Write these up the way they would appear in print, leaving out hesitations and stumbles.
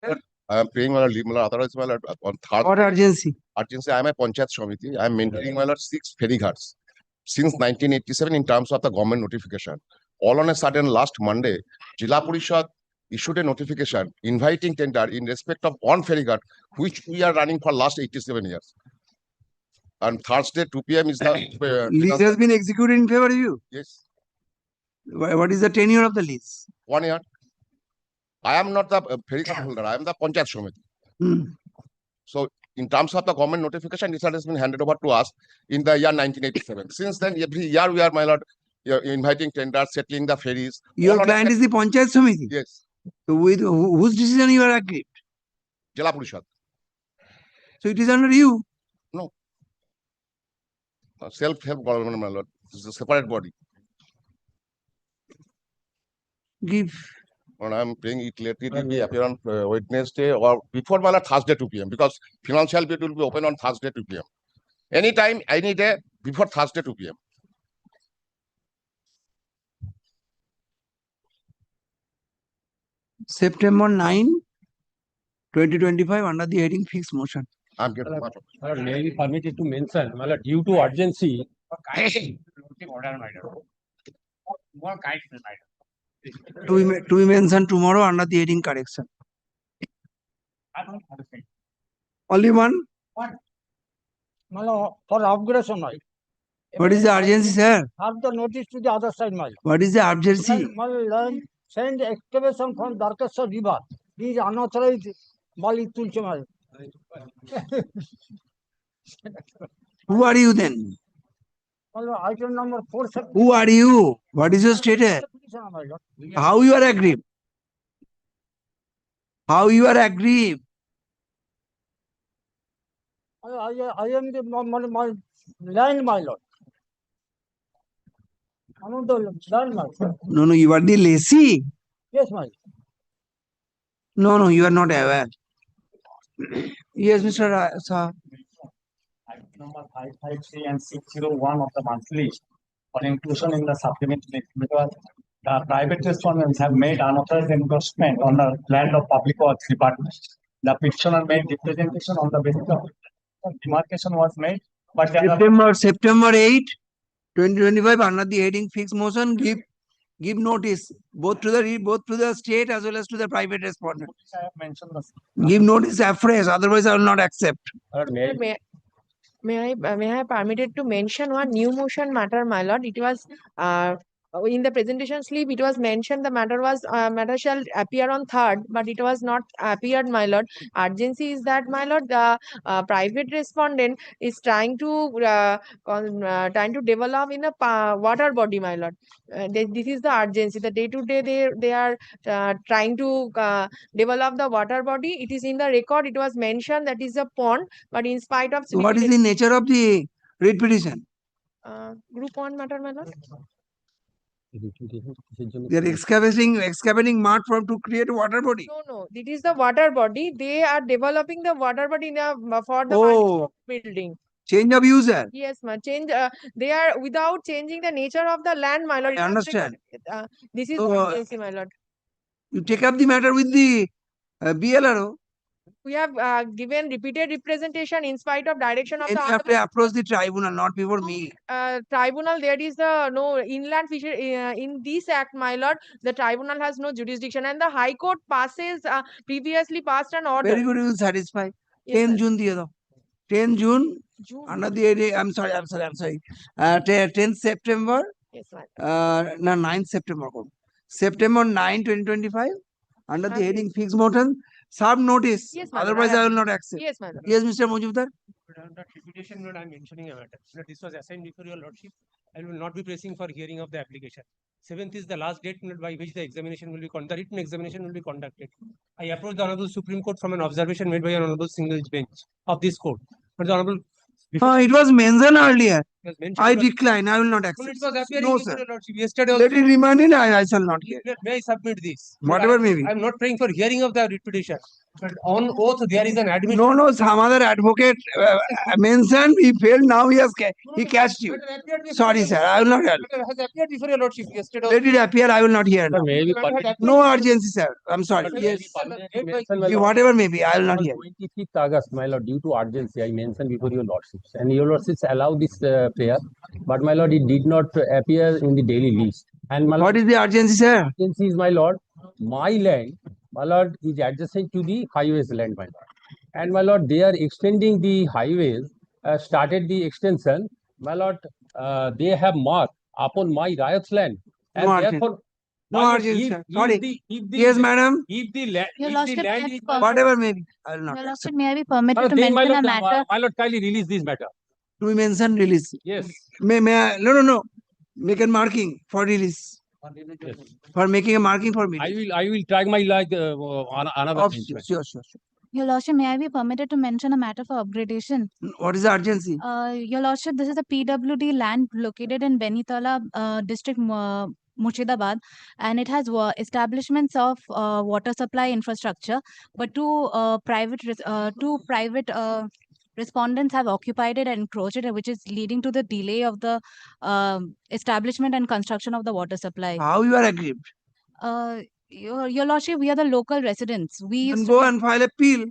I am paying my leave. Otherwise, my lord, on third What urgency? urgency, I am a Panchayat Samiti. I am maintaining my lord 6 ferry ghats since 1987 in terms of the government notification. All on a sudden, last Monday, Jila Parishad issued a notification inviting tender in respect of one ferry ghat, which we are running for last 87 years. And Thursday, 2 p.m. is the Lease has been executed in favor of you. yes, What is the tenure of the lease? 1 year. I am not the ferry ghat holder. I am the Panchayat Samiti. Hmm. So, in terms of the government notification, this has been handed over to us in the year 1987. Since then, every year we are, my lord, inviting tenders, settling the ferries. Your client is the Panchayat Samiti. Yes, So with whose decision you are agreed? Jila Parishad. So it is under you. No. Self-help government, my lord. This is a separate body. Give. And I am paying it later. It will be appear on Wednesday or before my lord, Thursday 2 p.m. because financial bit will be open on Thursday 2 p.m. Anytime, any day before Thursday 2 p.m. September 9, 2025 under the heading fixed motion. I'm getting much. May be permitted to mention, well, due to urgency. To be mentioned tomorrow under the heading correction. Only one? For upgradation, my. What is the urgency, sir? Have the notice to the other side, my. What is the urgency? Land send excavation from Darkeshwar River. These unauthorized Mali Tulche, my. Who are you then? Item number 4. Who are you? What is your status? How you are aggrieved? How you are aggrieved? I am the my land, my lord. I am the land, my lord. No, you are the lessee. Yes, my. No, you are not aware. Yes, Mr. Sir. Item number 553 and 601 of the monthly for inclusion in the supplementary because the private respondents have made unauthorized endorsement on the land of Public Works Department. The petitioner made representation on the basis of demarcation was made, but September 8, 2025 under the heading fixed motion, give notice both to the state as well as to the private respondent. I have mentioned Give notice afresh, otherwise I will not accept. May I permitted to mention one new motion matter, my lord? It was in the presentation slip. It was mentioned the matter was matter shall appear on 3rd, but it was not appeared, my lord. Urgency is that, my lord, the private respondent is trying to develop in a water body, my lord. This is the urgency. The day to day they are trying to develop the water body. It is in the record. It was mentioned that is a pond, but in spite of So what is the nature of the writ petition? Group 1 matter, my lord. They are excavating mud to create a water body. No. It is the water body. They are developing the water body in for the building. Change of user. Yes, ma. Change. They are without changing the nature of the land, my lord. I understand. This is So, urgency, my lord. You take up the matter with the BLRO. We have given repeated representation in spite of direction of And the you have to approach the tribunal, not before me. tribunal. There is no inland fishery in this act, my lord. The tribunal has no jurisdiction, and the High Court previously passed an order. Very good, you will satisfy. Yes, 10 sir. June diye do. 10 June under the area. I'm sorry. 10 September. Yes, sir. 9 September. September 9, 2025 under the heading fixed motion. Serve notice. Yes, otherwise I will not accept. Yes, madam. Yes, Mr. Mojumdar. The reputation note I am mentioning a matter. This was assigned before your lordship. I will not be pressing for hearing of the application. 7th is the last date by which the examination will be conducted. The written examination will be conducted. I approach the Honorable Supreme Court from an observation made by an Honorable Single Bench of this court. But the Honorable. It was mentioned earlier. I But decline. I will not accept. it was appearing No, before sir. your lordship. Yesterday Let it remain in. I shall not hear. May I submit this? Whatever may be. I am not praying for hearing of the writ petition. But on oath, there is an admission. No, some other advocate mentioned, he failed, now he catched you. Matter appeared before Sorry, your sir, I will not help. Matter has appeared before your lordship yesterday. Let it appear, I will not hear now. Maybe Matter had appeared No before- urgency, sir, I'm sorry, Matter yes. is date by- Whatever may be, I will not on hear. 25th August, my lord, due to urgency, I mentioned before your lordships, and your lordships allow this prayer, but my lord, it did not appear in the daily list. And my What lord, is the urgency, sir? urgency is, my lord, my land, my lord, is adjacent to the highways land, my lord. And my lord, they are extending the highways, started the extension, my lord, they have marked upon my riot's land. And No urgency. therefore, No my lord, urgency, if- sir. if Sorry. the- if the- Yes, madam, If the land, Your if the lordship, land may I is. be whatever may be, I will not Your accept. lordship, may I be permitted to Then my mention a lord, matter? my lord, kindly release this matter. To be mentioned, release. Yes. May I, no, make a marking for release, Yes. for making a marking for me. I will try my luck another Of, arrangement. sure. Your lordship, may I be permitted to mention a matter for upgradation? What is the urgency? Your lordship, this is a PWD land located in Benitala district, Murshidabad, and it has establishments of water supply infrastructure, but two private respondents have occupied it and encroached it, which is leading to the delay of the establishment and construction of the water supply. How you are aggrieved? Your lordship, we are the local residents. We Then used go to and file appeal.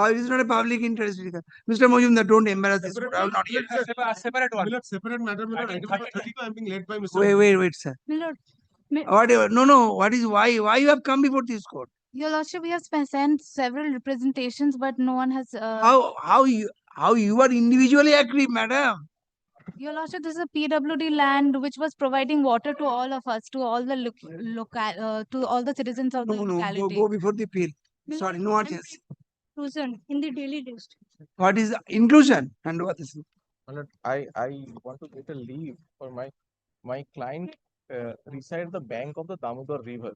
It is not a public interest. Mr. Mojumdar, don't embarrass this court. I will not hear. Separate one. Separate matter, my lord. Item number 32, I'm being led by Mr. Wait, sir. My lord, may- Whatever. No. What is why you have come before this court? Your lordship, we have sent several representations, but no one has. How you are individually aggrieved, madam? Your lordship, this is a PWD land which was providing water to all of us, to all the to all the citizens of the No. locality. Go before the appeal. My Sorry, lord, no I'm urgency. inclusion in the daily list. What is inclusion and what is? My lord, I want to get a leave for my client reside at the bank of the Damodar River.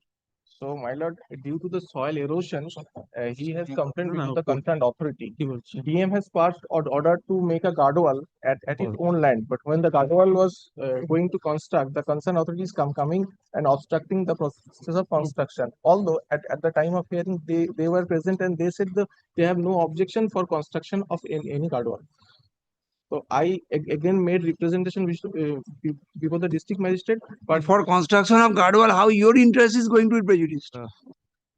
So, my lord, due to the soil erosion, he has complained with the concerned authority. DM has passed order to make a guard wall at his own land. But when the guard wall was going to construct, the concerned authorities coming and obstructing the process of construction. Although at the time of hearing, they were present and they said they have no objection for construction of any guard wall. So I again made representation before the district magistrate, But for construction of guardwall, how your interest is going to be prejudiced?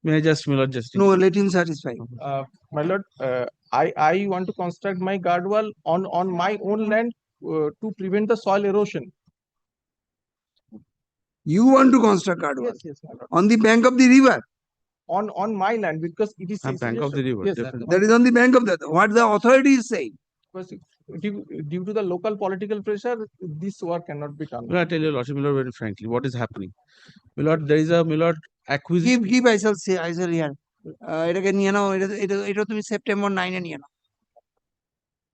May I just, my lord, just. No, let him satisfy. my lord, I want to construct my guard wall on my own land to prevent the soil erosion. You want to construct guardwall Yes, my lord. on the bank of the river. On my land because it is Bank of the river, Yes, definitely. That is on the bank of the. What the authority is saying. because due to the local political pressure, this work cannot be done. Well, I tell you, lordship, my lord, very frankly, what is happening? My lord, there is a, my lord, acquisition. Give I shall say here. এটাকে নিয়ে নাও এটা তুমি September 9 এ নিয়ে নাও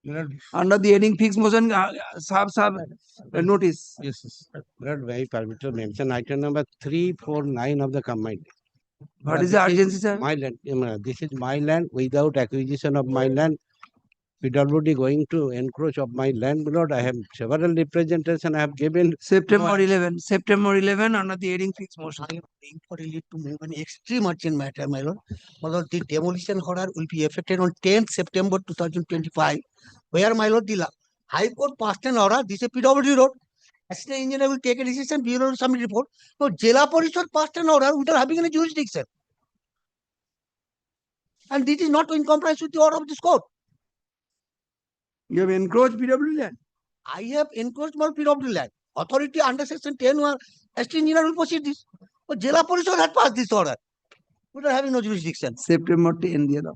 My lord, under the heading fixed motion sub notice. yes. My lord, very permit to mention item number 349 of the combined. What is the urgency, sir? My land, this is my land without acquisition of my land. PWD going to encroach of my land, my lord. I have several representation I have given. September 11 under the heading fixed motion. I am praying for relief to move an extreme urgent matter, my lord. My lord, the demolition order will be effected on 10th September 2025. Where, my lord, the High Court passed an order. This is a PWD road. Assistant engineer will take a decision. Bureau will submit report. So, Jela Parishad passed an order without having any jurisdiction. And this is not in compliance with the order of this court. You have encroached PW land. I have encroached my PWD land. Authority under section 10 where assistant engineer will proceed this. But Jela Parishad had passed this order without having no jurisdiction. September 10 দিয়ে দাও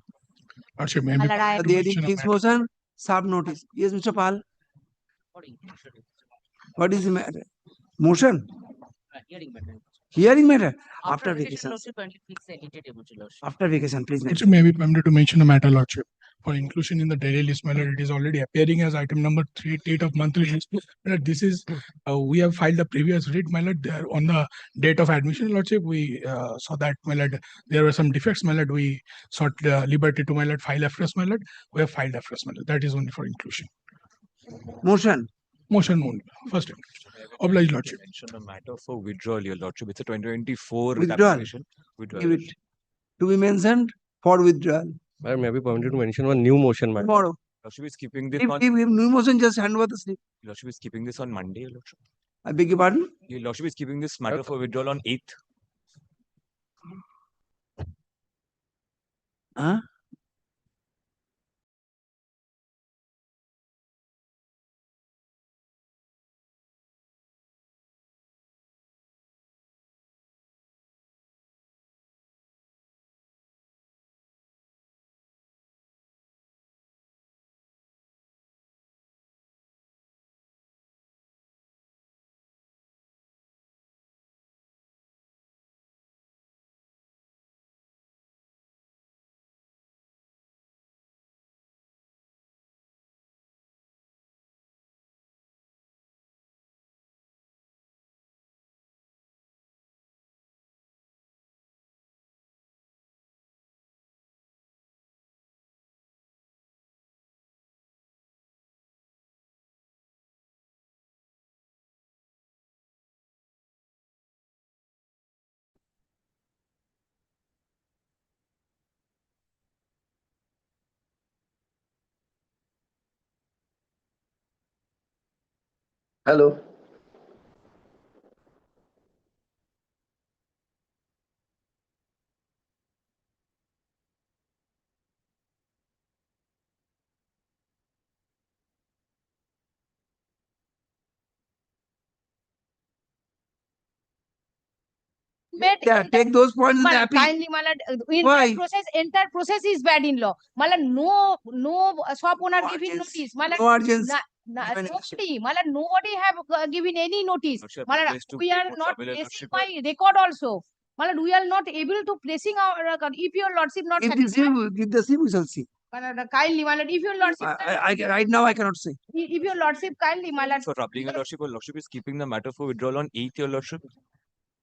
My lord, I the heading fixed motion sub notice. Yes, Mr. Pal. What is the matter? Motion? Hearing matter. After vacation. After vacation, please. It may be permitted to mention a matter, lordship. For inclusion in the daily list, my lord, it is already appearing as item number 388 of monthly list. My lord, this is, we have filed the previous writ, my lord, there on the date of admission, lordship. We saw that, my lord, there were some defects, my lord. We sought liberty to, my lord, file afresh, my lord. We have filed afresh, my lord. That is only for inclusion. Motion. Motion only, first inclusion. Obliged, lordship. Mention a matter for withdrawal, your lordship. It's a 2024 Withdrawal. application. Withdrawal. Give it. To be mentioned for withdrawal. Madam, may I be permitted to mention one new motion, madam? Tomorrow. Lordship is keeping this If on, new motion, just hand over the slip. Lordship is keeping this on Monday, Your Lordship. I beg your pardon? Your Lordship is keeping this matter for withdrawal on 8th. Huh? Hello. But Yeah, take those points in the appeal. kindly, my lord, Why? entire process is bad in law. My lord, no shop owner No giving urgency. notice. My lord, No urgency. nobody, my lord, nobody have given any notice. Lordship, My lord, request to we are report not surveillance, placing Lordship. my record also. My lord, we are not able to placing our record. If your lordship not Give the satisfied, slip, give the slip, we shall see. my lord, kindly, my lord, if your lordship, Right now I cannot say. if your lordship kindly, my lord, For troubling Your Lordship, Your Lordship is keeping the matter for withdrawal on 8th, Your Lordship.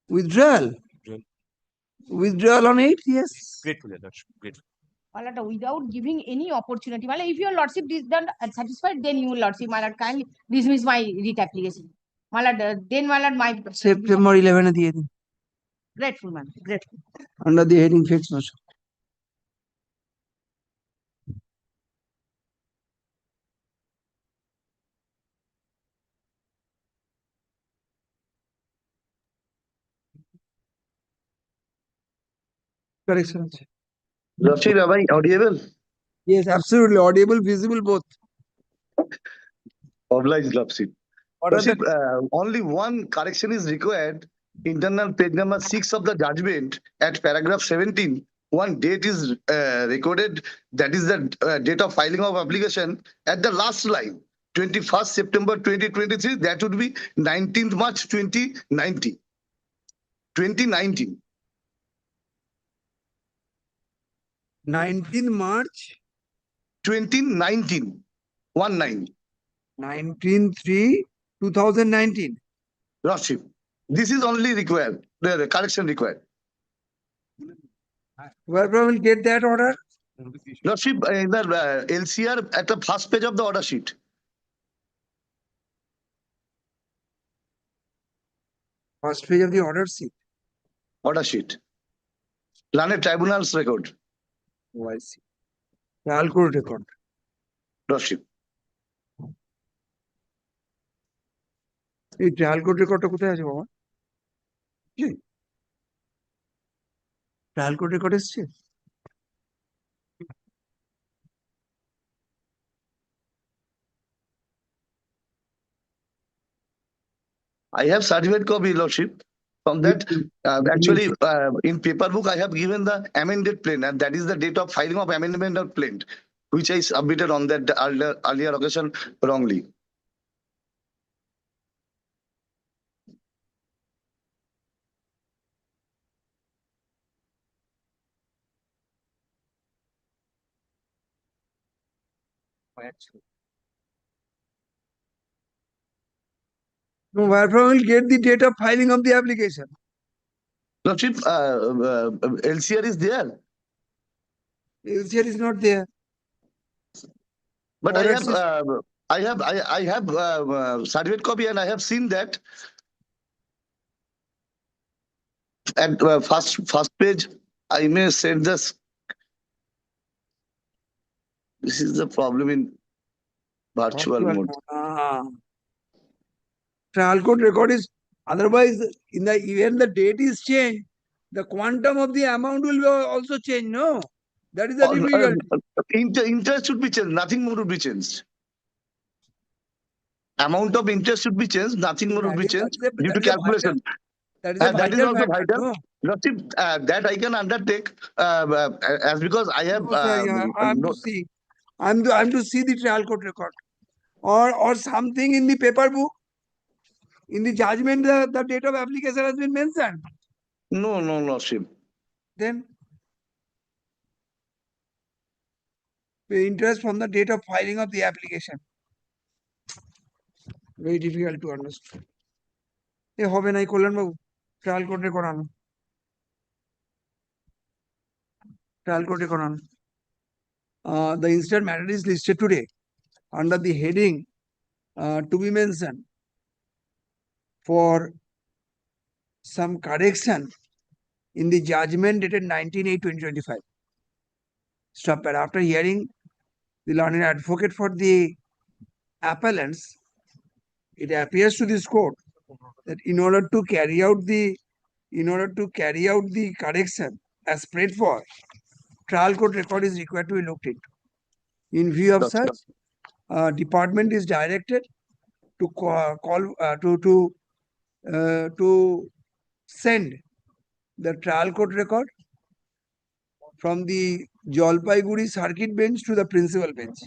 Withdrawal. Withdrawal. Withdrawal on 8, yes. Grateful, Your Lordship. Grateful. my lord, without giving any opportunity. My lord, if your lordship is done satisfied, then you lordship, my lord, kindly dismiss my writ application. My lord, then my lord, my September 11 दिए थे grateful, man, grateful. under the heading fixed motion. Correction. Lordship, am I audible? Yes, absolutely audible, visible both. Obliged, Lordship. What are Lordship, the only one correction is required. Internal page number 6 of the judgment at paragraph 17. One date is recorded. That is the date of filing of application at the last line. 21st September 2023. That would be 19th March 2019. 2019. 19 March 2019. 19. 19/3/2019. Lordship. This is only required. The correction required. Where will get that order? Lordship, in the LCR at the first page of the order sheet. First page of the order sheet. Order sheet. Learned Tribunal's record. Oh, I see. Trial court record. Lordship. এই trial court রেকর্ডটা কোথায় আছে বাবা? Trial court record এসছে? I have certified copy, Lordship. From that, actually, in paper book, I have given the amended plan, and that is the date of filing of amendment of plan, which I submitted on that earlier occasion wrongly. No, wherefrom will get the date of filing of the application? Lordship, LCR is there, LCR is not there. but Order I have certificate copy, and I have seen that at first page. I may send this This is the problem in virtual mode. Trial court record is, otherwise, in the even the date is changed, the quantum of the amount will be also changed, no? That is the difficulty. Interest should be changed, nothing more would be changed. Amount of interest should be changed, nothing more would be changed due to calculation. That is That is vital also factor, vital. no? Lordship, that I can undertake as because I have No, sir, yeah, I'm to see. I'm to see the trial court record. Or something in the paper book. In the judgment, the date of application has been mentioned. No, Lordship. Then the interest from the date of filing of the application. Very difficult to understand. এ হবে নাই কল্যাণ বাবু trial কোর্টে করানো the incident matter is listed today under the heading to be mentioned for some correction in the judgment dated 19/8/2025. Stop it. After hearing the learned advocate for the appellants, it appears to this court that in order to carry out the correction as prayed for, trial court record is required to be looked into. In view of such, department is directed to to send the trial court record from the Jalpaiguri circuit bench to the principal bench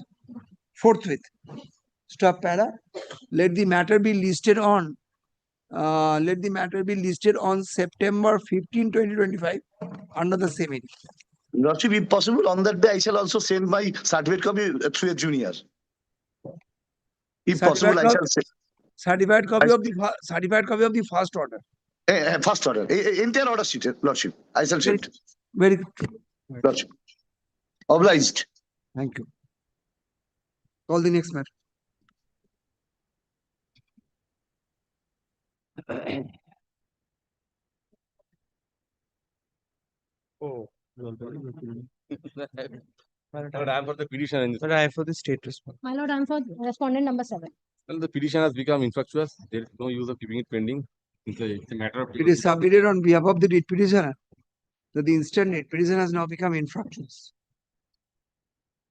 forthwith. Stop para. Let the matter be listed on September 15, 2025 under the same heading. Lordship, if possible, on that day I shall also send my certificate copy through a junior. If possible, I shall send. Certified copy of the first order. First order. Entire order sheet, Lordship. I shall send. Very good. Lordship. Obliged. Thank you. Call the next matter. Oh, But I am for the petition in this. But I am for the state response. My lord, I'm for respondent number 7. Well, the petition has become infructuous. There is no use of keeping it pending. It's a matter of. It is submitted on behalf of the writ petitioner that the instant writ petition has now become infructuous.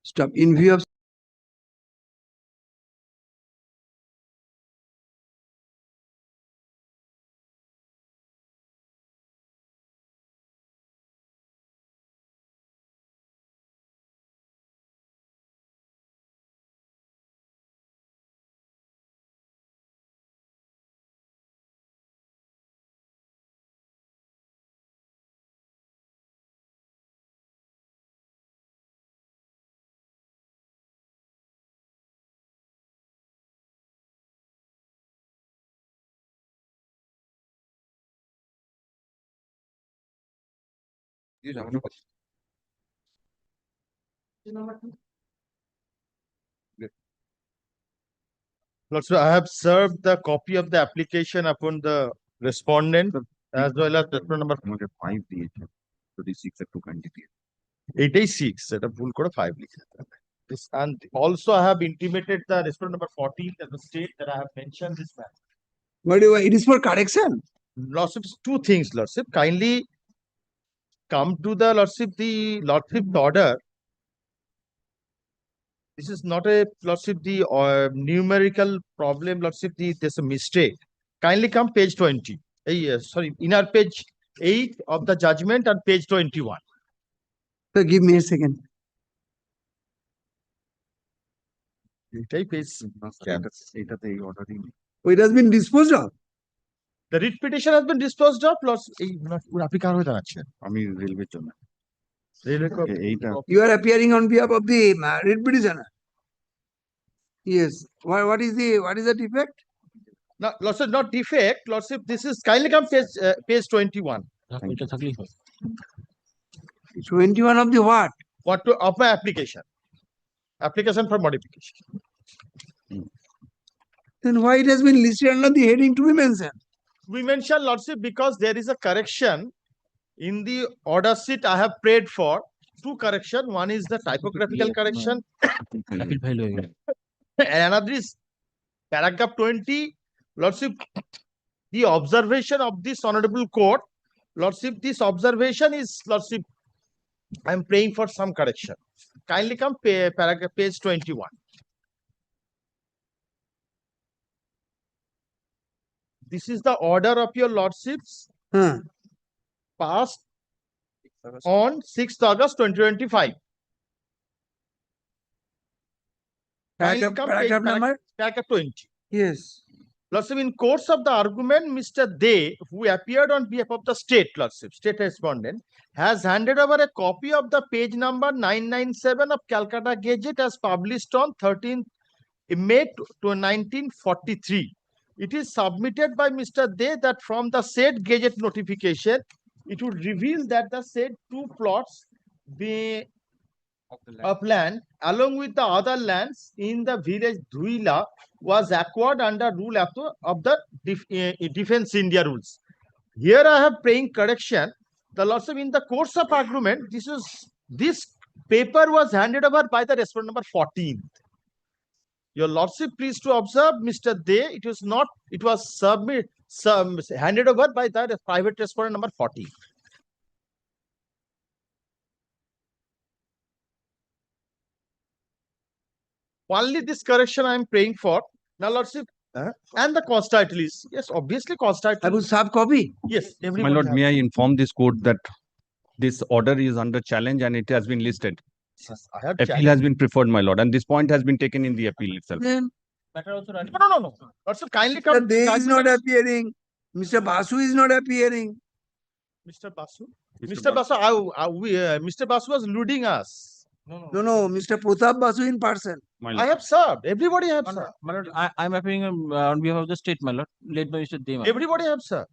Stop. In view of Lord, so I have served the copy of the application upon the respondent as well as respondent number 5 দিয়েছে 36 একটু কান্ডিটি এটাই 6 এটা ভুল করে 5 লিখেছে this and also I have intimated the respondent number 14 that the state that I have mentioned this matter. But it is for correction. Lordship, two things, Lordship. Kindly come to the Lordship, the Lordship order. This is not a Lordship, the numerical problem, Lordship, there's a mistake. Kindly come page 20. Sorry, inner page 8 of the judgment and page 21. So give me a second. Oh, it has been disposed of. The writ petition has been disposed of. You are appearing on behalf of the writ petitioner. Yes. What is the defect? No, Lordship, not defect. Lordship, this is kindly come page 21. 21 of the what? Of my application. Application for modification. Then why it has been listed under the heading to be mentioned? We mentioned, Lordship, because there is a correction in the order sheet I have prayed for. two correction. One is the typographical correction. And another is paragraph 20. Lordship, the observation of this honorable court. Lordship, this observation is, Lordship, I am praying for some correction. Kindly come paragraph page 21. This is the order of your lordships passed on 6th August 2025. Kindly come Paragraph number? Paragraph 20. Yes. Lordship, in course of the argument, Mr. De, who appeared on behalf of the state, Lordship, state respondent, has handed over a copy of the page number 997 of Calcutta Gazette as published on 13th May 1943. It is submitted by Mr. De that from the said Gazette notification, it would reveal that the said two plots of land along with the other lands in the village Dhuila was acquired under rule of the Defense India rules. Here I have praying correction. The lordship, in the course of argument, this paper was handed over by the respondent number 14. Your lordship, please to observe, Mr. De, it was handed over by the private respondent number 14. Only this correction I am praying for. Now, lordship, and the cause title is, yes, obviously cause title. I will sub copy. Yes, My everyone. lord, may I inform this court that this order is under challenge and it has been listed. Yes, I have Appeal has been preferred, my lord, and this point has been taken in the appeal itself. Then No. Lordship, kindly come. Mr. De is not appearing. Mr. Basu is not appearing. Mr. Basu? Mr. Basu, Mr. Basu was eluding us. No, Mr. Pratap Basu in person. I have served. Everybody have served. My lord, I am appearing on behalf of the state, my lord, led by Mr. Dema. Everybody have served.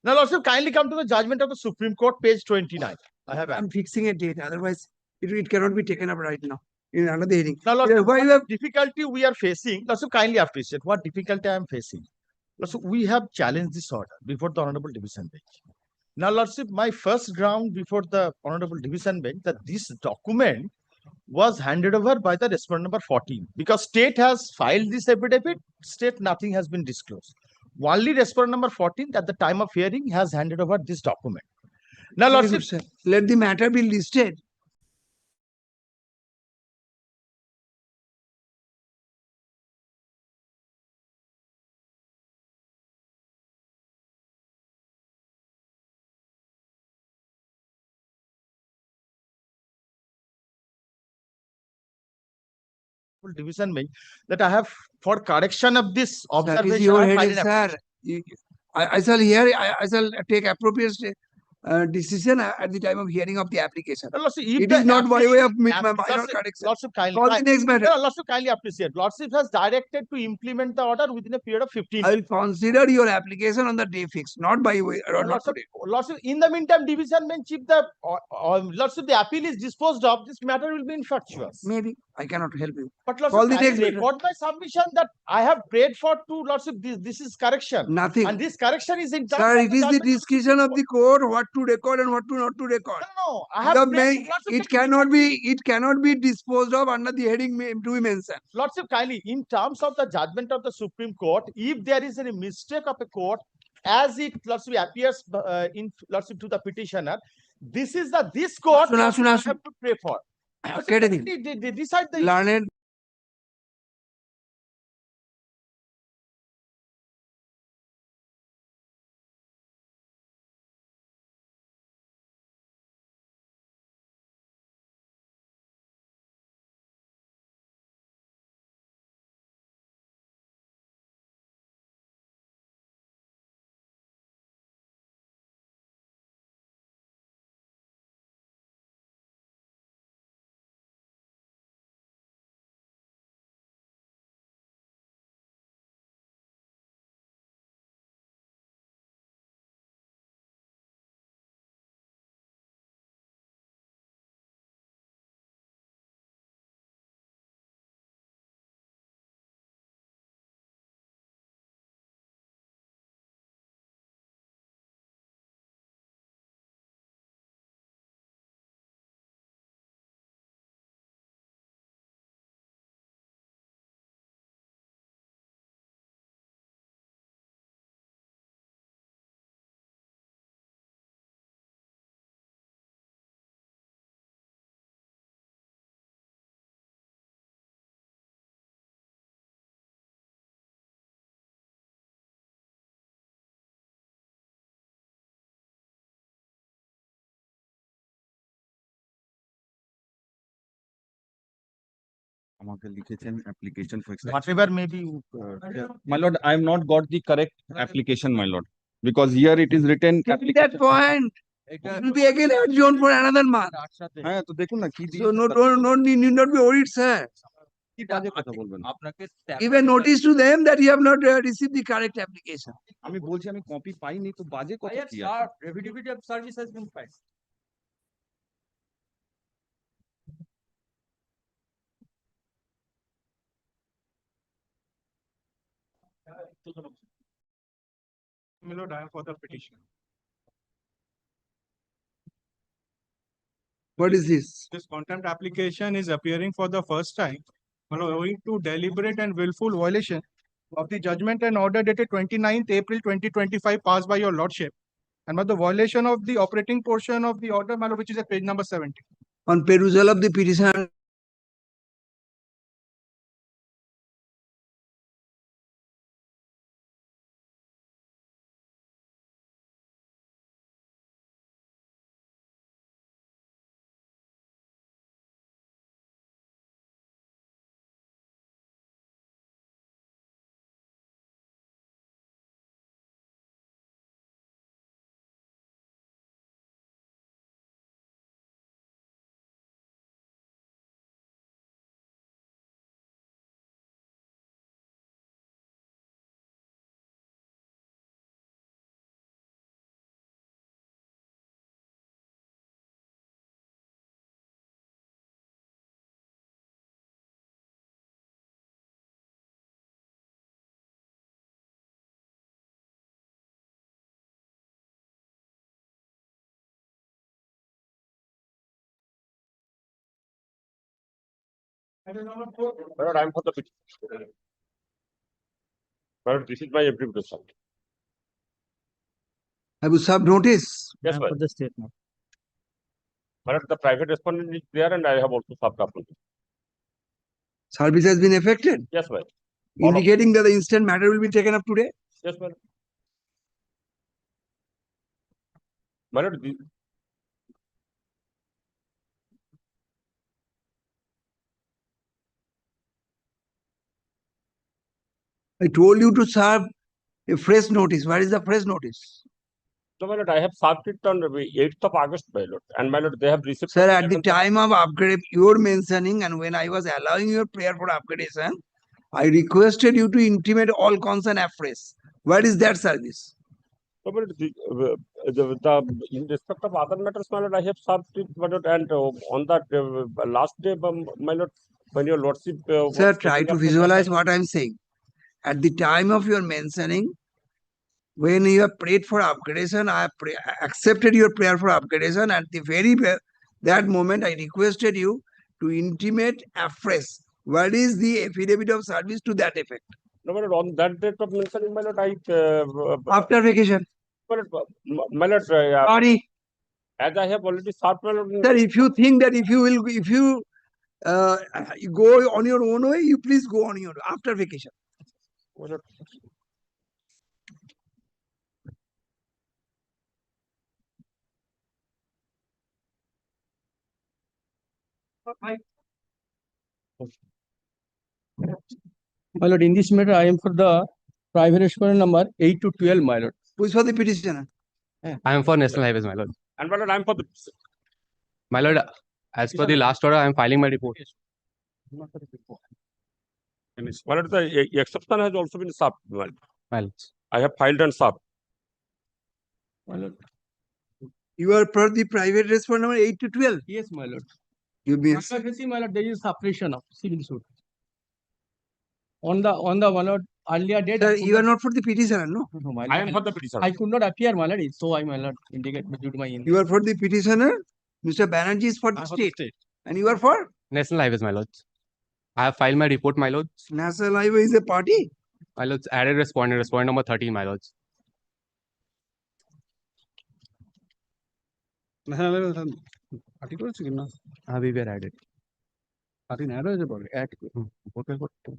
Now, lordship, kindly come to the judgment of the Supreme Court, page 29. I'm fixing a date. Otherwise, it cannot be taken up right now. In another hearing. Now, lordship, Why you what have difficulty we are facing? Lordship, kindly appreciate what difficulty I am facing. Lordship, we have challenged this order before the Honorable Division Bench. Now, lordship, my first ground before the Honorable Division Bench that this document was handed over by the respondent number 14 because state has filed this affidavit. State nothing has been disclosed. Only respondent number 14 at the time of hearing has handed over this document. Now, lordship, let the matter be listed. Division Bench that I have for correction of this That is observation. your I headache, filed an sir. I shall hear. I shall take appropriate decision at the time of hearing of the application. Lordship, if It the is not by way of minor Lordship, correction. Lordship, kindly, Call the next matter. Lordship, kindly appreciate. Lordship has directed to implement the order within a period of 15 I will consider your application on the day fixed, not by way or not Lordship, today. Lordship, in the meantime, Division Bench, if the Lordship, the appeal is disposed of, this matter will be infructuous. Maybe I cannot help you. But Call Lordship, the next kindly matter. record my submission that I have prayed for to Lordship. This is correction. Nothing. And this correction is in terms Sir, of it the is the judgment. discretion of the court what to record and what to not to record. No, I have prayed. It cannot be disposed of under the heading to be mentioned. Lordship, kindly, in terms of the judgment of the Supreme Court, if there is any mistake of a court, as it Lordship appears in Lordship to the petitioner, this court Suna, I have to pray for. They decide the Learned আমাকে লিখেছেন application for Whatever may be. My lord, I have not got the correct application, my lord, because here it is written. Take that point. It will be again adjourned for another month. হ্যাঁ তো দেখুন না কি So no need not be worried, sir. কি বাজে কথা বলবেন আপনাকে Give a notice to them that you have not received the correct application. আমি বলছি আমি কপি পাইনি তো বাজে কথা কি আছে affidavit of service has been filed. My lord, I have for the petition. What is this? This contempt application is appearing for the first time, owing to deliberate and willful violation of the judgment and order dated 29th April 2025 passed by your lordship, and by the violation of the operating portion of the order, my lord, which is at page number 70. On perusal of the petition, My lord, I am for the petition. My lord, this is my application. have you served notice? Yes, my For the statement. lord, the private respondent is there and I have also served upon it. Service has been affected, Yes, my lord. All of- indicating that the instant matter will be taken up today. Yes, my lord. My lord, I told you to serve a fresh notice. Where is the fresh notice? no, my lord, I have served it on the 8th of August, my lord, and my lord, they have received. Sir, at the time of upgrade, you're mentioning, and when I was allowing your prayer for upgradation, I requested you to intimate all concerned afresh. Where is that service? No, my lord, in respect of other matters, my lord, I have served it, my lord, and on that last day, my lord, when your lordship. Sir, was try taking to up the visualize matter- what I'm saying. At the time of your mentioning, when you have prayed for upgradation, I have accepted your prayer for upgradation. At the that moment, I requested you to intimate afresh. What is the affidavit of service to that effect? No, my lord, on that date of mentioning, my lord, I. After vacation. My lord, Sorry. as I have already served, my lord. Sir, if you think that if you go on your own way, you please go on your after vacation. My lord, My lord, in this matter, I am for the private respondent number 8 to 12, my lord. Who is for the petitioner? I am for National Highways, my lord. And my lord, I am for the. My lord, as per the last order, I am filing my report. My lord, the exception has also been served, my lord. My lord. I have filed and served. My lord. You are for the private respondent number 8 to 12. Yes, my lord. You mean My lord, there is suppression of civil suit. On the my lord, earlier date. sir, I could you are not- not for the petitioner, no? No, my I lord, am for the petitioner. I could not appear, my lord, so I, my lord, indicate due to my You are for the petitioner. Mr. Banerjee is for the state. And you are for? National Highways, my lord. I have filed my report, my lord. National Highway is a party. My lord, added respondent number 13, my lords. Party করেছে কি না We were added. Party না রয়েছে বলে এক ভোটে করতে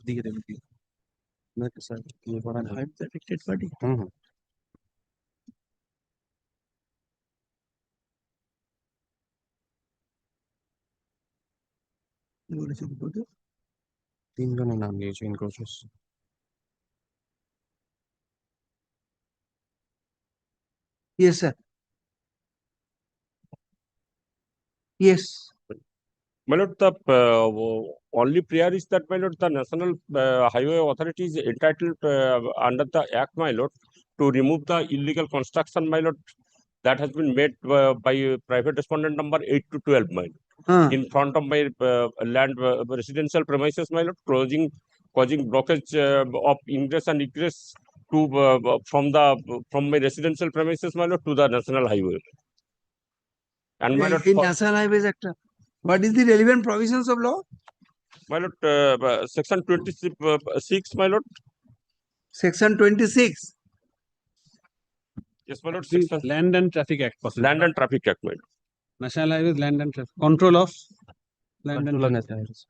দিয়ে দেবেন affected party. তিনজনের নাম দিয়েছে encroachers। Yes, sir. Yes. My lord, the only prayer is that, my lord, the National Highway Authority is entitled under the Act, my lord, to remove the illegal construction, my lord, that has been made by private respondent number 8 to 12, my lord, in front of my land residential premises, my lord, causing blockage of ingress and egress to from my residential premises, my lord, to the National Highway. And my lord, In National Highways Act, what is the relevant provisions of law? my lord, section 26, my lord. Section 26. Yes, my lord. The Section Land and Traffic Act. Possible. Land and Traffic Act, my lord. National Highways, Land and Traffic. Control of Land and Traffic. National Highways.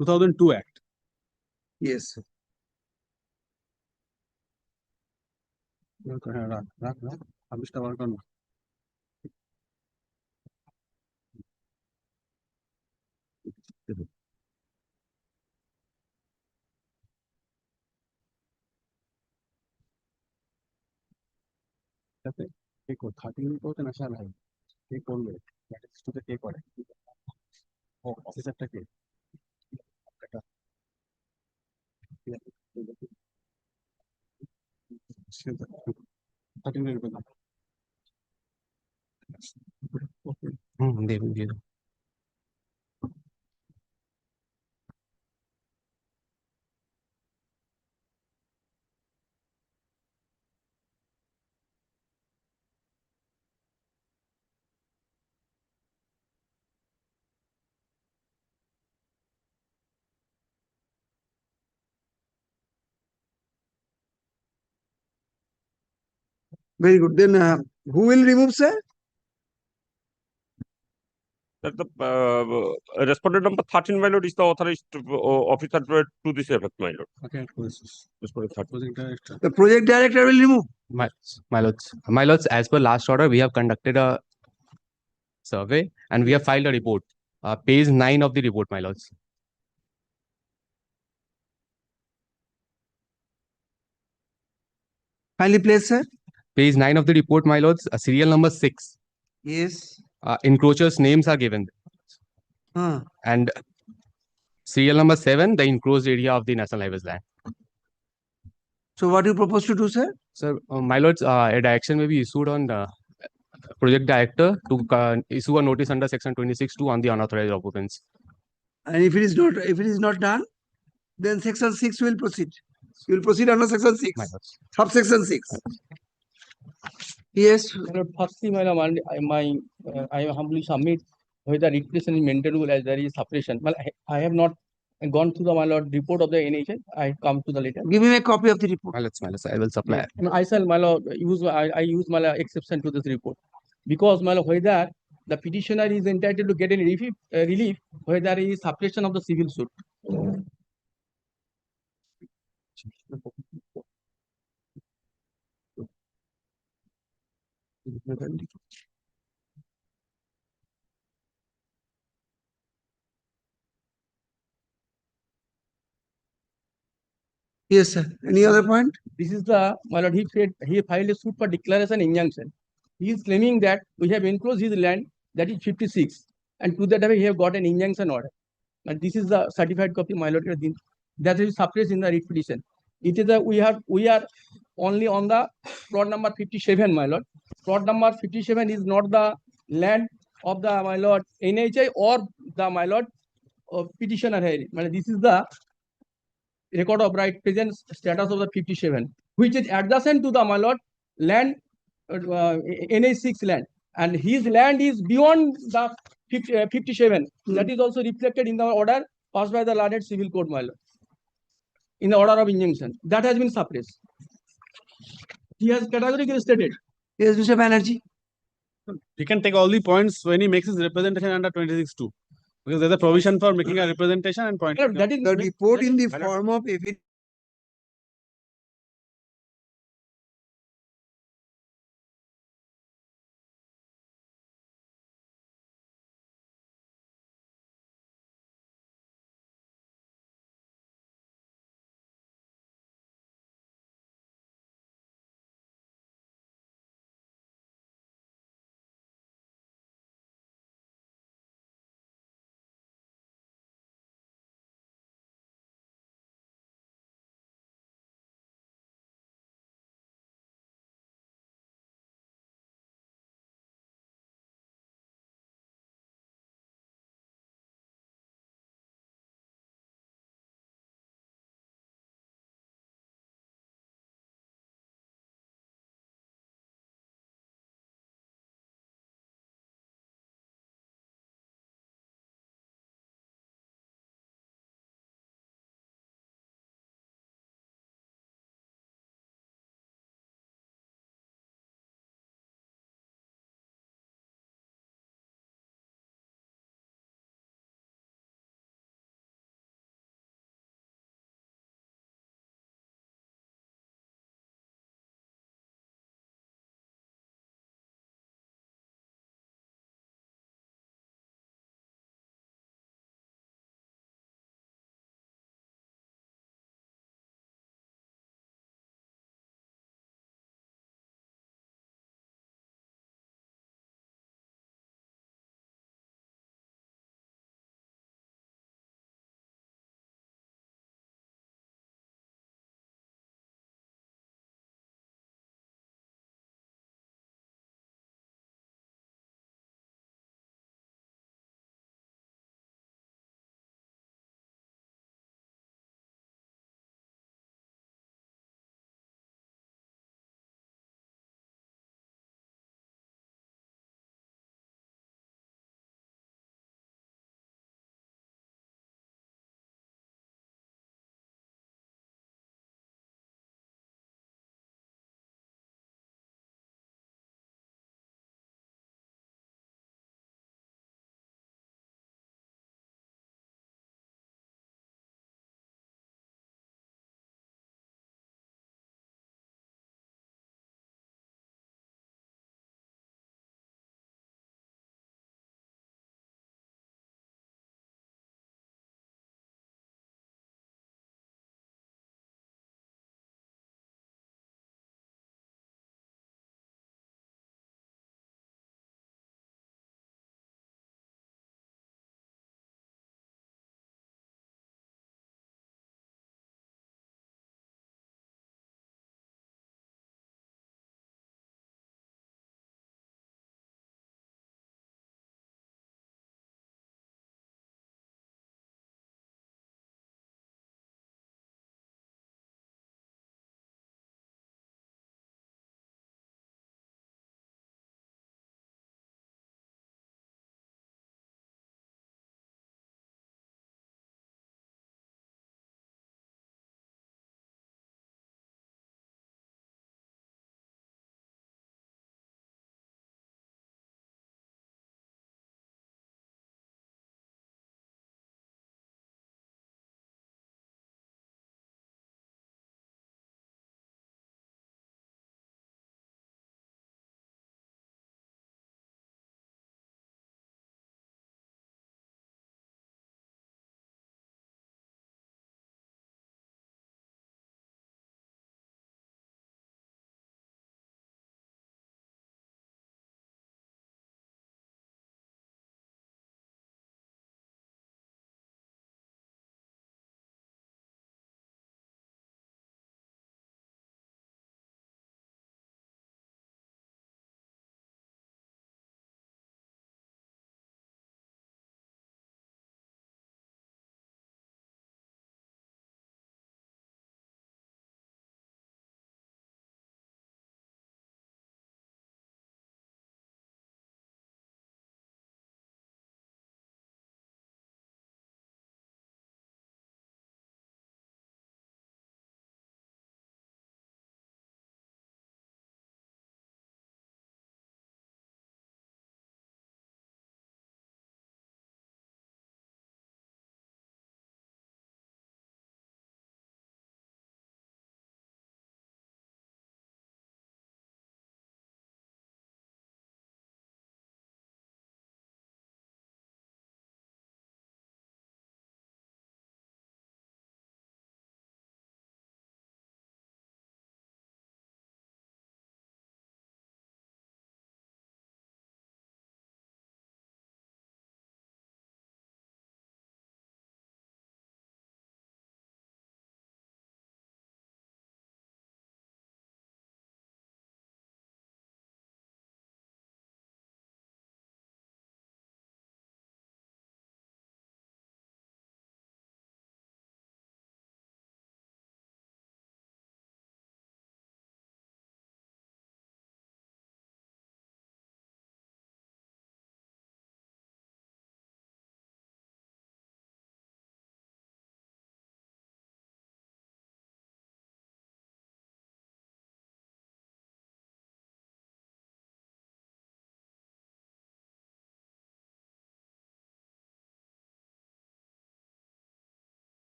2002 Act. Yes. Take 13 National Highway. Take all way. That is to the take order. Oh, officer take. They will give. Very good. Then who will remove, sir? That the respondent number 13, my lord, is the authorized officer to this effect, my lord. Okay, The project director will remove. My lords, as per last order, we have conducted a survey and we have filed a report. Page 9 of the report, my lords. Kindly place, sir. Page 9 of the report, my lords, serial number 6. Yes. Encroachers' names are given. And serial number 7, the encroached area of the National Highways land. So what do you propose to do, sir? Sir, my lords, a direction may be issued on the project director to issue a notice under section 26(2) on the unauthorized occupants. And if it is not done, then section 6 will proceed. You will proceed under section 6. Subsection 6. Yes. Firstly, I humbly submit whether reputation is maintainable as there is suppression. Well, I have not gone through the my lord report of the NHA. I come to the later. Give me a copy of the report. My lords, I will supply. I shall my lord use I use my lord exception to this report because my lord whether the petitioner is entitled to get any relief whether there is suppression of the civil suit. Yes, sir. Any other point? This is the my lord. He filed a suit for declaration injunction. He is claiming that we have enclosed his land that is 56, and to that we have got an injunction order. And this is the certified copy, my lord. That is suppressed in the writ petition. It is we are only on the plot number 57, my lord. Plot number 57 is not the land of the my lord NHI or the my lord petitioner here. This is the record of right present status of the 57, which is adjacent to the my lord land NH6 land, and his land is beyond the 57. That is also reflected in the order passed by the learned civil court, my lord, in the order of injunction. That has been suppressed. He has categorically stated. Yes, Mr. Banerjee. He can take all the points when he makes his representation under 26(2). Because there's a provision for making a representation and pointing. My lord, that is The report in the My lord. form of evidence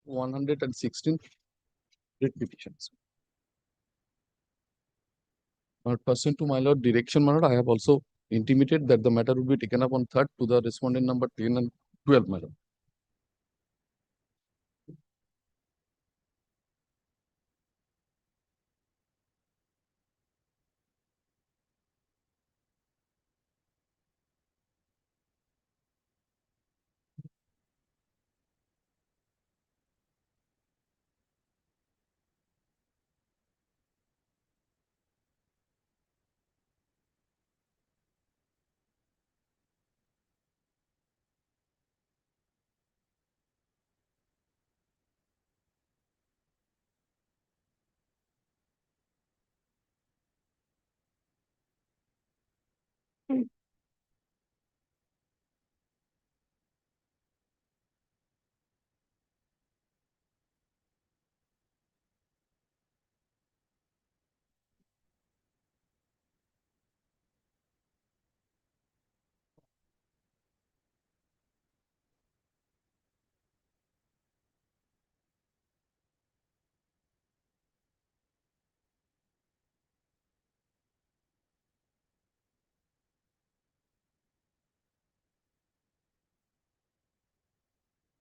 116 writ petitions. Pursuant to my lord direction, my lord, I have also intimated that the matter will be taken up on 3rd to the respondent number 10 and 12, my lord.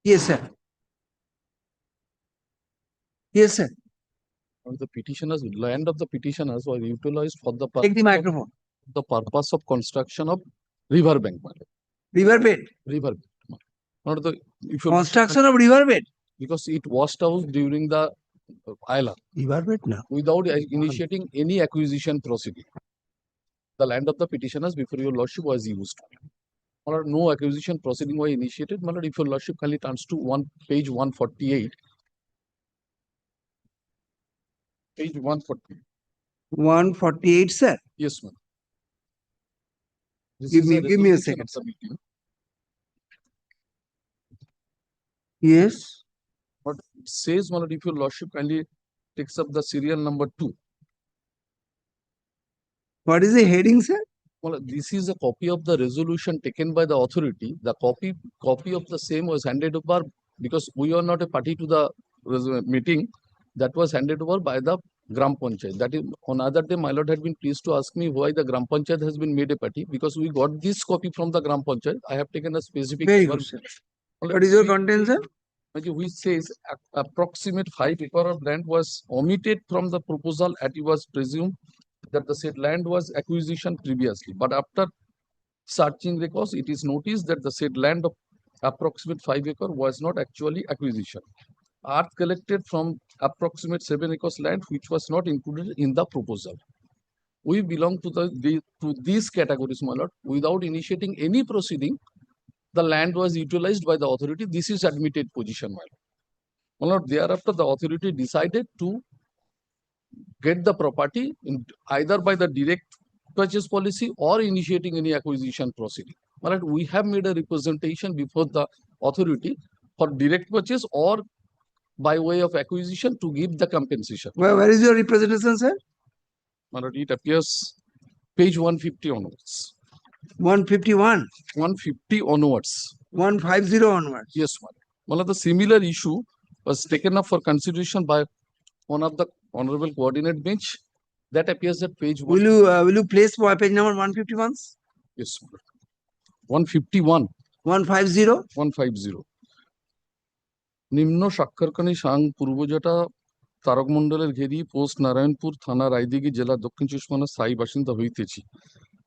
Yes, sir. Yes, sir. The petitioners, land of the petitioners was utilized for the Take the microphone. the purpose of construction of river bank, my lord. Riverbed. River bank, my lord. Not the if you Construction of riverbed. because it washed out during the ILR Riverbed now. without initiating any acquisition proceeding. The land of the petitioners before your lordship was used. My lord, no acquisition proceeding was initiated. My lord, if your lordship kindly turns to page 148. Page 140. 148, sir. Yes, ma'am. This Give is me a resolution second, of the meeting. Yes. What it says, my lord, if your lordship kindly takes up the serial number 2. What is the heading, sir? Well, this is a copy of the resolution taken by the authority. The copy of the same was handed over because we are not a party to the meeting. That was handed over by the Gram Panchayat. That is, on other day, my lord had been pleased to ask me why the Gram Panchayat has been made a party because we got this copy from the Gram Panchayat. I have taken a specific. Very good, sir. What is your content, sir? Which says approximate 5 acre of land was omitted from the proposal and it was presumed that the said land was acquisition previously. But after searching records, it is noticed that the said land of approximate 5 acre was not actually acquisition. Earth collected from approximate 7 acres land which was not included in the proposal. We belong to these categories, my lord. Without initiating any proceeding, the land was utilized by the authority. This is admitted position, my lord. My lord, thereafter the authority decided to get the property either by the direct purchase policy or initiating any acquisition proceeding. My lord, we have made a representation before the authority for direct purchase or by way of acquisition to give the compensation. Where is your representation, sir? My lord, it appears page 150 onwards. 151. 150 onwards. 150 onwards. Yes, my lord. One of the similar issue was taken up for consideration by one of the honorable coordinate bench. That appears at page 1. Will you place page number 151? Yes, my lord. 151. 150. 150. নিম্ন স্বাক্ষরকারী সাং পূর্বজটা তারকমণ্ডলের Gheri post Narayanpur থানা রায়দিঘি জেলা দক্ষিণ চব্বিশ পরগনার স্থায়ী বাসিন্দা হইতেছি।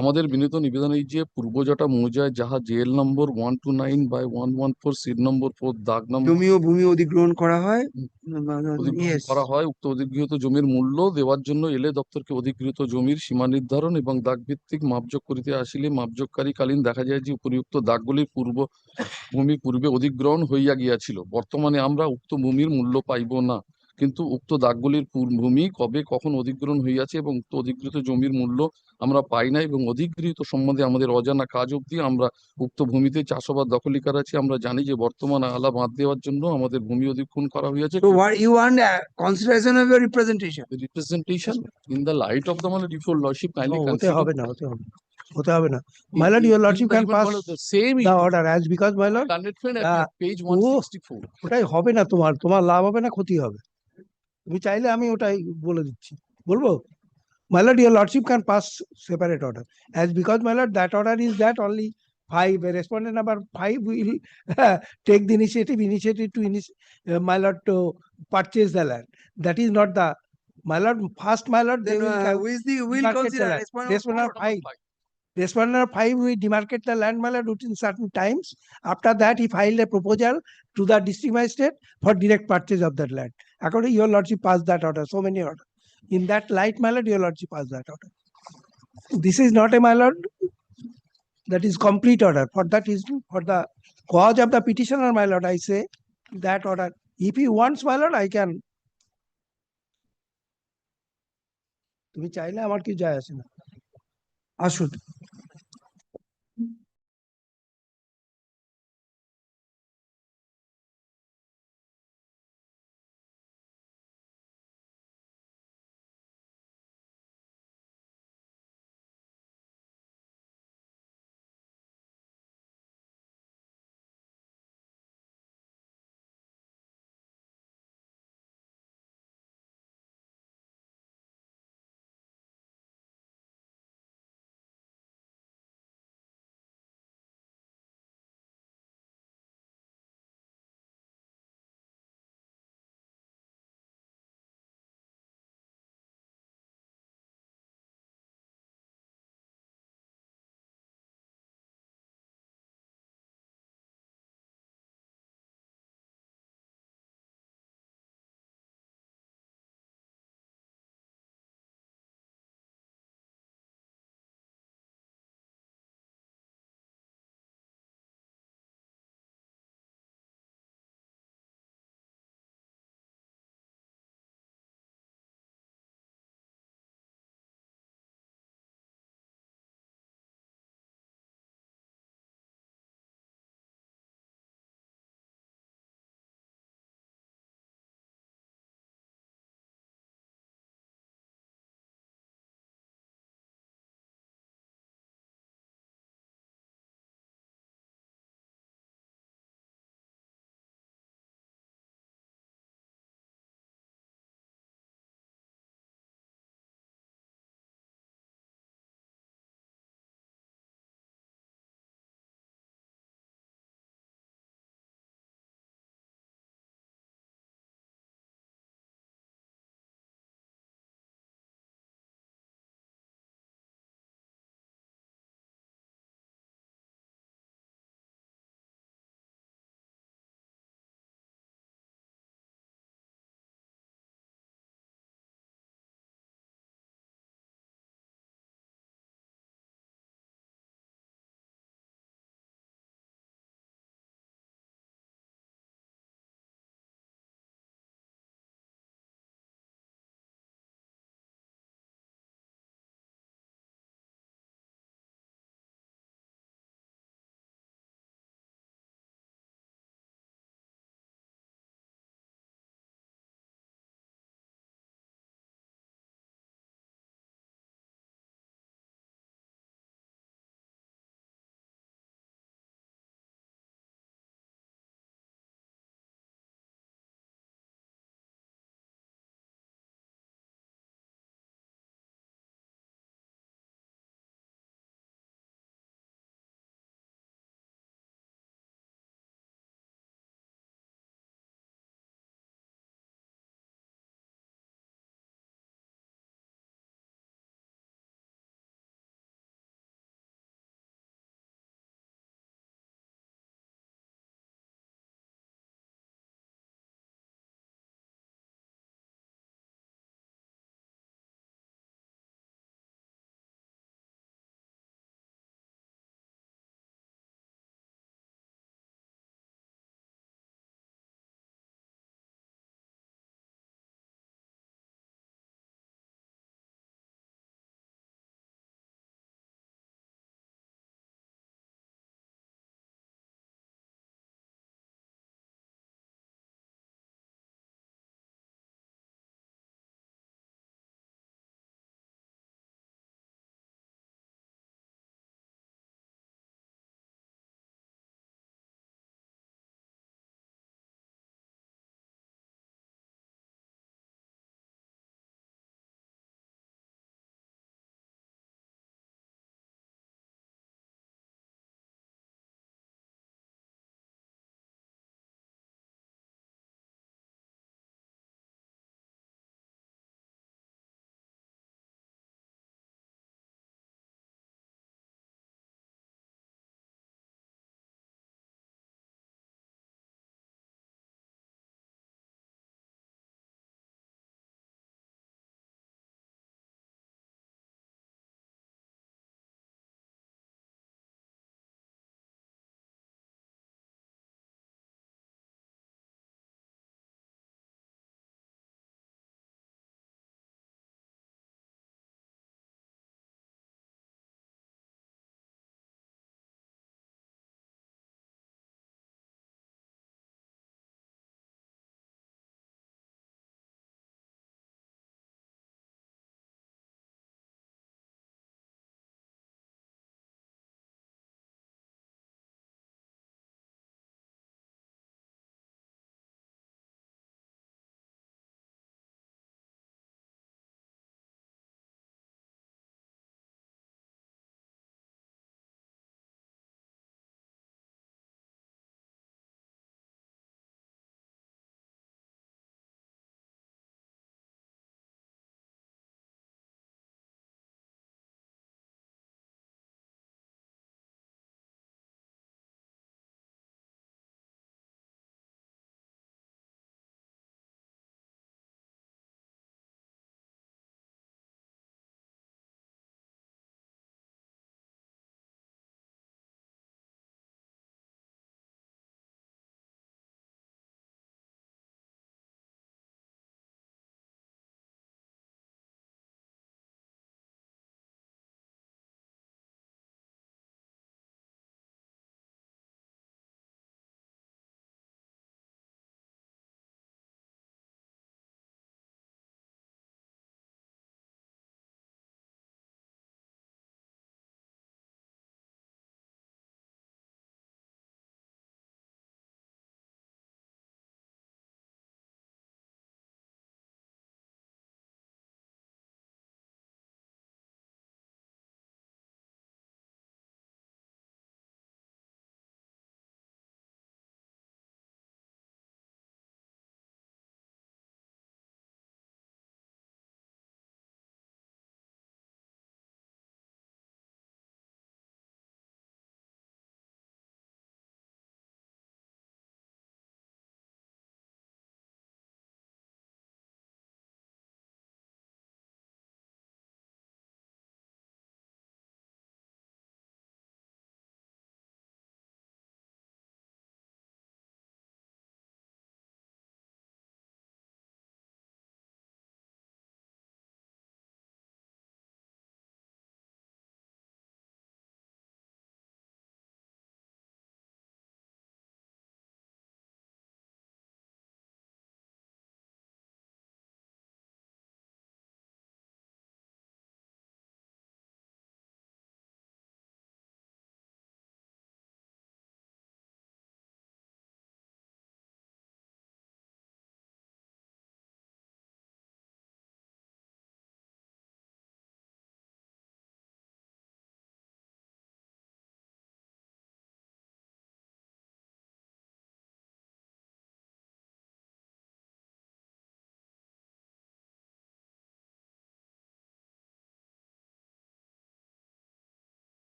আমাদের বিনীত নিবেদন এই যে পূর্বজটা মৌজায় যাহা জেএল নম্বর 129/114 সিড নম্বর 4 দাগ নম্বর জমি ও ভূমি অধিগ্রহণ করা হয় করা হয় উক্ত অধিগৃহীত জমির মূল্য দেওয়ার জন্য এলে দপ্তরকে অধিগৃহীত জমির সীমা নির্ধারণ এবং দাগ ভিত্তিক মাপযোগ করিতে আসিলে মাপযোগকারী কালীন দেখা যায় যে উপরিউক্ত দাগগুলির ভূমি পূর্বে অধিগ্রহণ হইয়া গিয়াছিল। বর্তমানে আমরা উক্ত ভূমির মূল্য পাইব না, কিন্তু উক্ত দাগগুলির ভূমি কবে কখন অধিগ্রহণ হইয়াছে এবং উক্ত অধিগৃহীত জমির মূল্য আমরা পাই না এবং অধিগৃহীত সম্বন্ধে আমাদের অজানা কাজ অবধি আমরা উক্ত ভূমিতে চাষাবাদ দখলিকার আছি। আমরা জানি যে বর্তমানে আলা বাঁধ দেওয়ার জন্য আমাদের ভূমি অধিগ্রহণ করা হয়েছে। So what you want consideration of your representation? The representation in the light of the if your lordship kindly হতে consider হবে না, হতে হবে। হতে হবে না। My lord, your lordship can pass The same the order as because my lord, page ও 164. ওটাই হবে না, তোমার লাভ হবে না ক্ষতি হবে। তুমি চাইলে আমি ওটাই বলে দিচ্ছি, বলবো? My lord, your lordship can pass separate order as because my lord that order is that only 5 respondent number 5 will take the initiative to my lord to purchase the land. That is not the my lord. First, my lord, they Then will will demarcate the consider land. respondent Respondent 5. Respondent 5 will demarcate the land, my lord, within certain times. After that, he filed a proposal to the district magistrate for direct purchase of that land. According your lordship passed that order, so many orders. In that light, my lord, your lordship passed that order. This is not a my lord, that is complete order. For that is for the cause of the petitioner, my lord, I say that order. If he wants, my lord, I can. তুমি চাইলে আমার কি যায় আসে না, আসুন।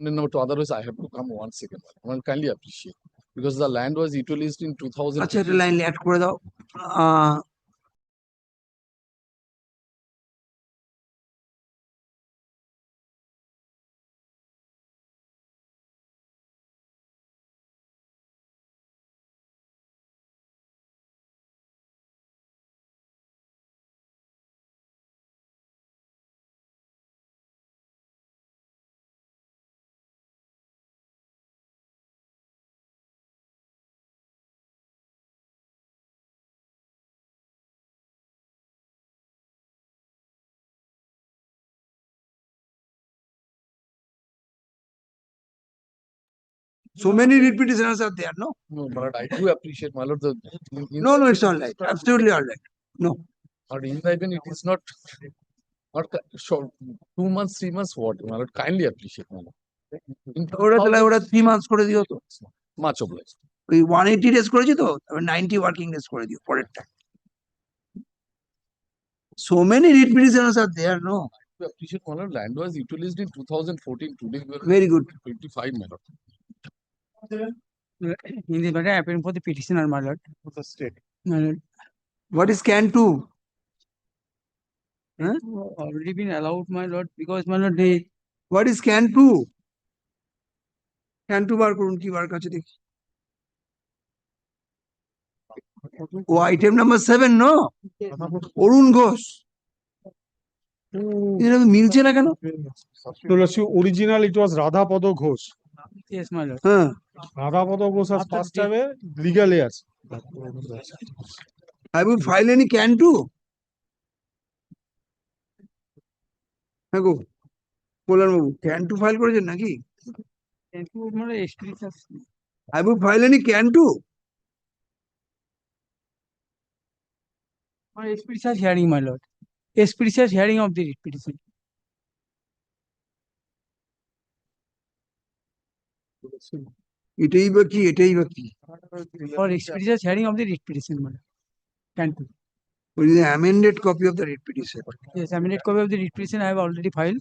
No, to otherwise I have to come 1 second. Kindly appreciate. Because the land was utilized in 2000. আচ্ছা এটা লাইন অ্যাড করে দাও So many repetitions are there, no? No, but I do appreciate, my lord, the. No, it's all right. Absolutely all right. No. But in the event, it is not short, 2 months, 3 months, what, my lord, kindly appreciate, my lord. ওরা তাহলে ওরা 3 months করে দিও তো Much obliged. ওই 180 days করেছি তো তারপর 90 working days করে দিও পরেরটা so many repetitions are there, no? To appreciate, my lord, land was utilized in 2014. Today we are. Very good. 25, my lord. In the matter appearing for the petitioner, my lord. For the state. My lord. What is can 2? Huh? Already been allowed, my lord, because my lord, they. What is can 2? Can 2 বার করুন কি বার কাছে দেখি ও item number 7 no অরুণ ঘোষ এটা তো মিলছে না কেন Original, it was Radhapada Ghosh. Yes, my lord. হ্যাঁ Radhapada Ghosh has passed away, legal heirs. I will file any can 2? হ্যাঁ গো কল্যাণ বাবু can 2 ফাইল করেছেন নাকি I will file any can 2? My expeditious hearing, my lord. Expeditious hearing of the petition. এটাই বা কি এটাই বা কি For expeditious hearing of the writ petition, my lord. Can do. What is the amended copy of the writ petition? Yes, amended copy of the writ petition I have already filed.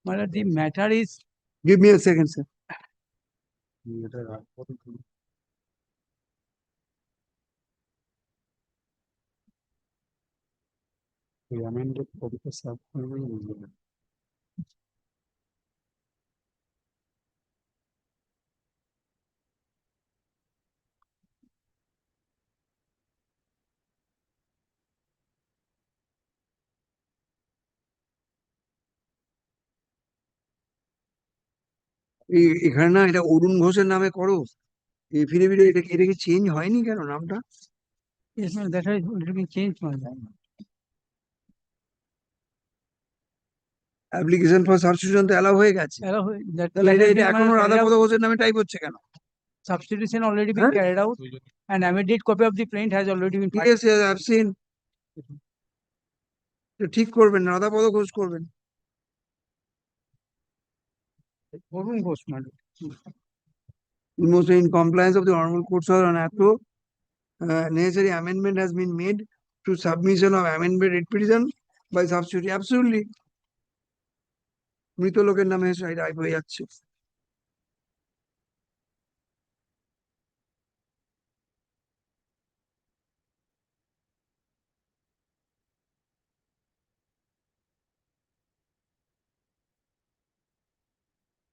My lord, the matter is. Give me a second, sir. The amended copy of এখানে না এটা অরুণ ঘোষের নামে করো affidavit এটা কি change হয়নি কেন নামটা Yes, ma'am, that has already been changed, my lord. Application for substitution তো অ্যালাউ হয়ে গেছে তাহলে এটা এখনো রাধাপদ ঘোষের নামে টাইপ হচ্ছে কেন Substitution already been carried out and amended copy of the plaint has already been filed. Yes, yes, I've seen. ঠিক করবেন রাধাপদ ঘোষ করবেন Arun Ghosh, my lord. Almost in compliance of the honorable courts order on APRO, necessary amendment has been made to submission of amendment writ petition by substitute. Absolutely. মৃত লোকের নামে type হয়ে যাচ্ছে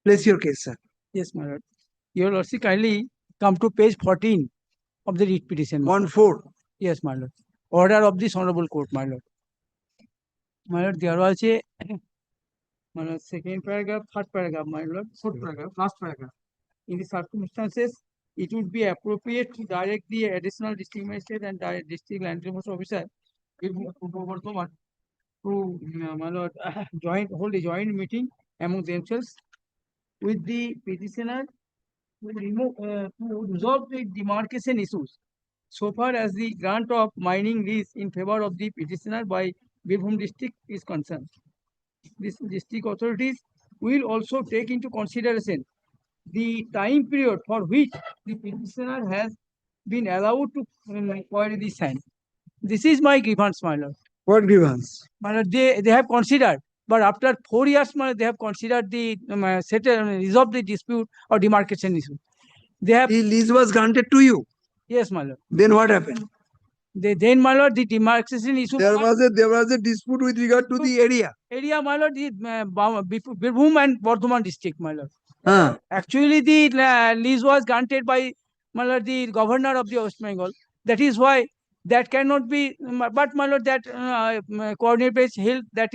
Place your case, sir. Yes, my lord. Your lordship kindly come to page 14 of the writ petition. 1-4. Yes, my lord. Order of this honorable court, my lord. My lord, there was a my lord, second paragraph, third paragraph, my lord, fourth paragraph, last paragraph. In the circumstances, it would be appropriate to direct the additional district magistrate and district land enforcement officer to my lord, hold a joint meeting among themselves with the petitioner to resolve the demarcation issues so far as the grant of mining lease in favor of the petitioner by Birbhum district is concerned. These district authorities will also take into consideration the time period for which the petitioner has been allowed to quarry the sand. This is my grievance, my lord. What grievance? My lord, they have considered But after 4 years, they have considered the resolve the dispute or demarcation issue. They have The lease was granted to you. yes, my lord. Then what happened? Then, my lord, the demarcation issue. There was a dispute with regard to the area. Area, my lord, the Birbhum and Bardhaman district, my lord. Actually, the lease was granted by, my lord, the governor of the West Bengal. That is why that cannot be. But, my lord, that coordinate base held. That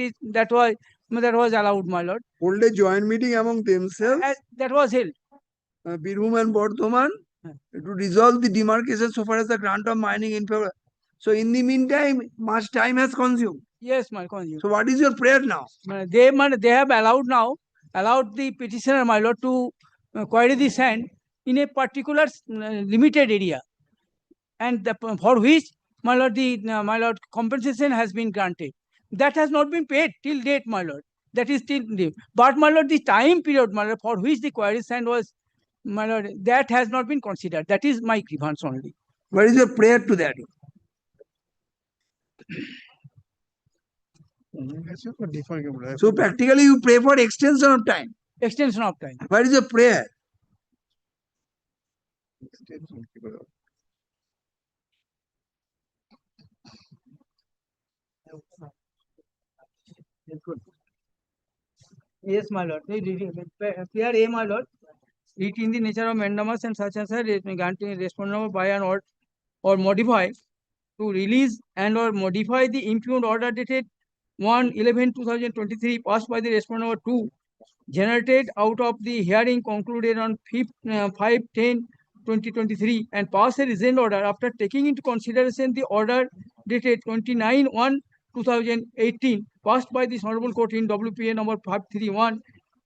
was allowed, my lord. Hold a joint meeting among themselves. That was held. Birbhum and Bardhaman to resolve the demarcation so far as the grant of mining in favor. So in the meantime, much time has consumed. Yes, my consumed. So what is your prayer now? They have allowed the petitioner, my lord, to query the sand in a particular limited area, and for which, my lord, compensation has been granted. That has not been paid till date, my lord. That is still due. But, my lord, the time period, my lord, for which the query sand was, my lord, that has not been considered. That is my grievance only. What is your prayer to that? So practically you pray for extension of time. Extension of time. What is your prayer? Yes, my lord. Prayer A, my lord. It in the nature of mandamus and such granting respondent by an or modify to release and or modify the impugned order dated 1/11/2023 passed by the respondent 2 generated out of the hearing concluded on 5/10/2023 and pass a rescind order after taking into consideration the order dated 29/1/2018 passed by this honorable court in WPA number 531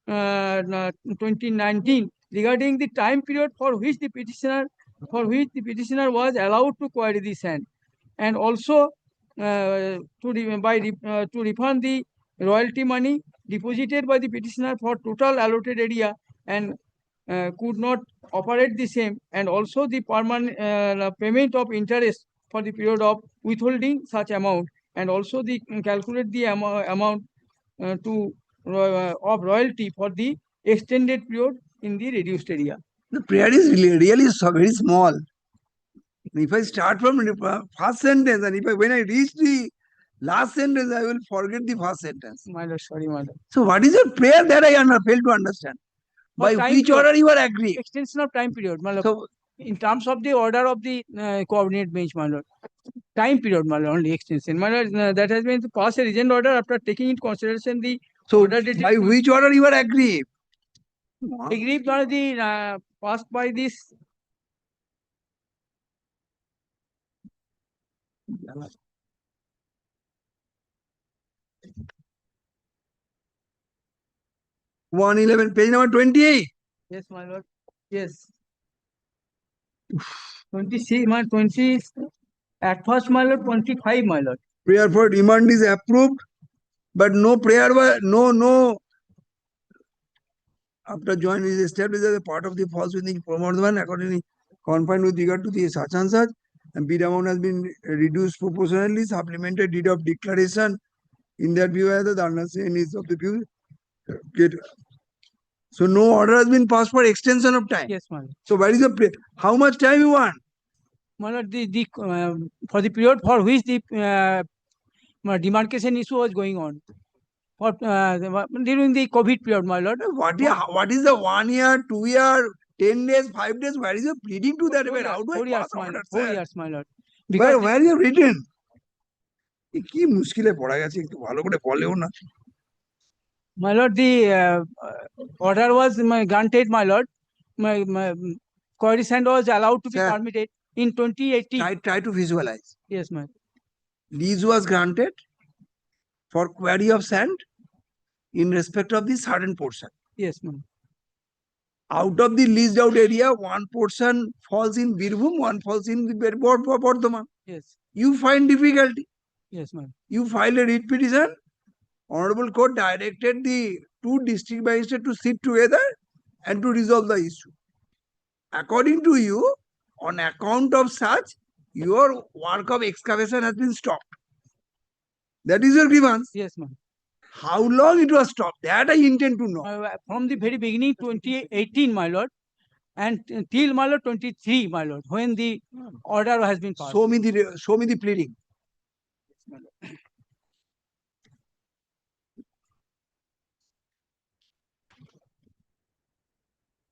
2019 regarding the time period for which the petitioner was allowed to query the sand, and also to refund the royalty money deposited by the petitioner for total allotted area and could not operate the same, and also the permanent payment of interest for the period of withholding such amount, and also the calculate the amount of royalty for the extended period in the reduced area. The prayer is really so very small. If I start from the first sentence and when I reach the last sentence, I will forget the first sentence. My lord, sorry, my lord. So what is your prayer that I fail to understand? By which order you are agreeing? Extension of time period, my lord. So, in terms of the order of the coordinate bench, my lord. Time period, my lord, only extension. My lord, that has been to pass a rescind order after taking into consideration the order dated. By which order you are aggrieved? Aggrieved by the passed by this. Page number 28. Yes, my lord. Yes. 26, my 20. At first, my lord, 25, my lord. Prayer for demand is approved, but no prayer was no. After joint is established as a part of the false within Pramodhan, accordingly confined with regard to the such and such, and bid amount has been reduced proportionally, supplemented deed of declaration in that view as the understanding is of the view. So no order has been passed for extension of time. Yes, my lord. So where is the how much time you want? My lord, for the period for which the demarcation issue was going on. For during the COVID period, my lord. What is the 1 year, 2 year, 10 days, 5 days? Where is your pleading to that? How do 4 years, my lord. 4 years, my lord. Where you written? কি মুশকিলে পড়া গেছে একটু ভালো করে বলেও না। My lord, the order was granted, my lord. My query sand was allowed to be permitted in 2018. Try to visualize. Yes, my. Lease was granted for query of sand in respect of the certain portion. Yes, ma'am. Out of the leased out area, one portion falls in Birbhum, one falls in the Bardhaman. Yes. You find difficulty. Yes, ma'am. You file a writ petition. Honorable Court directed the two district magistrates to sit together and to resolve the issue. According to you, on account of such, your work of excavation has been stopped. That is your grievance. Yes, ma'am. How long it was stopped? That I intend to know. From the very beginning, 2018, my lord, and till my lord 23, my lord, when the order has been passed. Show me the pleading.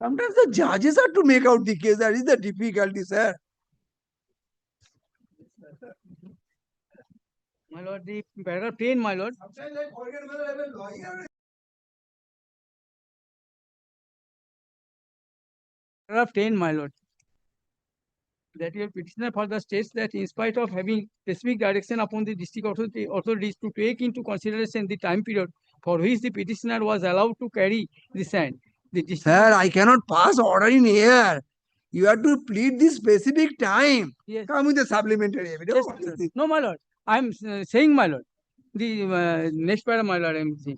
Sometimes the judges are to make out the case. That is the difficulty, sir. My lord, the paragraph 10, my lord. Paragraph 10, my lord. That your petitioner further states that in spite of having specific direction upon the district authorities to take into consideration the time period for which the petitioner was allowed to carry the sand. Sir, I cannot pass order in here. You have to plead the specific time. Yes. Come with the supplementary evidence. Yes, no, my lord. I'm saying, my lord. The next paragraph, my lord, I'm saying.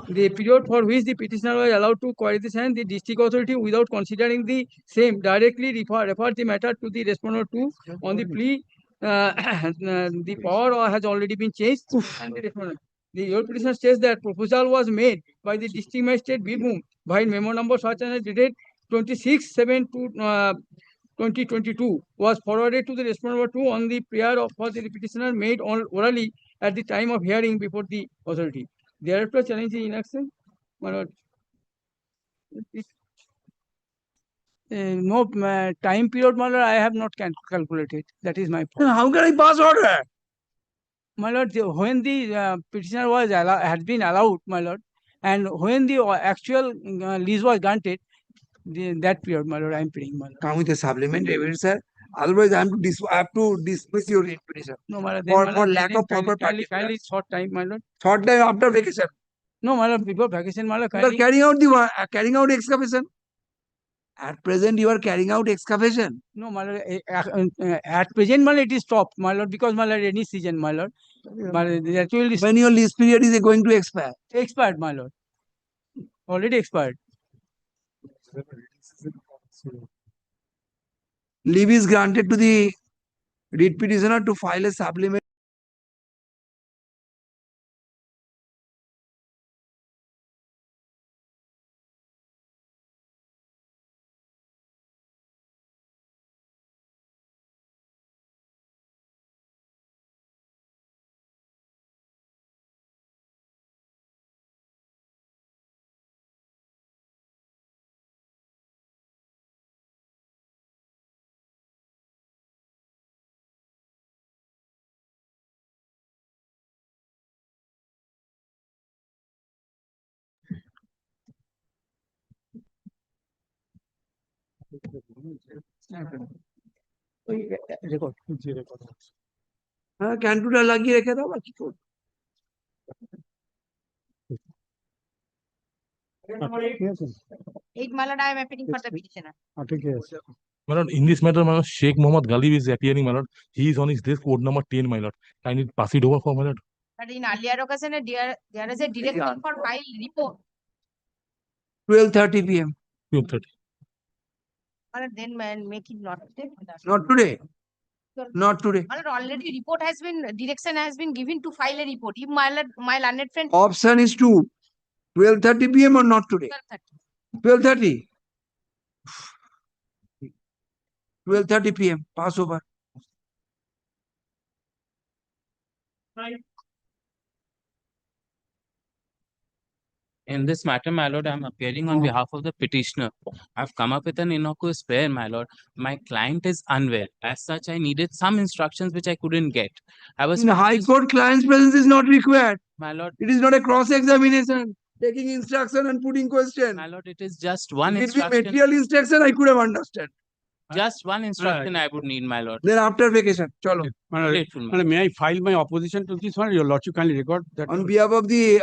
The period for which the petitioner was allowed to query the sand, the district authority, without considering the same, directly refer the matter to the respondent to on the plea. The power has already been changed. And the respondent. Your petitioner says that proposal was made by the district magistrate Birbhum by memo number such as dated 26/7/2022 was forwarded to the respondent number 2 on the prayer for the petitioner made orally at the time of hearing before the authority. Thereafter, challenge the inaction. My lord. No time period, my lord, I have not calculated. That is my point. How can I pass order? My lord, when the petitioner was had been allowed, my lord, and when the actual lease was granted, that period, my lord, I am pleading, my lord. Come with a supplementary evidence, sir. Otherwise, I have to dismiss your petition. No, my lord. For lack of proper kindly short time, my lord. Short time after vacation. No, my lord, before vacation, my lord. You are carrying out excavation. At present, you are carrying out excavation. No, my lord. At present, my lord, it is stopped, my lord, because my lord, any season, my lord. But actually, when your lease period is going to expire? Expired, my lord. Already expired. Leave is granted to the writ petitioner to file a supplement. हाँ कैंटूटा लगी रखे था बाकी को Eight, my lord, I am appealing for the petitioner. My lord, in this matter, my lord, Sheikh Mohammed Ghalib is appearing, my lord. He is on his desk, code number 10, my lord. Can you pass it over for my lord? But in earlier occasion, there is a direction for file report. 12:30 p.m. 12:30. Well, then make it not today. Not today. Not today. Well, already report has been, direction has been given to file a report. If my learned friend. Option is 12:30 p.m. or not today? 12:30. 12:30 p.m. Pass over. In this matter, my lord, I am appearing on behalf of the petitioner. I've come up with an innocuous prayer, my lord. My client is unwell. As such, I needed some instructions which I couldn't get. I was In High Court, client's presence is not required. My lord. It is not a cross-examination. Taking instruction and putting question. My lord, it is just one If it instruction. be material instruction, I could have understood. Just one instruction I would need, my lord. Then after vacation, chalo. Grateful, my lord. May I file my opposition to this one? Your lordship kindly record that. On behalf of the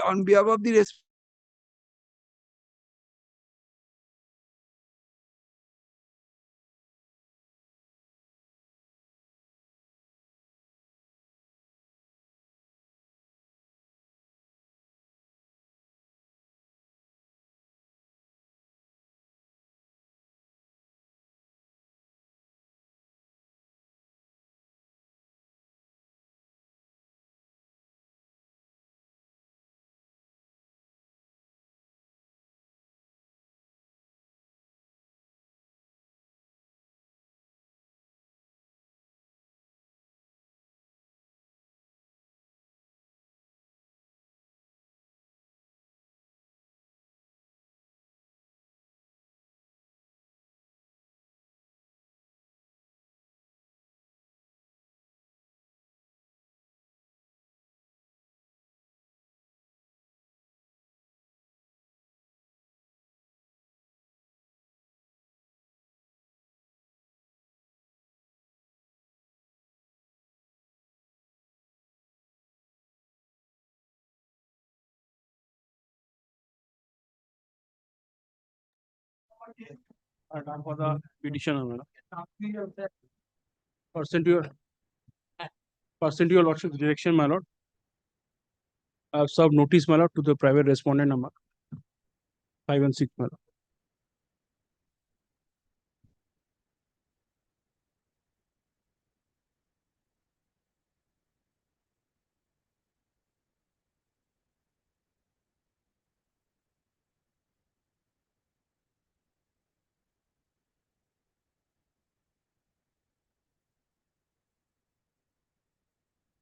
And for the petitioner, madam. Pursuant to your lordship's direction, my lord, I have served notice, my lord, to the private respondent number 5 and 6, my lord.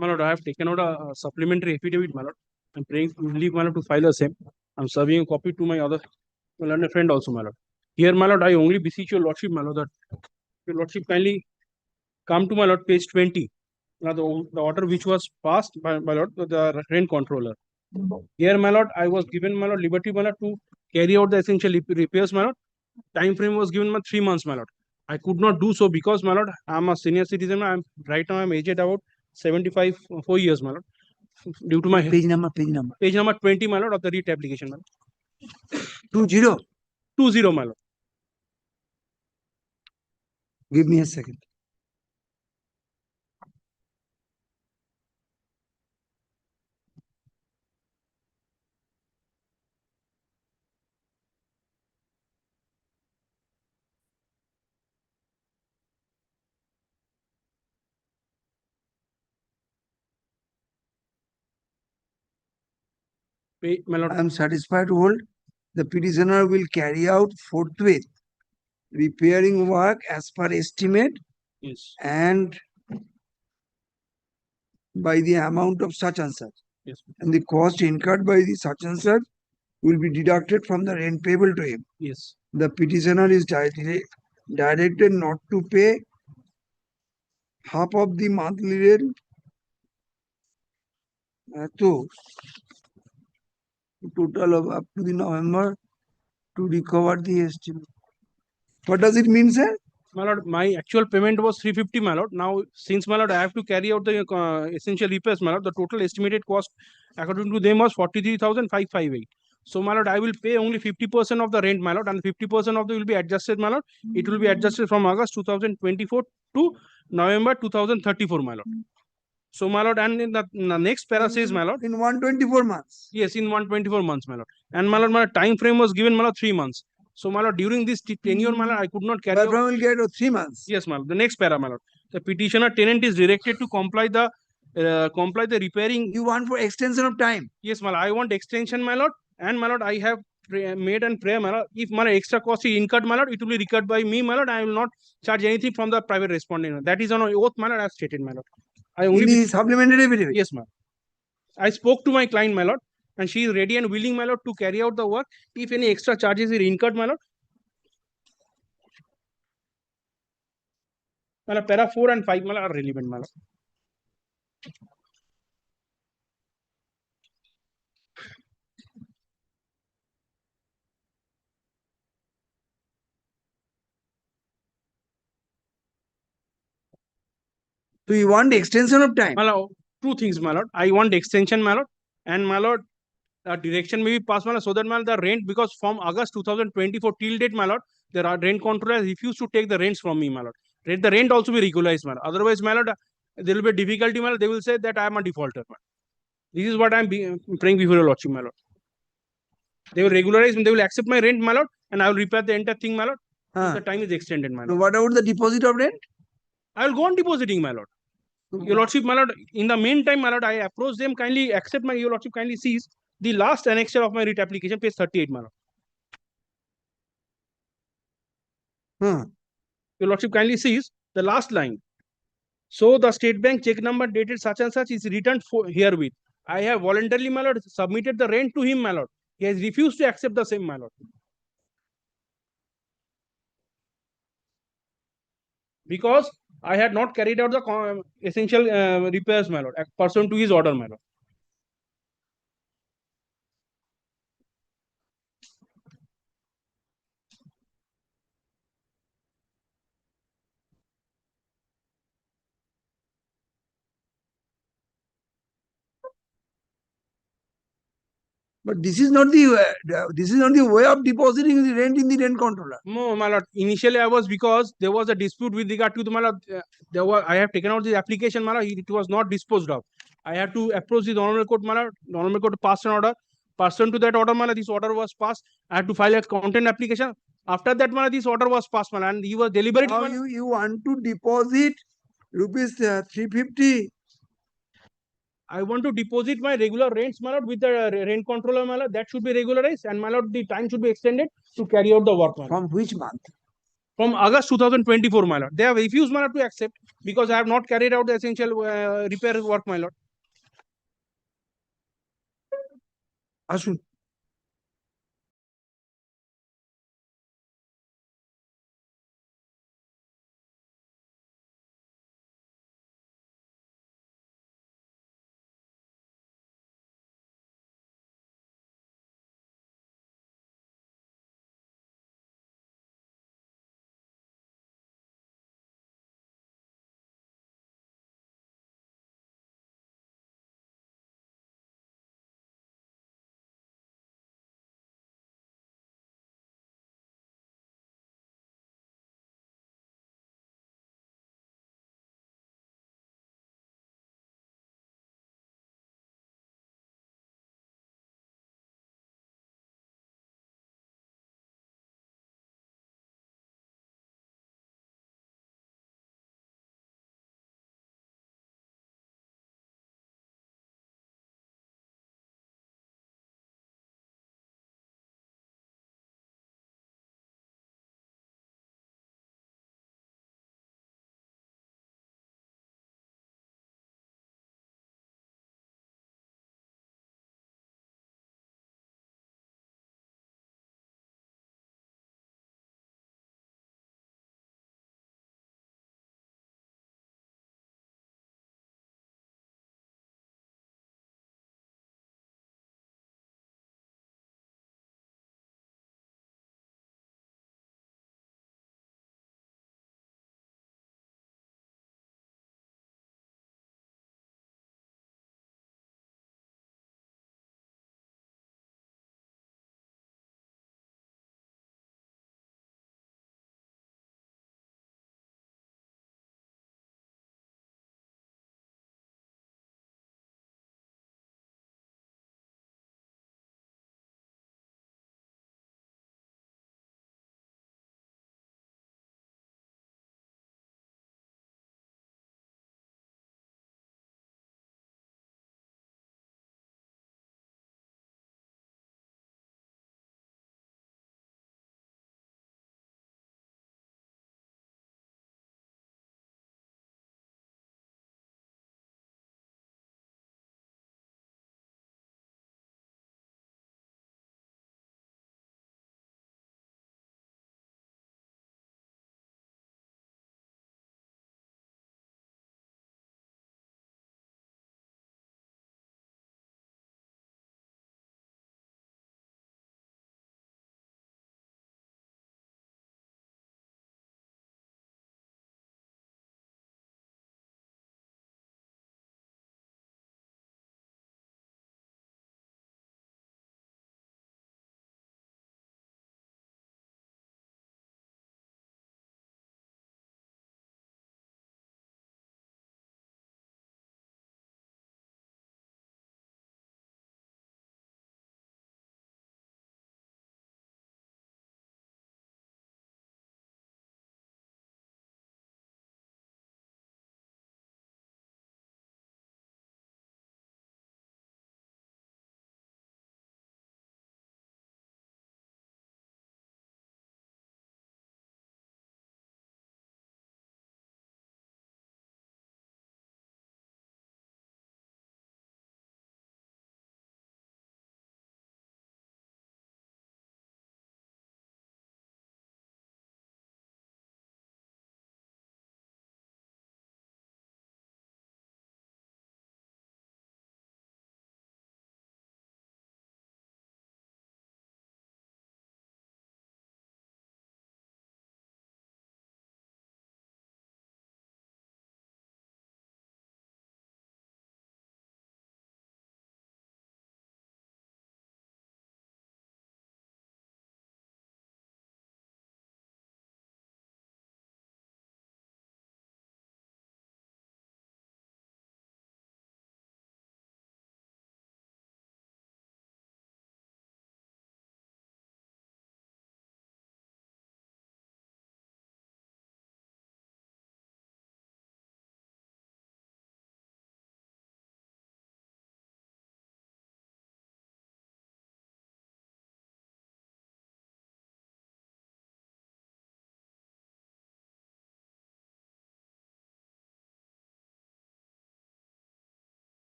My lord, I have taken out a supplementary affidavit, my lord. I'm praying to leave, my lord, to file the same. I'm serving a copy to my other my learned friend also, my lord. Here, my lord, I only beseech your lordship, my lord, that your lordship kindly come to my lord page 20. Now, the order which was passed by my lord, the rent controller. Here, my lord, I was given, my lord, liberty, my lord, to carry out the essential repairs, my lord. Time frame was given, my 3 months, my lord. I could not do so because, my lord, I'm a senior citizen. Right now I'm aged about 75, 4 years, my lord. Due to my page number. Page number 20, my lord, of the REIT application, my lord. 20. 20, my lord. Give me a second. My lord. I am satisfied to hold. The petitioner will carry out forthwith repairing work as per estimate. Yes. And by the amount of such and such. Yes. And the cost incurred by the such and such will be deducted from the rent payable to him. Yes. The petitioner is directed not to pay half of the monthly rent to total of up to the November to recover the estimate. What does it mean, sir? My lord, my actual payment was 350, my lord. Now, since my lord, I have to carry out the essential repairs, my lord, the total estimated cost according to them was 43,558. So, my lord, I will pay only 50% of the rent, my lord, and 50% of the will be adjusted, my lord. It will be adjusted from August 2024 to November 2034, my lord. So, my lord, and in the next para says, my lord. In 124 months. Yes, in 124 months, my lord. And my lord, my time frame was given, my lord, 3 months. So, my lord, during this tenure, my lord, I could not carry out. Will get 3 months. Yes, my lord. The next para, my lord. The petitioner tenant is directed to comply the repairing. You want for extension of time? Yes, my lord. I want extension, my lord. And my lord, I have made and prayer, my lord. If my extra cost is incurred, my lord, it will be incurred by me, my lord. I will not charge anything from the private respondent. That is on oath, my lord, I have stated, my lord. I only In the supplementary affidavit? Yes, ma'am. I spoke to my client, my lord, and she is ready and willing, my lord, to carry out the work. If any extra charges are incurred, my lord. My lord, para 4 and 5, my lord, are relevant, my lord. So you want extension of time? My lord, two things, my lord. I want extension, my lord, and my lord, direction may be passed, my lord, so that my lord, the rent, because from August 2024 till date, my lord, the rent controller has refused to take the rents from me, my lord. The rent also be regularized, my lord. Otherwise, my lord, there will be difficulty, my lord. They will say that I am a defaulter, my lord. This is what I am praying before your lordship, my lord. They will regularize, they will accept my rent, my lord, and I will repair the entire thing, my lord. If the time is extended, my lord. So what about the deposit of rent? I will go on depositing, my lord. Your lordship, my lord, in the meantime, my lord, I approach them, kindly accept my, your lordship kindly sees the last annexure of my REIT application, page 38, my lord. Your lordship kindly sees the last line. So the State Bank check number dated such and such is returned herewith. I have voluntarily, my lord, submitted the rent to him, my lord. He has refused to accept the same, my lord. Because I had not carried out the essential repairs, my lord, pursuant to his order, my lord. But this is not the way of depositing the rent in the rent controller. No, my lord. Initially, I was because there was a dispute with regard to the my lord. I have taken out the application, my lord. It was not disposed of. I had to approach the normal court, my lord. Normal court passed an order. Pursuant to that order, my lord, this order was passed. I had to file a content application. After that, my lord, this order was passed, my lord, and he was deliberately. Now my lord. you want to deposit rupees 350. I want to deposit my regular rents, my lord, with the rent controller, my lord. That should be regularized, and my lord, the time should be extended to carry out the work, my lord. From which month? From August 2024, my lord. They have refused, my lord, to accept because I have not carried out the essential repair work, my lord. Ashun.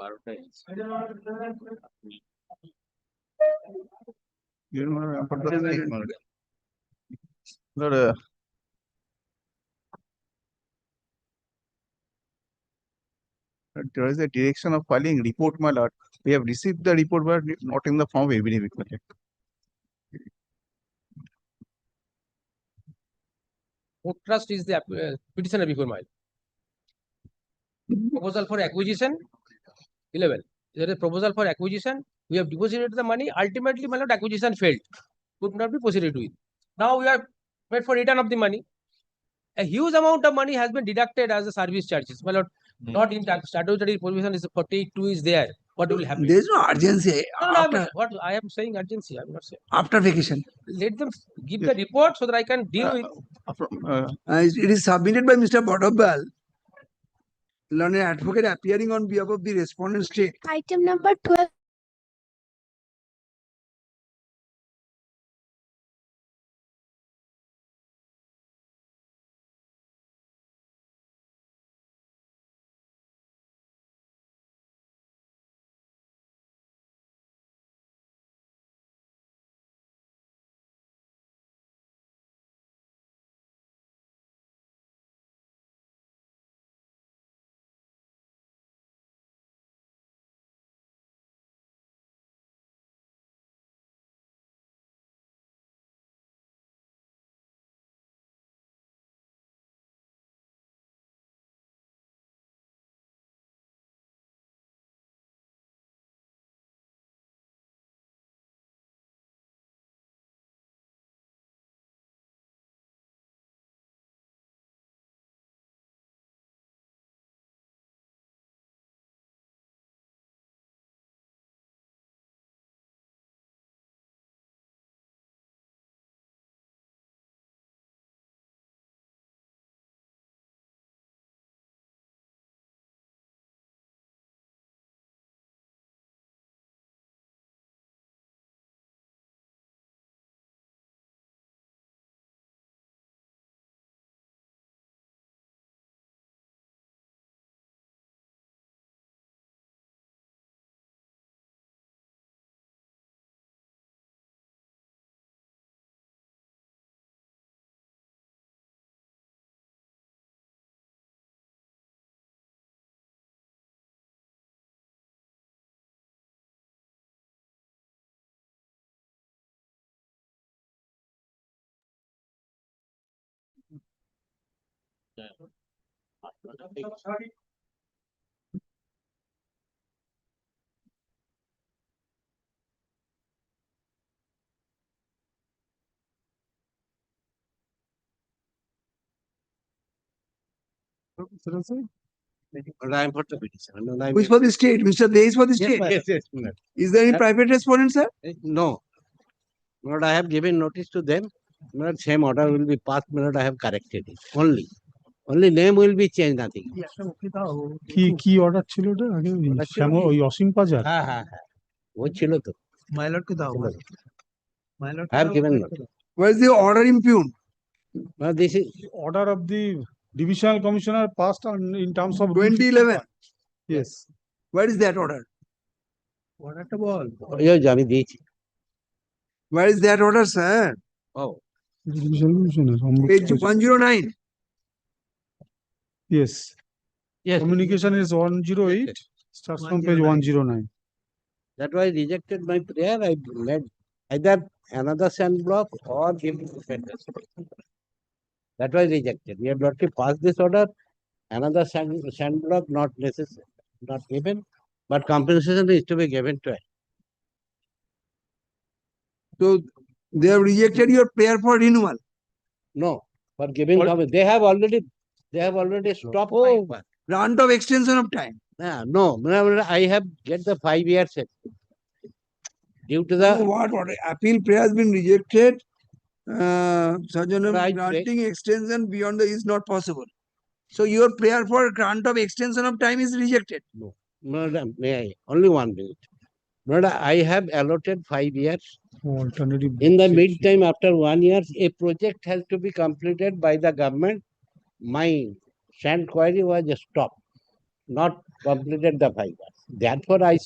There is a direction of filing report, my lord. We have received the report, but not in the form of affidavit. Port trust is the petitioner before my proposal for acquisition. 11. There is a proposal for acquisition. We have deposited the money. Ultimately, my lord, acquisition failed. Could not be proceeded with. Now we are wait for return of the money. A huge amount of money has been deducted as a service charges. My lord, not in statutory provision is 42 is there. What will happen? There is no urgency. No, no, After, what I am saying urgency. I am not saying. after vacation. Let them give the report so that I can deal with. It is submitted by Mr. Botobal, learned advocate appearing on behalf of the respondent state. Item number 12. I am for the petition. Who is for the state? Mr. Dey is for the state. Yes. Is there any private respondent, sir? No. Lord, I have given notice to them. Lord, same order will be passed. Lord, I have corrected it. Only name will be changed, nothing. কি order ছিল ওটা আগে শ্যামল ওই অসীম বাজার হ্যাঁ ওই ছিল তো মাইলট কে দাও my lord I have given notice. Where is the order impugned? Now this is order of the divisional commissioner passed on in terms of 2011. Yes. Where is that order? অর্ডারটা বল আমি দিয়েছি Where is that order, sir? Oh. Divisional commissioner. Page 109. Yes. Communication is 108. Starts from page 109. That was rejected my prayer. I made either another sand block or give defenders. That was rejected. We have not to pass this order. Another sand block not necessary, not given, but compensation is to be given to it. So they have rejected your prayer for renewal. No, for giving they have already stopped my work. Grant of extension of time. No, I have get the 5 years due to the What order? Appeal prayer has been rejected. Right, Granting extension beyond the is not possible. So your prayer for grant of extension of time is rejected. No, may I? Only 1 minute. I have allotted 5 years. Alternative. In the meantime, after 1 year, a project has to be completed by the government. My sand quarry was stopped, not completed the 5 years. Therefore,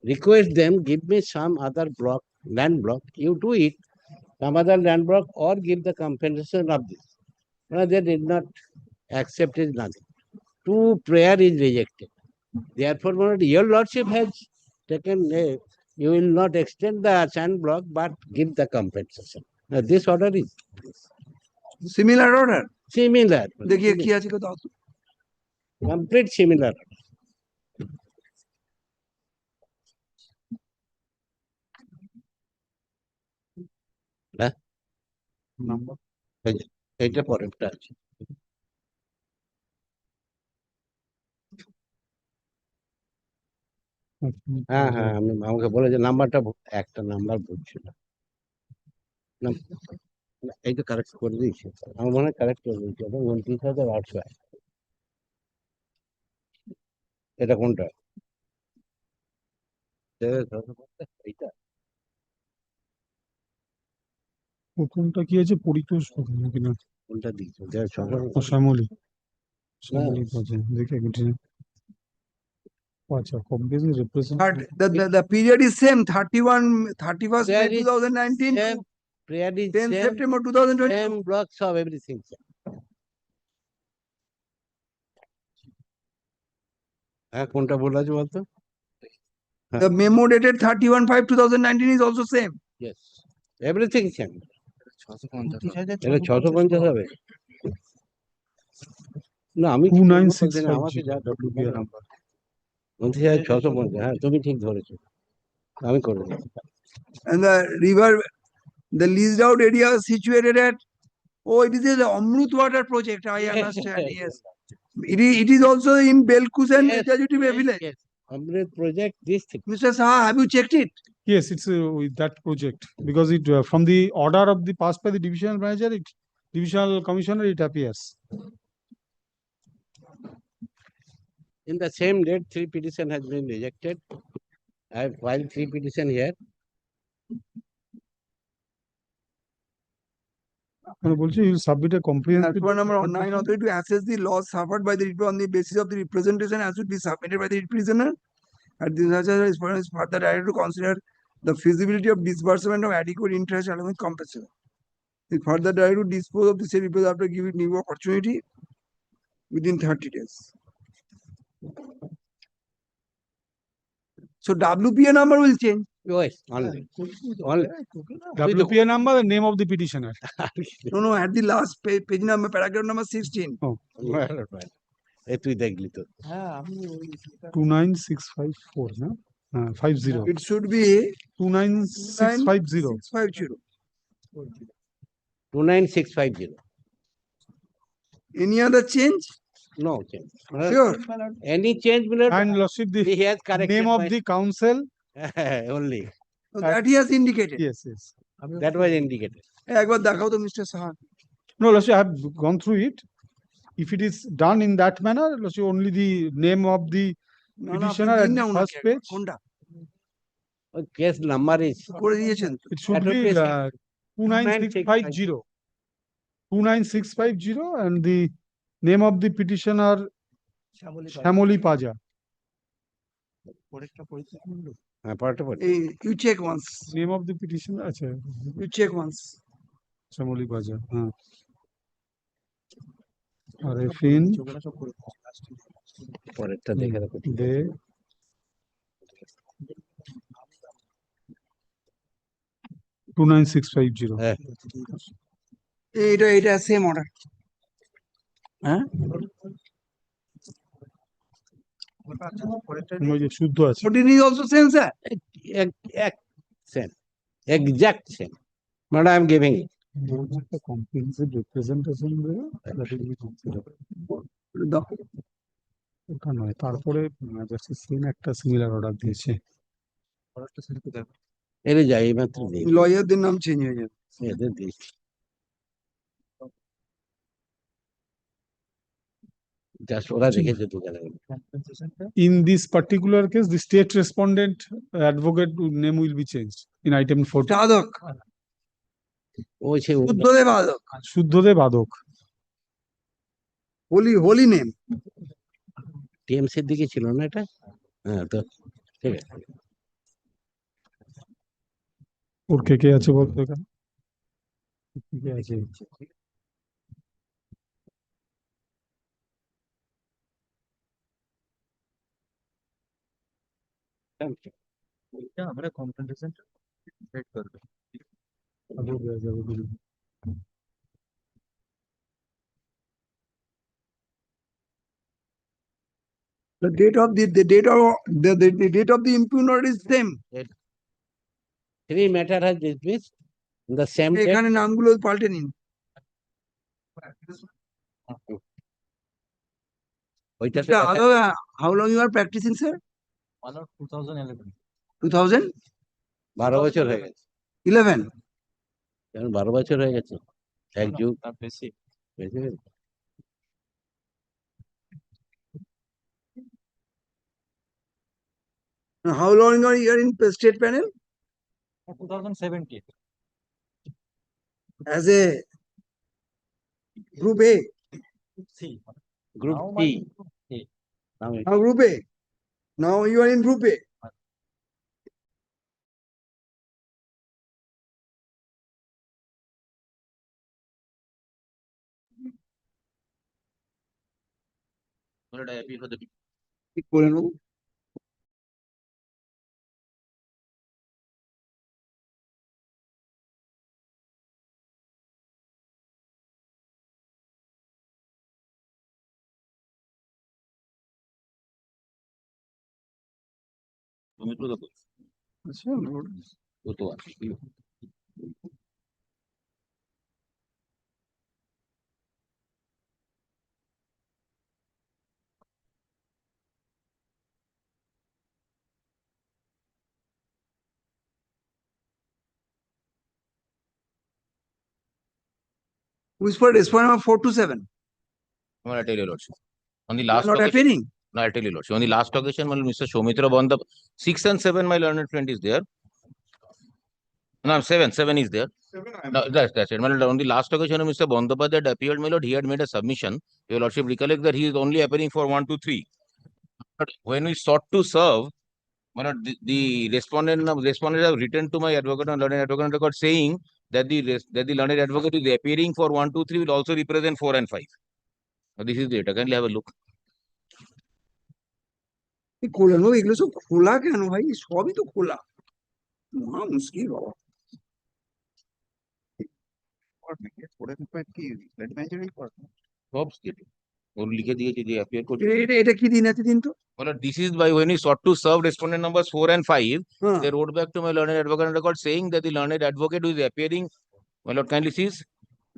request them, give me some other block, land block, you do it, some other land block, or give the compensation of this. They did not accept it, nothing. Two prayer is rejected. Therefore, your lordship has taken, you will not extend the sand block, but give the compensation. Now, this order is Similar order. similar. देखिए কি আছে কত Complete similar. হ্যাঁ এইটা পরেরটা আছে হ্যাঁ হ্যাঁ আমি আমাকে বলে যে নাম্বারটা একটা নাম্বার ভুলছিল এইটা কারেক্ট করে দিয়েছি আমার মনে হয় কারেক্ট করে দিয়েছি এটা 29,800 এটা কোনটা এইটা প্রথমটা কি আছে পরিতোষ কিনা কোনটা দিয়েছো শ্যামলী শ্যামলী বাজে দেখে গুছিয়ে আচ্ছা obviously represent the period is same 31st May 2019 same, prayer is 10th same, September 2020 same blocks of everything হ্যাঁ কোনটা বলা আছে বলতো the memo dated 31/5/2019 is also same yes everything same 650 হবে না আমি 2965 আমাকে যা WBR নাম্বার 29,650 হ্যাঁ তুমি ঠিক ধরেছো আমি করে দেব and the river the leased out area is situated at it is the Amrut water project I understand yes it is also in Belkus and Jajuti village yes Amrut project this thing Mr. Saha have you checked it yes it's with that project because it from the order of the passed by the divisional manager divisional commissioner it appears in the same date 3 petition has been rejected I have filed 3 petition here বলছি you submit a comprehensive number 9 authority to assess the loss suffered by the report on the basis of the representation as would be submitted by the prisoner at this is further directed to consider the feasibility of disbursement of adequate interest along with compensation it further directed to dispose of the said report after giving new opportunity within 30 days so WPA number will change yes only WPA number the name of the petitioner no at the last page number paragraph number 16 oh এই তুই দেখলি তো 29654 না 50 it should be 29650 29650 any other change no change sure any change will and lordship the he has corrected name of the council only so that he has indicated yes that was indicated একবার দেখাও তো Mr. Saha no lordship I have gone through it if it is done in that manner lordship only the name of the petitioner at the first page কোনটা case number is করে দিয়েছেন it should be 29650 29650 and the name of the petitioner Shamoli Paja you check once name of the petitioner acha you check once Shamoli Paja Arifin পরেরটা দেখে রাখো de two 29650 হ্যাঁ এটা same order হ্যাঁ শুদ্ধ আছে 14 is also same sir same exact same but I am giving it comprehensive representation that will be considered ওটা নয় তারপরে জাস্টিস সিন একটা সিমিলার অর্ডার দিয়েছে এর যাই মাত্র দিই লয়ারদের নাম চেঞ্জ হয়ে যাবে এদের দিয়েছি just ওরা রেখেছে দোকানে in this particular case the state respondent advocate name will be changed in item 4 সাধক ওই সে শুদ্ধদেব আদক হোলি নেম টিএমসির দিকে ছিল না এটা হ্যাঁ তো ঠিক আছে। ওর কে কে আছে বলতো এখানে? কে আছে? আমরা কম্পেনসেশন সেট করবে। The date of the date of the date of the impugner is same. Three matter has dismissed in the same date. এখানে নামগুলো পাল্টে নিন। ওইটাতে Mr. Adhoga, how long you are practicing, sir? 2011. 2000? 12 বছর হয়ে গেছে। 11? 12 বছর হয়ে গেছে। এক যুগ বেশি। বেশি হয়েছে। How long are you in state panel? 2017. As a group A? C. Group Now T. Now group A. Now you are in group A. ঠিক করে নেবো। Whispered respond 427. I'll tell you, Lordship. On the You are last not occasion, appearing. no, I'll tell you, Lordship. On the last occasion, Mr. Soumitra Bandap, 6 and 7, my learned friend is there. No, 7 is there. No, that's it. My lord, on the last occasion, Mr. Bandapad had appeared, my lord, he had made a submission. Your Lordship recollect that he is only appearing for 1, 2, 3. But when we sought to serve, my lord, the respondent have written to my advocate on learned advocate record saying that the learned advocate is appearing for 1, 2, 3 will also represent 4 and 5. Now, this is the data. Kindly have a look. খোলা নেবো, এগুলো সব খোলা কেন ভাই? সবই তো খোলা। মহা মুশকিল বাবা। সব স্টেট ওর লিখে দিয়েছে যে অ্যাপিয়ার করছে। এটা কি দিন আছে দিন তো? Well, this is by when he sought to serve respondent numbers 4 and 5, they wrote back to my learned advocate record saying that the learned advocate who is appearing, my lord kindly sees,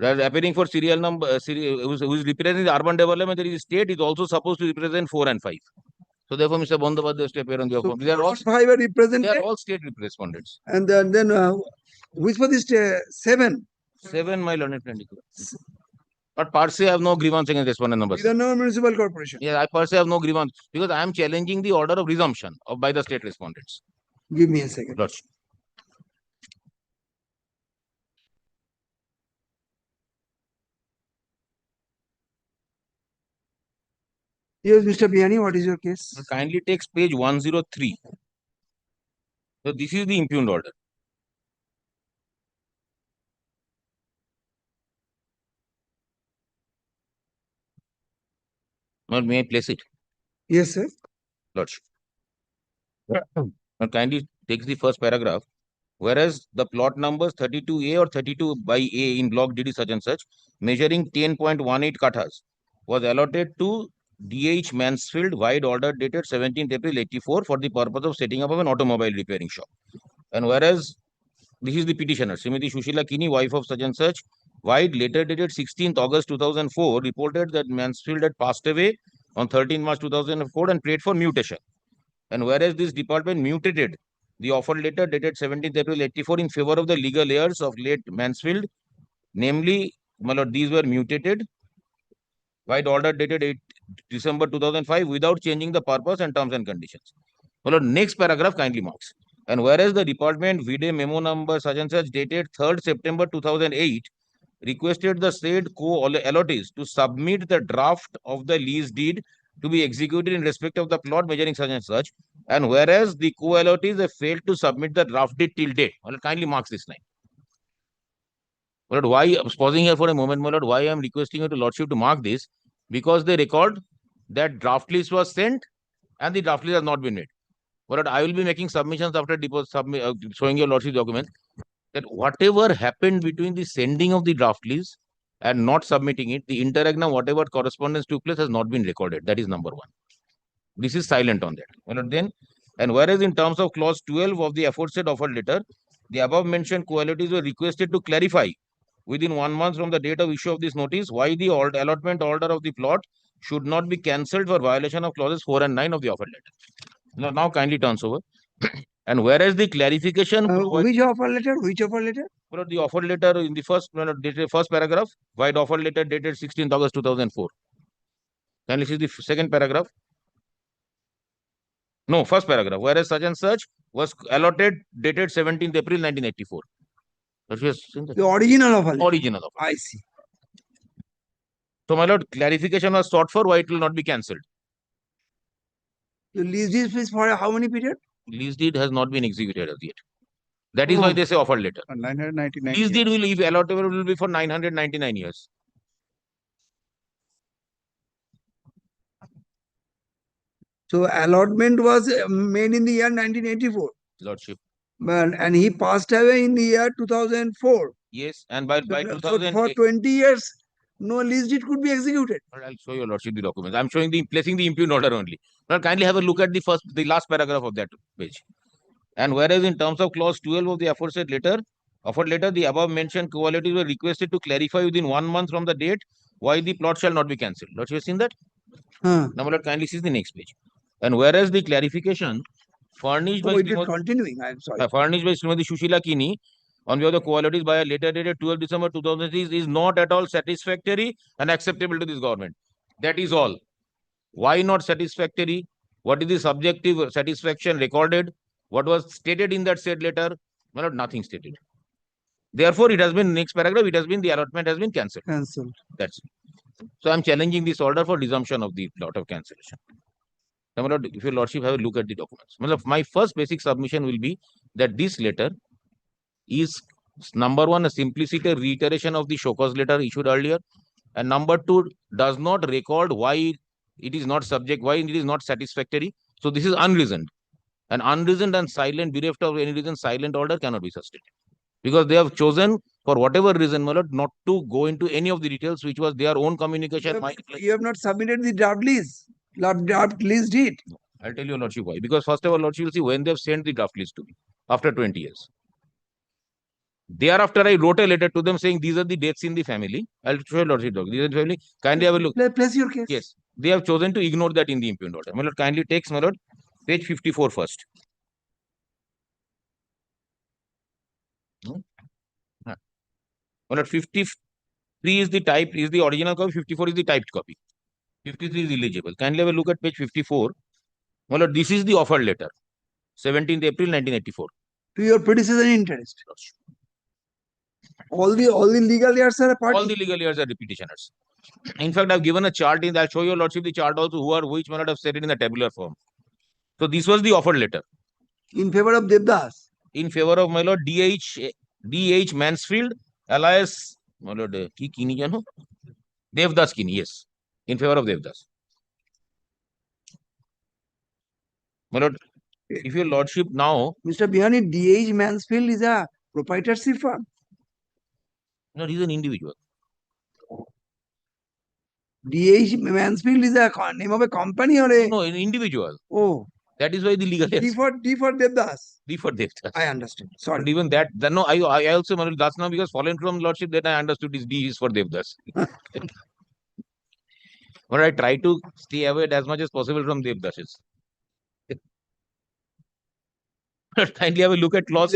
that appearing for serial number, who is representing the urban development, there is state is also supposed to represent 4 and 5. So therefore, Mr. Bandapad has to appear on the form. They are all 5 are represented. They are all state respondents. And then which for this 7? 7, my learned friend. But per se, I have no grievance against respondent numbers. Vidannagar Municipal Corporation. Yeah, I per se have no grievance because I am challenging the order of resumption by the state respondents. Give me a second. Lordship. Yes, Mr. Biyani, what is your case? Kindly takes page 103. So this is the impugned order. Now, may I place it? Yes, sir. Lordship. Now, kindly takes the first paragraph. Whereas the plot numbers 32A or 32 by A in block DD such and such, measuring 10.18 kathas, was allotted to DH Mansfield wide order dated 17th April 84 for the purpose of setting up of an automobile repairing shop. And whereas this is the petitioner, Srimati Shushila Kini, wife of such and such, wide later dated 16th August 2004, reported that Mansfield had passed away on 13th March 2004 and prayed for mutation. And whereas this department mutated the offer letter dated 17th April 84 in favor of the legal heirs of late Mansfield, namely, my lord, these were mutated by the order dated 8 December 2005 without changing the purpose and terms and conditions. My lord, next paragraph kindly marks. And whereas the department VDA memo number such and such dated 3rd September 2008 requested the said co-allottees to submit the draft of the lease deed to be executed in respect of the plot measuring such and such. And whereas the co-allottees have failed to submit the draft deed till date. Well, kindly marks this line. But why I'm pausing here for a moment, my lord, why I'm requesting you to lordship to mark this? Because they record that draft list was sent and the draft list has not been made. But I will be making submissions after showing your lordship document that whatever happened between the sending of the draft list and not submitting it, the interregnum, whatever correspondence took place has not been recorded. That is number one. This is silent on that. Well, then, and whereas in terms of clause 12 of the aforesaid offer letter, the above mentioned co-allottees were requested to clarify within 1 month from the date of issue of this notice why the allotment order of the plot should not be cancelled for violation of clauses 4 and 9 of the offer letter. Now kindly turns over. And whereas the clarification which offer letter? Which offer letter? The offer letter in the first paragraph, void offer letter dated 16th August 2004. Kindly see the second paragraph. No, first paragraph. Whereas such and such was allotted dated 17th April 1984. The original offer letter. Original offer. I see. So, my lord, clarification was sought for why it will not be cancelled. The lease deed is for how many period? Lease deed has not been executed as yet. That is why they say offer letter. 999. Lease deed will, if allotable, will be for 999 years. So allotment was made in the year 1984. Lordship. And he passed away in the year 2004. Yes, and by So 2000. for 20 years, no lease deed could be executed. I'll show your lordship the documents. I'm showing placing the impugned order only. Now kindly have a look at the last paragraph of that page. And whereas in terms of clause 12 of the aforesaid letter, the above mentioned co-allottees were requested to clarify within 1 month from the date why the plot shall not be cancelled. Lordship has seen that? Now, Lord, kindly see the next page. And whereas the clarification furnished by continuing, I'm sorry. Furnished by Srimati Shushila Kini on behalf of the co-allottees by a letter dated 12 December 2003 is not at all satisfactory and acceptable to this government. That is all. Why not satisfactory? What is the subjective satisfaction recorded? What was stated in that said letter? Well, nothing stated. Therefore, it has been, next paragraph, it has been, the allotment has been cancelled. Cancelled. That's it. So, I'm challenging this order for resumption of the plot of cancellation. If your lordship have a look at the documents. My first basic submission will be that this letter is, number one, a simplicity reiteration of the show cause letter issued earlier. And number two, does not record why it is not subject, why it is not satisfactory. So, this is unreasoned. An unreasoned and silent, bereft of any reason, silent order cannot be sustained. Because they have chosen, for whatever reason, my lord, not to go into any of the details, which was their own communication. You have not submitted the draft lease. Draft lease deed. No, I'll tell you, lordship, why. Because first of all, lordship will see when they have sent the draft list to me after 20 years. Thereafter, I wrote a letter to them saying these are the deaths in the family. I'll show you, lordship, these are the family. Kindly have a look. Place your case. Yes, they have chosen to ignore that in the impugned order. My lord, kindly takes, my lord, page 54 first. My lord, 53 is the type, is the original copy, 54 is the typed copy. 53 is illegible. Kindly have a look at page 54. My lord, this is the offer letter. 17th April 1984. To your predecessor in interest. All the legal heirs are a party. All the legal heirs are the petitioners. In fact, I've given a chart in that. I'll show your lordship the chart also which may not have said it in the tabular form. So this was the offer letter. In favor of Devdas. In favor of my lord D.H. Mansfield, alias my lord Kini jano? Devdas Kini, yes. In favor of Devdas. My lord, if your lordship now. Mr. Bihani, D.H. Mansfield is a proprietorship firm. No, he's an individual. D.H. Mansfield is a name of a company or a... No, an individual. Oh. That is why the legal heirs. D for Devdas. D for Devdas. I understand. Sorry. But even that, then no, I also, that's now because following from lordship, that I understood is D is for Devdas. But I try to stay away as much as possible from Devdashes. Kindly have a look at clause.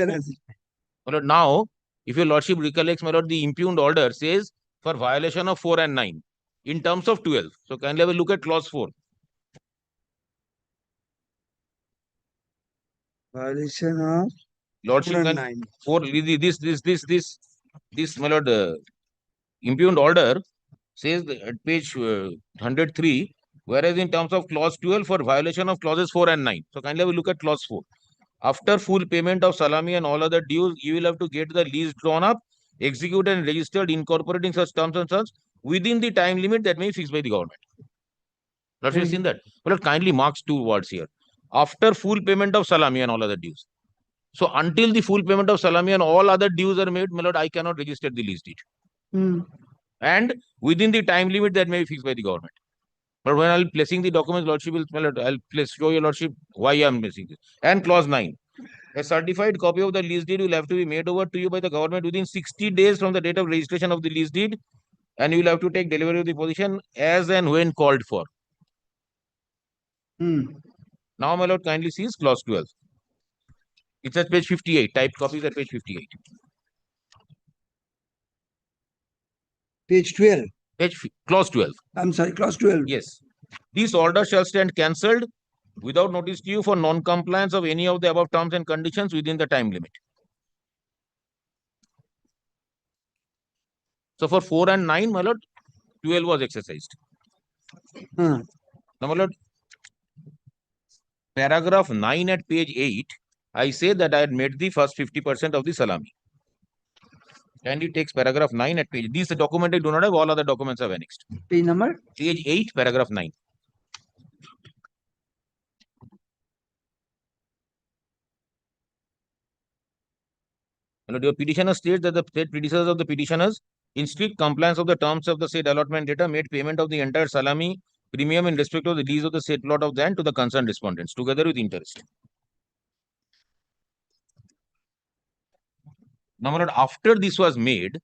Now, if your lordship recollects, my lord, the impugned order says for violation of 4 and 9 in terms of 12. So kindly have a look at clause 4. Violation of lordship 4 and 9. 4. This, my lord, impugned order says at page 103 Whereas in terms of clause 12 for violation of clauses 4 and 9. So kindly have a look at clause 4. After full payment of salami and all other dues, you will have to get the lease drawn up, executed and registered, incorporating such terms and such within the time limit that may be fixed by the government. Have you seen that? Well, kindly marks 2 words here. After full payment of salami and all other dues. So until the full payment of salami and all other dues are made, my lord, I cannot register the lease deed. And within the time limit that may be fixed by the government. But when I'll placing the documents, lordship will, my lord, I'll show your lordship why I'm placing this. And clause 9. A certified copy of the lease deed will have to be made over to you by the government within 60 days from the date of registration of the lease deed. And you will have to take delivery of the possession as and when called for. Now, my lord, kindly sees clause 12. It's at page 58. Typed copies at page 58. Page 12. Clause 12. I'm sorry, clause 12. Yes. This order shall stand cancelled without notice to you for non-compliance of any of the above terms and conditions within the time limit. So for 4 and 9, my lord, 12 was exercised. Now, my lord, paragraph 9 at page 8, I say that I had made the first 50% of the salami. And it takes paragraph 9 at page. This document I do not have, all other documents are annexed. Page number? Page 8, paragraph 9. Your petitioner states that the predecessors of the petitioners, in strict compliance of the terms of the said allotment data, made payment of the entire salami premium in respect of the lease of the said plot of land to the concerned respondents, together with interest. Now, my lord, after this was made,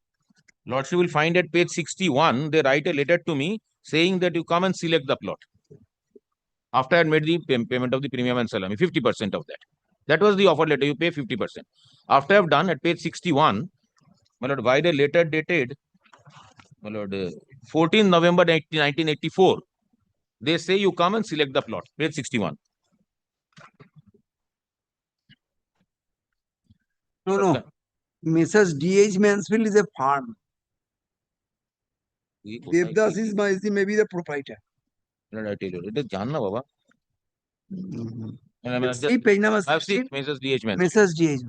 lordship will find at page 61, they write a letter to me saying that you come and select the plot. After I had made the payment of the premium and salami, 50% of that. That was the offer letter, you pay 50%. After I have done at page 61, my lord, by the letter dated, my lord, 14 November 1984, they say you come and select the plot, page 61. No. Mrs. D.H. Mansfield is a farm. Devdas is maybe the proprietor. I tell you, it is Janna Baba. Page number I've seen Mrs. D.H. Mrs. D.H.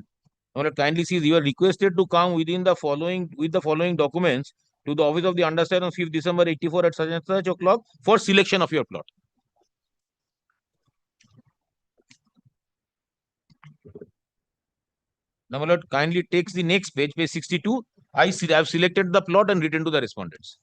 Kindly see, you are requested to come within the following documents to the office of the undersigned on 5th December 84 at such and such o'clock for selection of your plot. Now, my lord, kindly takes the next page, page 62. I have selected the plot and written to the respondents.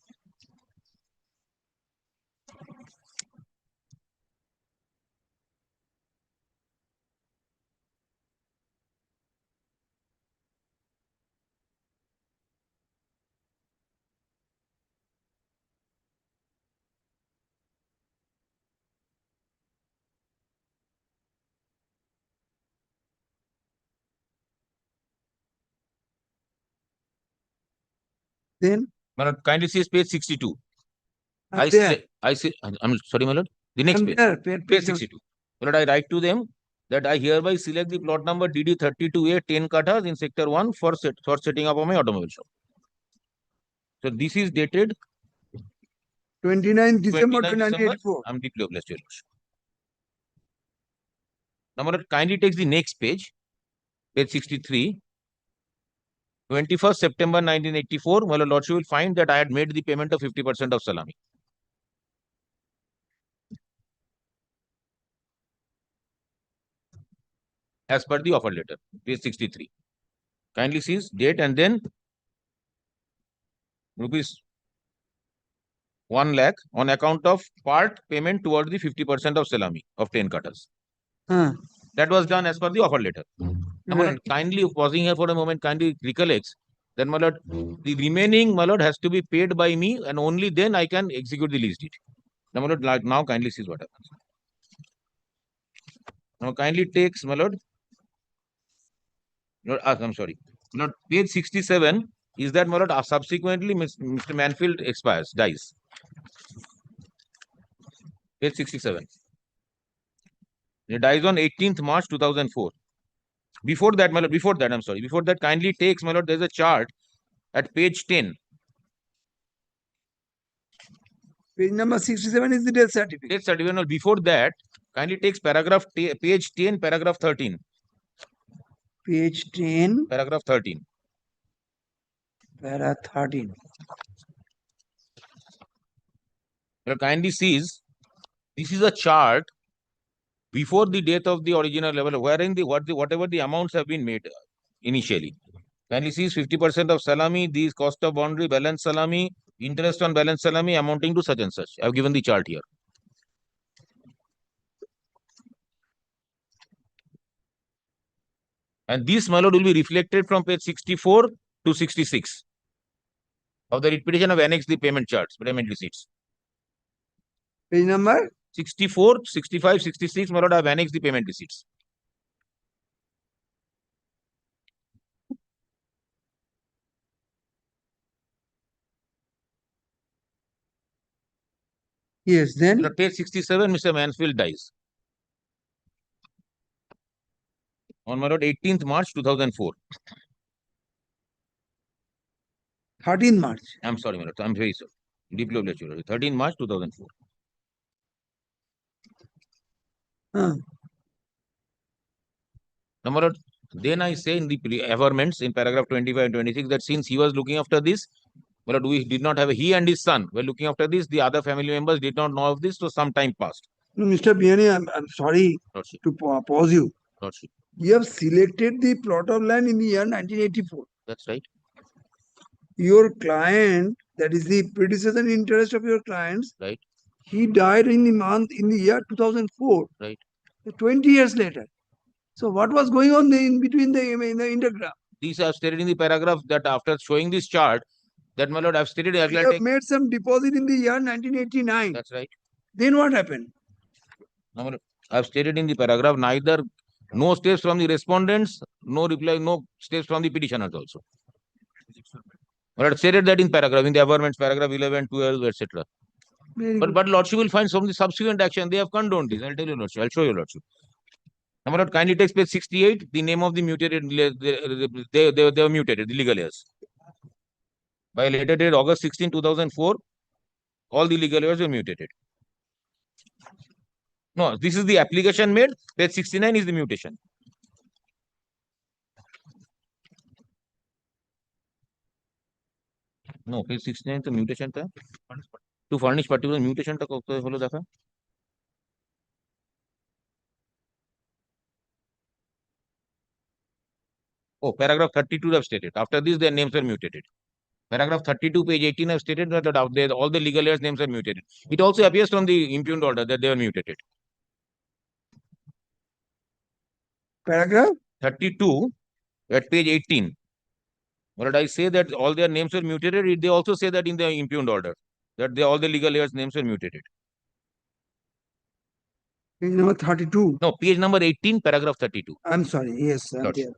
Then? My lord, kindly see page 62. I'm sorry, my lord. The next page. Page 62. My lord, I write to them that I hereby select the plot number DD 32A 10 kathas in sector 1 for setting up of my automobile shop. So this is dated 29 December 1984. I'm deeply obliged to your lordship. Now, my lord, kindly takes the next page, page 63. 21st September 1984, my lordship will find that I had made the payment of 50% of salami. As per the offer letter, page 63. Kindly sees date and then rupees 1 lakh on account of part payment towards the 50% of salami of 10 kathas. That was done as per the offer letter. Now, my lord, kindly pausing here for a moment, kindly recollects that, my lord, the remaining, my lord, has to be paid by me and only then I can execute the lease deed. Now, my lord, now kindly sees what happens. Now, kindly takes, my lord, I'm sorry, my lord, page 67 is that, my lord, subsequently Mr. Manfield expires, dies. Page 67. He dies on 18th March 2004. Before that, my lord, before that, kindly takes, my lord, there's a chart at page 10. Page number 67 is the death certificate. Death certificate. No, before that, kindly takes page 10, paragraph 13. Page 10, Paragraph 13. para 13. Kindly sees, this is a chart before the date of the original level, wherein whatever the amounts have been made initially. Kindly sees 50% of salami, these cost of boundary, balance salami, interest on balance salami amounting to such and such. I have given the chart here. And this, my lord, will be reflected from page 64 to 66 of the writ petition of annex the payment charts, payment receipts. Page number? 64, 65, 66, my lord, I have annexed the payment receipts. Yes, then? At page 67, Mr. Mansfield dies. On my lord, 18th March 2004. 13 March. I'm sorry, my lord. I'm very sorry. Deeply obliged, your lord. 13 March 2004. Now, my lord, then I say in the averments in paragraph 25 and 26 that since he was looking after this, my lord, we did not have he and his son were looking after this. The other family members did not know of this, so some time passed. No, Mr. Biani, I'm sorry Lordship. to pause you. Lordship. You have selected the plot of land in the year 1984. That's right. Your client, that is the predecessor in interest of your clients, Right. he died in the year 2004. Right. 20 years later. So what was going on in between in the intergram? These I have stated in the paragraph that after showing this chart, that my lord, I have stated. You have made some deposit in the year 1989. That's right. Then what happened? Now, my lord, I have stated in the paragraph neither no steps from the respondents, no reply, no steps from the petitioners also. I have stated that in paragraph, in the averments, paragraph 11, 12, etc. But lordship will find some the subsequent action. They have condoned this. I'll tell you, lordship. I'll show you, lordship. Now, my lord, kindly takes page 68, the name of the mutated, they were mutated, the legal heirs. By a later date, August 16, 2004, all the legal heirs were mutated. No, this is the application made. Page 69 is the mutation. No, page 69 the mutation ta. To furnish particular mutation ta holo dekha. Oh, paragraph 32 have stated. After this, their names were mutated. Paragraph 32, page 18 have stated that all the legal heirs' names are mutated. It also appears from the impugned order that they were mutated. Paragraph 32 at page 18. What did I say that all their names were mutated? They also say that in the impugned order that all the legal heirs' names were mutated. Page number 32. No, page number 18, paragraph 32. I'm sorry. Yes, I'm there.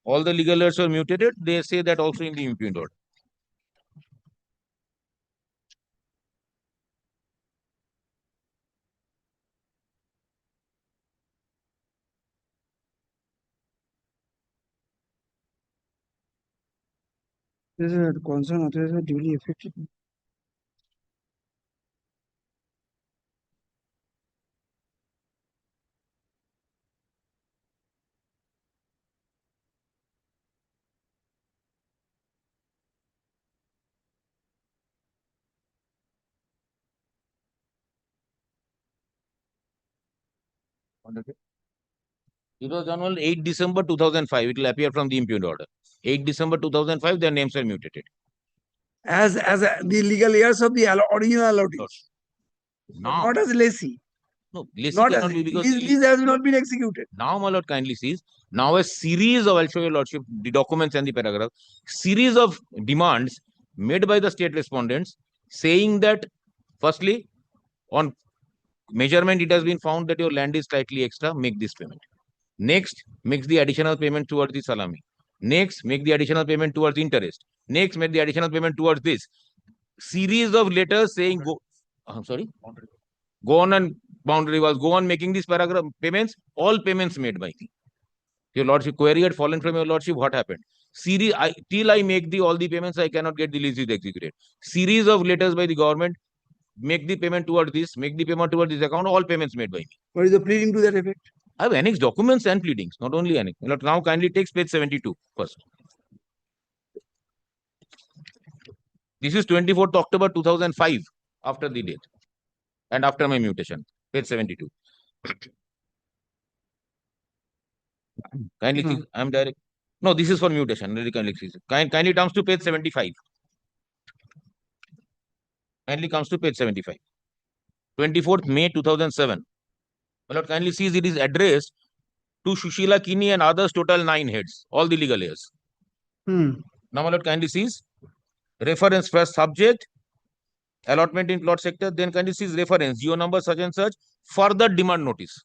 All the legal heirs were mutated. They say that also in the impugned order. This is concern authorization duly effective. It was done on 8 December 2005. It will appear from the impugned order. 8 December 2005, their names are mutated. As the legal heirs of the original allottees. Now, Not as lessee. no, lessee Not cannot as be because lease has not been executed. now, my lord kindly sees, now a series of, I'll show your lordship, the documents and the paragraph, series of demands made by the state respondents saying that, firstly, on measurement, it has been found that your land is slightly extra, make this payment. Next, makes the additional payment towards the salami. Next, make the additional payment towards interest. Next, make the additional payment towards this. Series of letters saying, go, I'm sorry, go on and boundary walls, go on making these paragraph payments, all payments made by me. Your lordship query had fallen from your lordship, what happened? Till I make all the payments, I cannot get the lease deed executed. Series of letters by the government, make the payment towards this, make the payment towards this account, all payments made by me. What is the pleading to that effect? I have annexed documents and pleadings, not only annex. Now kindly takes page 72 first. This is 24th October 2005, after the date and after my mutation. Page 72. Kindly, see, I'm direct. No, this is for mutation. Kindly comes to page 75. Kindly comes to page 75. 24th May 2007. My lord, kindly sees it is addressed to Shushila Kini and others, total 9 heads, all the legal heirs. Now, my lord, kindly sees reference first subject, allotment in plot sector, then kindly sees reference, geo number such and such, further demand notice.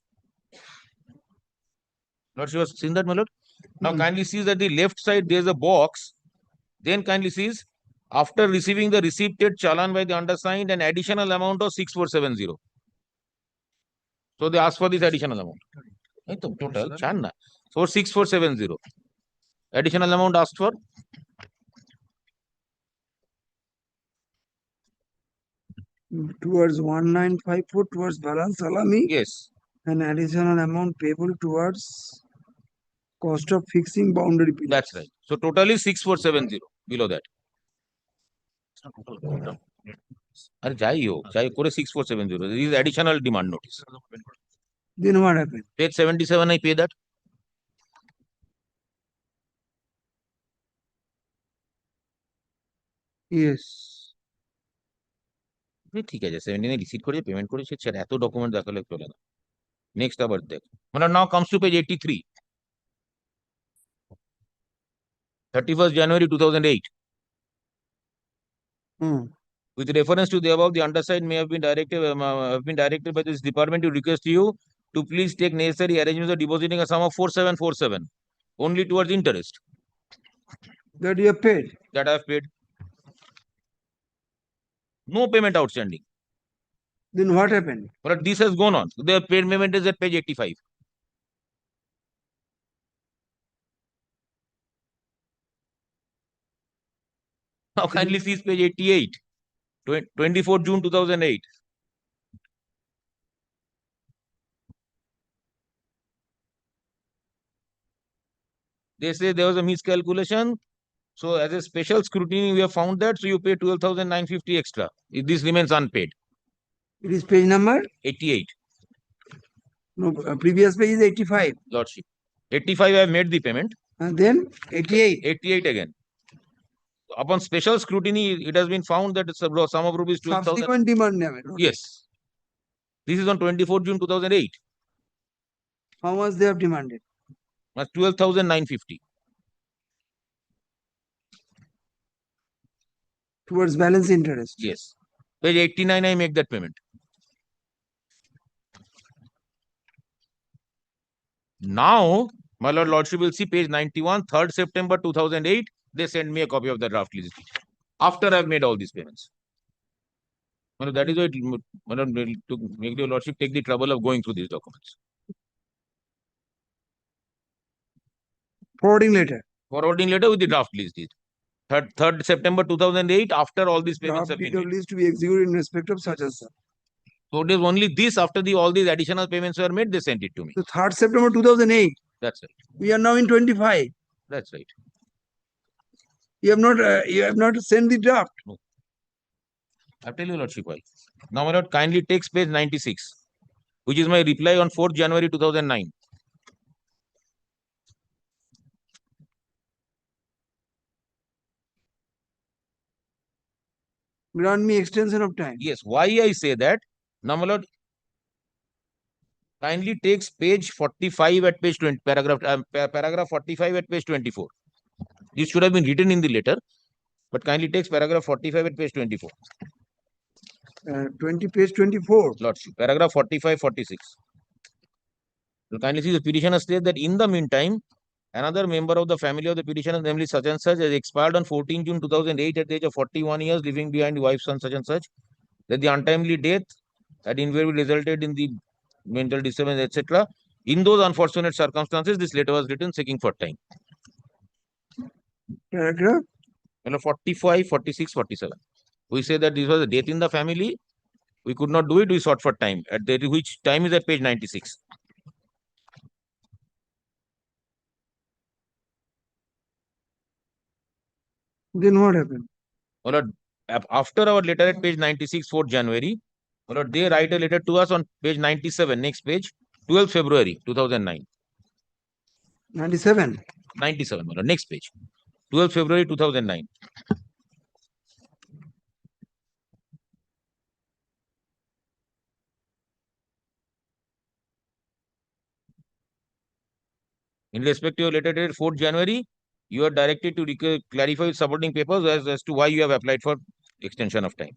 Lord, you have seen that, my lord? Now, kindly sees that the left side there is a box, then kindly sees after receiving the receipted challan by the undersigned, an additional amount of 6470. So they ask for this additional amount. Total, Channa. So 6470. Additional amount asked for. Towards 1954 towards balance salami. Yes. An additional amount payable towards cost of fixing boundary period. That's right. So total is 6470 below that. Are Jai 6470. This is additional demand notice. Then what happened? Page 77, I pay that. Yes. ঠিক আছে 79 receipt করে payment করেছে সেটা এত document দেখালে চলে না next আবার দেখ মানে নাও comes to page 83 31st January 2008 with reference to the above, the undersigned may have been directed by this department to request you to please take necessary arrangements of depositing a sum of 4747 only towards interest that you have paid. That I have paid. No payment outstanding. Then what happened? But this has gone on. The paid payment is at page 85. Now kindly see page 88. 24 June 2008. They say there was a miscalculation. So as a special scrutiny, we have found that. So you pay 12,950 extra. If this remains unpaid. It is page number? 88. No, previous page is 85. Lordship. 85 I have made the payment. And then 88. 88 again. Upon special scrutiny, it has been found that it's a sum of rupees 12,000. Subsequent demand. Yes. This is on 24 June 2008. How much they have demanded? 12,950. Towards balance interest. Yes. Page 89, I make that payment. Now, my lord, lordship will see page 91, 3rd September 2008. They send me a copy of the draft lease after I've made all these payments. Well, that is why to make your lordship take the trouble of going through these documents. Forwarding letter. Forwarding letter with the draft lease deed. 3rd September 2008, after all these payments have been made. Lease to be executed in respect of such and such. So it is only this, after all these additional payments were made, they sent it to me. So 3rd September 2008. That's right. We are now in 25. That's right. You have not sent the draft. No. I'll tell you, lordship, why. Now, my lord, kindly takes page 96, which is my reply on 4th January 2009. Grant me extension of time. Yes. Why I say that? Now, my lord, kindly takes page 45 at page 20, paragraph 45 at page 24. This should have been written in the letter, but kindly takes paragraph 45 at page 24. 20 page 24. Lordship, paragraph 45, 46. So kindly see the petitioner states that in the meantime, another member of the family of the petitioner, namely such and such, has expired on 14 June 2008 at the age of 41 years, leaving behind wife, son, such and such. That the untimely death had invariably resulted in the mental disturbance, etc. In those unfortunate circumstances, this letter was written seeking for time. Paragraph? 45, 46, 47. We say that this was a death in the family. We could not do it. We sought for time. At that, which time is at page 96. Then what happened? My lord, after our letter at page 96, 4th January, my lord, they write a letter to us on page 97, next page, 12th February 2009. 97. 97, my lord, next page, 12th February 2009. In respect to your letter dated 4th January, you are directed to clarify supporting papers as to why you have applied for extension of time.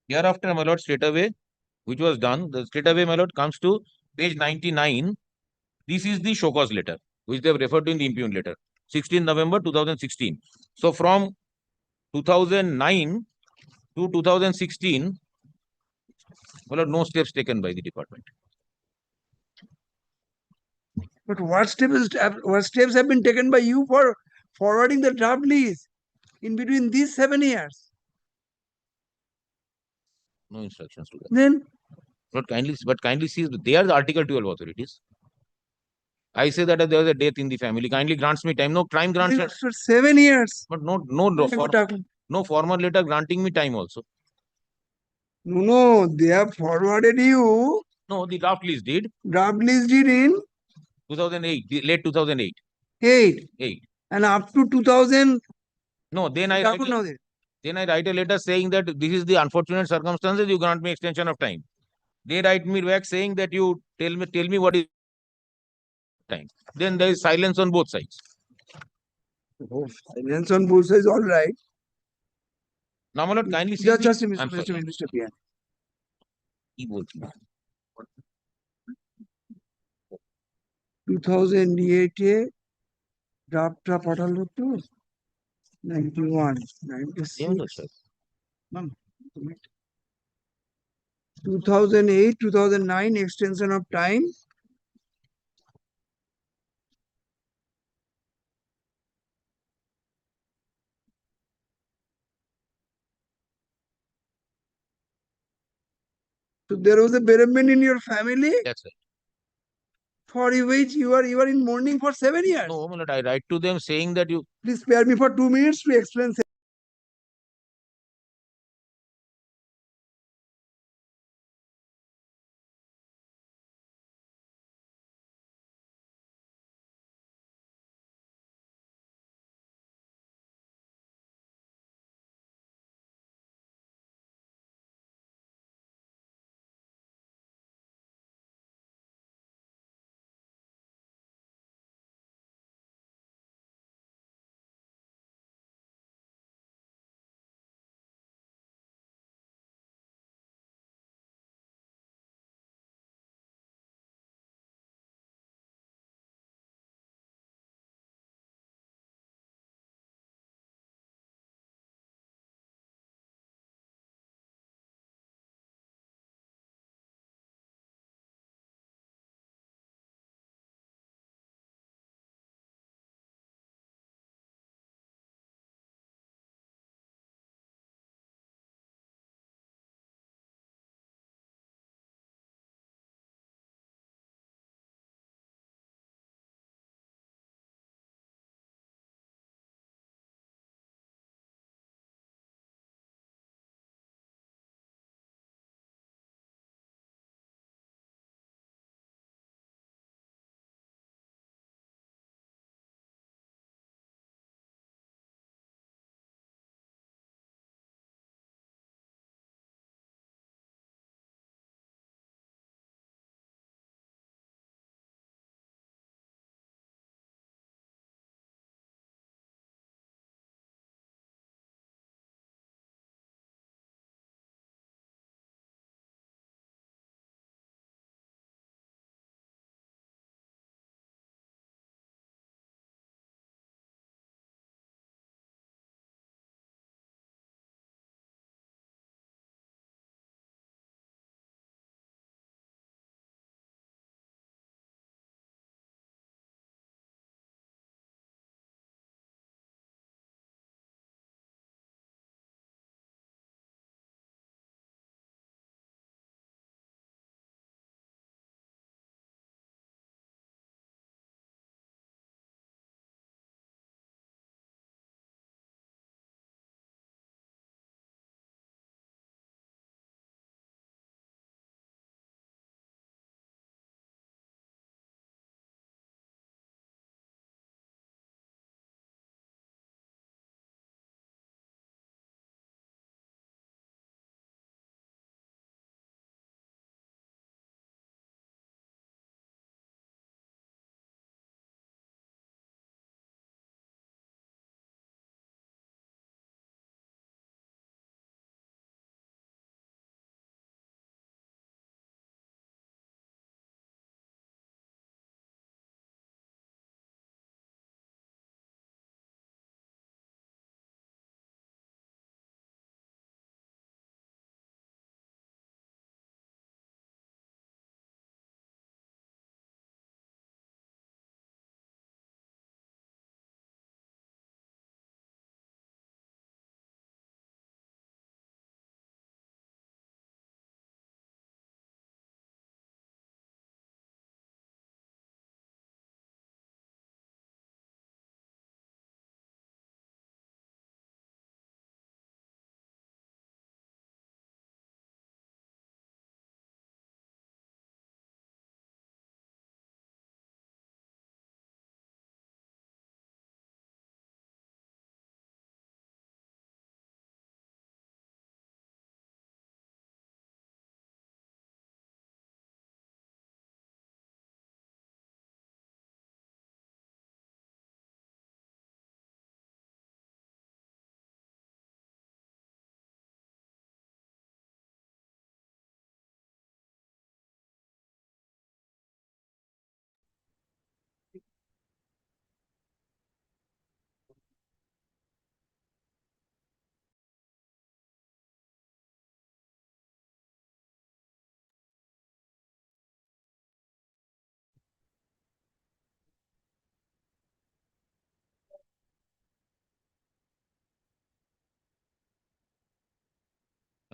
Hereafter, my lord, straight away, which was done, the straight away, my lord, comes to page 99. This is the show cause letter, which they have referred to in the impugned letter, 16 November 2016. So from 2009 to 2016, my lord, no steps taken by the department. But what steps have been taken by you for forwarding the draft lease in between these 7 years? No instructions to that. Then? But kindly see, they are the Article 12 authorities. I say that there was a death in the family. Kindly grants me time. No crime grants. For 7 years. But no formal letter granting me time also. No, they have forwarded you. No, the draft lease did. Draft lease did in 2008, late 2008. 8. And up to 2000. No, then I write a letter saying that this is the unfortunate circumstances. You grant me extension of time. They write me back saying that you tell me what is time. Then there is silence on both sides. Oh, silence on both sides, all right. Now, my lord, kindly see. Just a minute, Mr. Pian. 2008 draft পাঠালো তো 91, 96. 2008, 2009 extension of time. So there was a bereavement in your family. That's right. For which you are in mourning for 7 years. No, my lord, I write to them saying that you. Please spare me for 2 minutes to explain.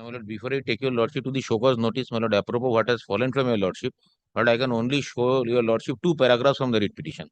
My lord, before I take your lordship to the show cause notice, my lord, apropos what has fallen from your lordship, but I can only show your lordship 2 paragraphs from the writ petition.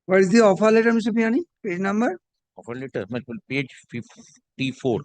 What is the offer letter, Mr. Piani? Page number? Offer letter, my lord, page 54.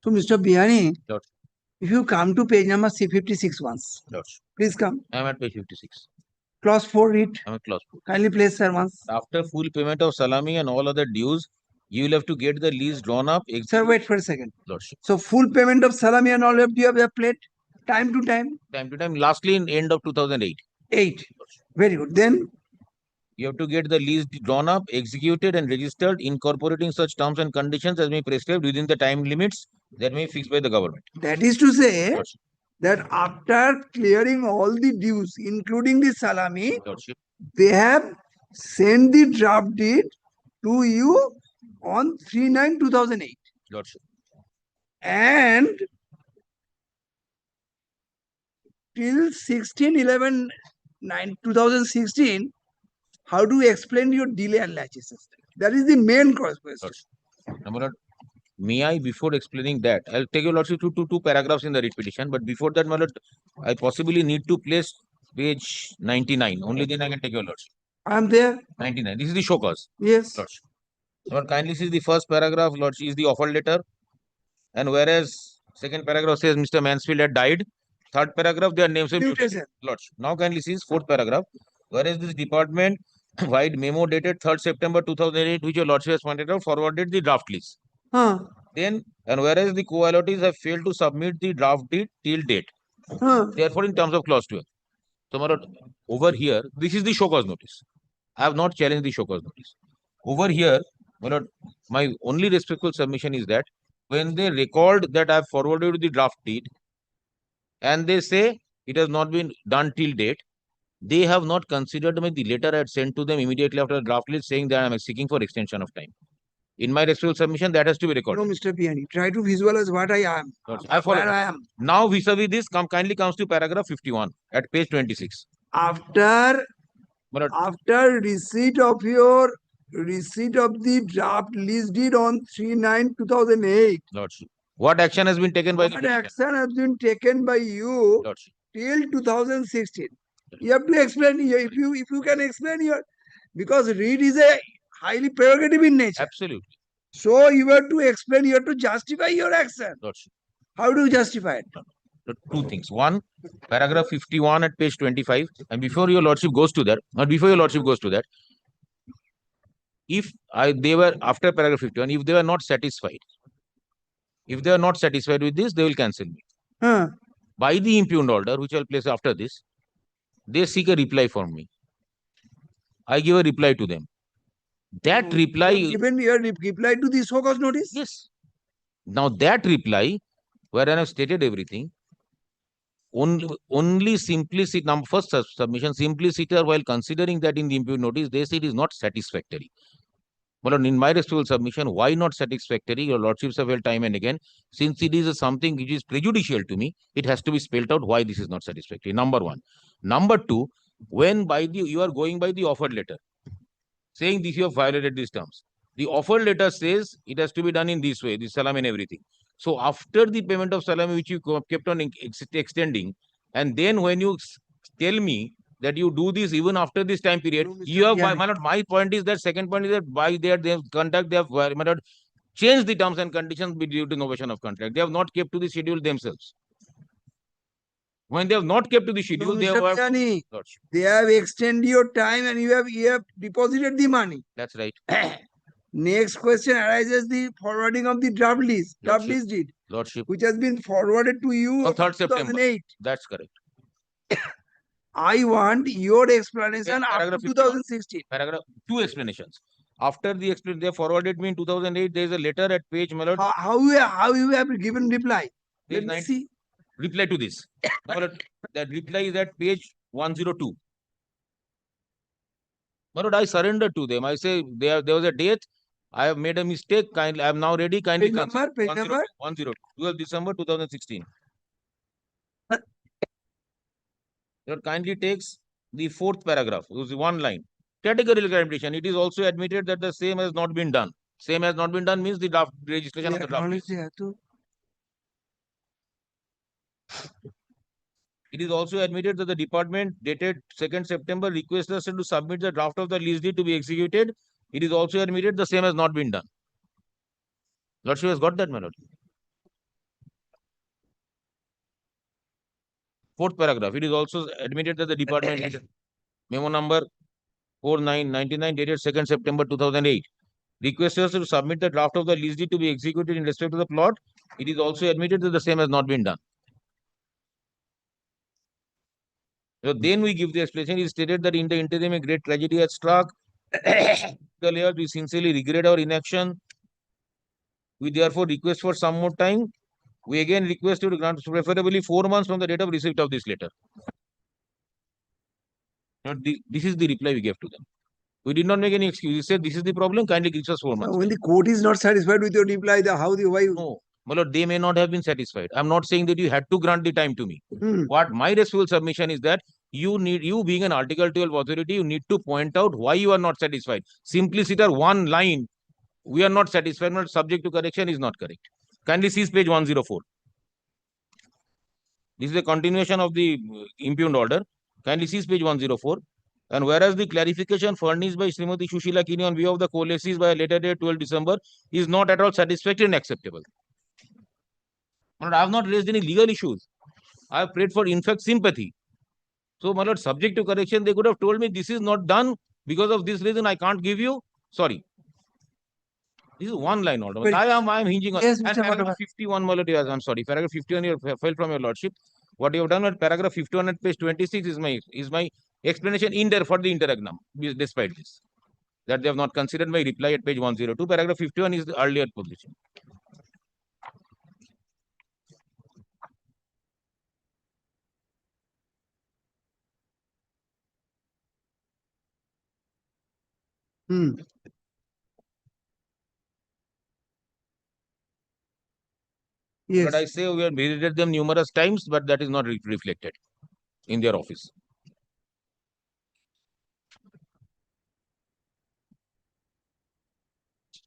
So, Mr. Bihani, Lord, if you come to page number C56 once, lordship. please come. I am at page 56. Clause 4, read. I am at clause 4. Kindly place, sir, once. After full payment of salami and all other dues, you will have to get the lease drawn up. Sir, wait for a second. Lordship. So, full payment of salami and all you have to plate time to time? Time to time, lastly in end of 2008. 8. Very good. Then you have to get the lease drawn up, executed and registered, incorporating such terms and conditions as may be prescribed within the time limits that may be fixed by the government. that is to say Lordship. that after clearing all the dues, including the salami, Lordship. they have sent the draft deed to you on 3/9/2008. Lordship. And till 16/11/2016, how do you explain your delay and laches? That is the main question. Number one, may I, before explaining that, I'll take your lordship to two paragraphs in the writ petition, but before that, my lord, I possibly need to place page 99. Only then I can take your lordship. I am there. 99. This is the show cause. Yes. Lordship. Lord, kindly see the first paragraph, lordship, is the offer letter. And whereas second paragraph says Mr. Mansfield had died, third paragraph, their names are mutation. Lordship. Now kindly see fourth paragraph. Whereas this department wide memo dated 3rd September 2008, which your lordship has pointed out, forwarded the draft list. Then, and whereas the co-allottees have failed to submit the draft deed till date. Therefore, in terms of clause 12. So, my lord, over here, this is the show cause notice. I have not challenged the show cause notice. Over here, my lord, my only respectful submission is that when they record that I have forwarded the draft deed and they say it has not been done till date, they have not considered the letter I had sent to them immediately after the draft list saying that I am seeking for extension of time. In my respectful submission, that has to be recorded. No, Mr. Piani, try to visualize what I am. I follow. Where I am. Now, vis-a-vis this, kindly comes to paragraph 51 at page 26. After receipt of the draft lease deed on 3/9/2008. Lordship. What action has been taken by What action has been taken by you Lordship. till 2016? You have to explain here. If you can explain here, because read is a highly prerogative in nature. Absolutely. So you have to explain, you have to justify your action. Lordship. How do you justify it? Two things. One, paragraph 51 at page 25. And before your lordship goes to that, if they were after paragraph 51, if they were not satisfied, if they are not satisfied with this, they will cancel me. By the impugned order, which I'll place after this, they seek a reply from me. I give a reply to them. That reply. Given your reply to the show cause notice? Yes. Now that reply, where I have stated everything, only simplicity, first submission, simplicity, while considering that in the impugned notice, they say it is not satisfactory. But in my respectful submission, why not satisfactory? Your lordships have held time and again. Since it is something which is prejudicial to me, it has to be spelled out why this is not satisfactory. Number one. Number two, when you are going by the offered letter, saying this you have violated these terms. The offered letter says it has to be done in this way, the salam and everything. So after the payment of salam, which you kept on extending, and then when you tell me that you do this even after this time period, you have, my point is that, second point is that by their conduct, they have changed the terms and conditions due to innovation of contract. They have not kept to the schedule themselves. When they have not kept to the schedule, they have extended your time and you have deposited the money. That's right. Next question arises the forwarding of the draft lease. Draft lease deed. Lordship. Which has been forwarded to you on 3rd September. 2008. That's correct. I want your explanation after 2016. Paragraph 2 explanations. After the explanation, they forwarded me in 2008. There is a letter at page, my lord. How you have given reply? Let me see. Reply to this. That reply is at page 102. My lord, I surrendered to them. I say there was a date. I have made a mistake. Kindly, I am now ready. Kindly. Page number? 102. 12 December 2016. Your kindly takes the 4th paragraph, it was one line. Categorical clarification. It is also admitted that the same has not been done. Same has not been done means the draft registration of the draft. It is also admitted that the department dated 2nd September requests us to submit the draft of the lease deed to be executed. It is also admitted the same has not been done. Lordship has got that, my lord. 4th paragraph. It is also admitted that the department memo number 4999 dated 2nd September 2008 requests us to submit the draft of the lease deed to be executed in respect to the plot. It is also admitted that the same has not been done. So then we give the explanation. It is stated that in the interim a great tragedy has struck. The layout, we sincerely regret our inaction. We therefore request for some more time. We again request you to grant preferably 4 months from the date of receipt of this letter. Now, this is the reply we gave to them. We did not make any excuse. We said this is the problem. Kindly give us 4 months. When the court is not satisfied with your reply, why? No, my lord, they may not have been satisfied. I'm not saying that you had to grant the time to me. What my respectful submission is that you being an Article 12 authority, you need to point out why you are not satisfied. Simply sit at one line. We are not satisfied, not subject to correction is not correct. Kindly seize page 104. This is a continuation of the impugned order. Kindly seize page 104. And whereas the clarification furnished by Srimati Shushila Kini on behalf of the co-lessees by a later date 12 December is not at all satisfactory and acceptable. But I have not raised any legal issues. I have prayed for, in fact, sympathy. So, my lord, subject to correction, they could have told me this is not done because of this reason I can't give you. Sorry. This is one line order. I am hinging on. Yes, and paragraph 51, my lord, I'm sorry. Paragraph 51 you fell from your lordship. What you have done at paragraph 51 at page 26 is my explanation in there for the interregnum, despite this. That they have not considered my reply at page 102. Paragraph 51 is the earlier position. Yes. But I say we have visited them numerous times, but that is not reflected in their office.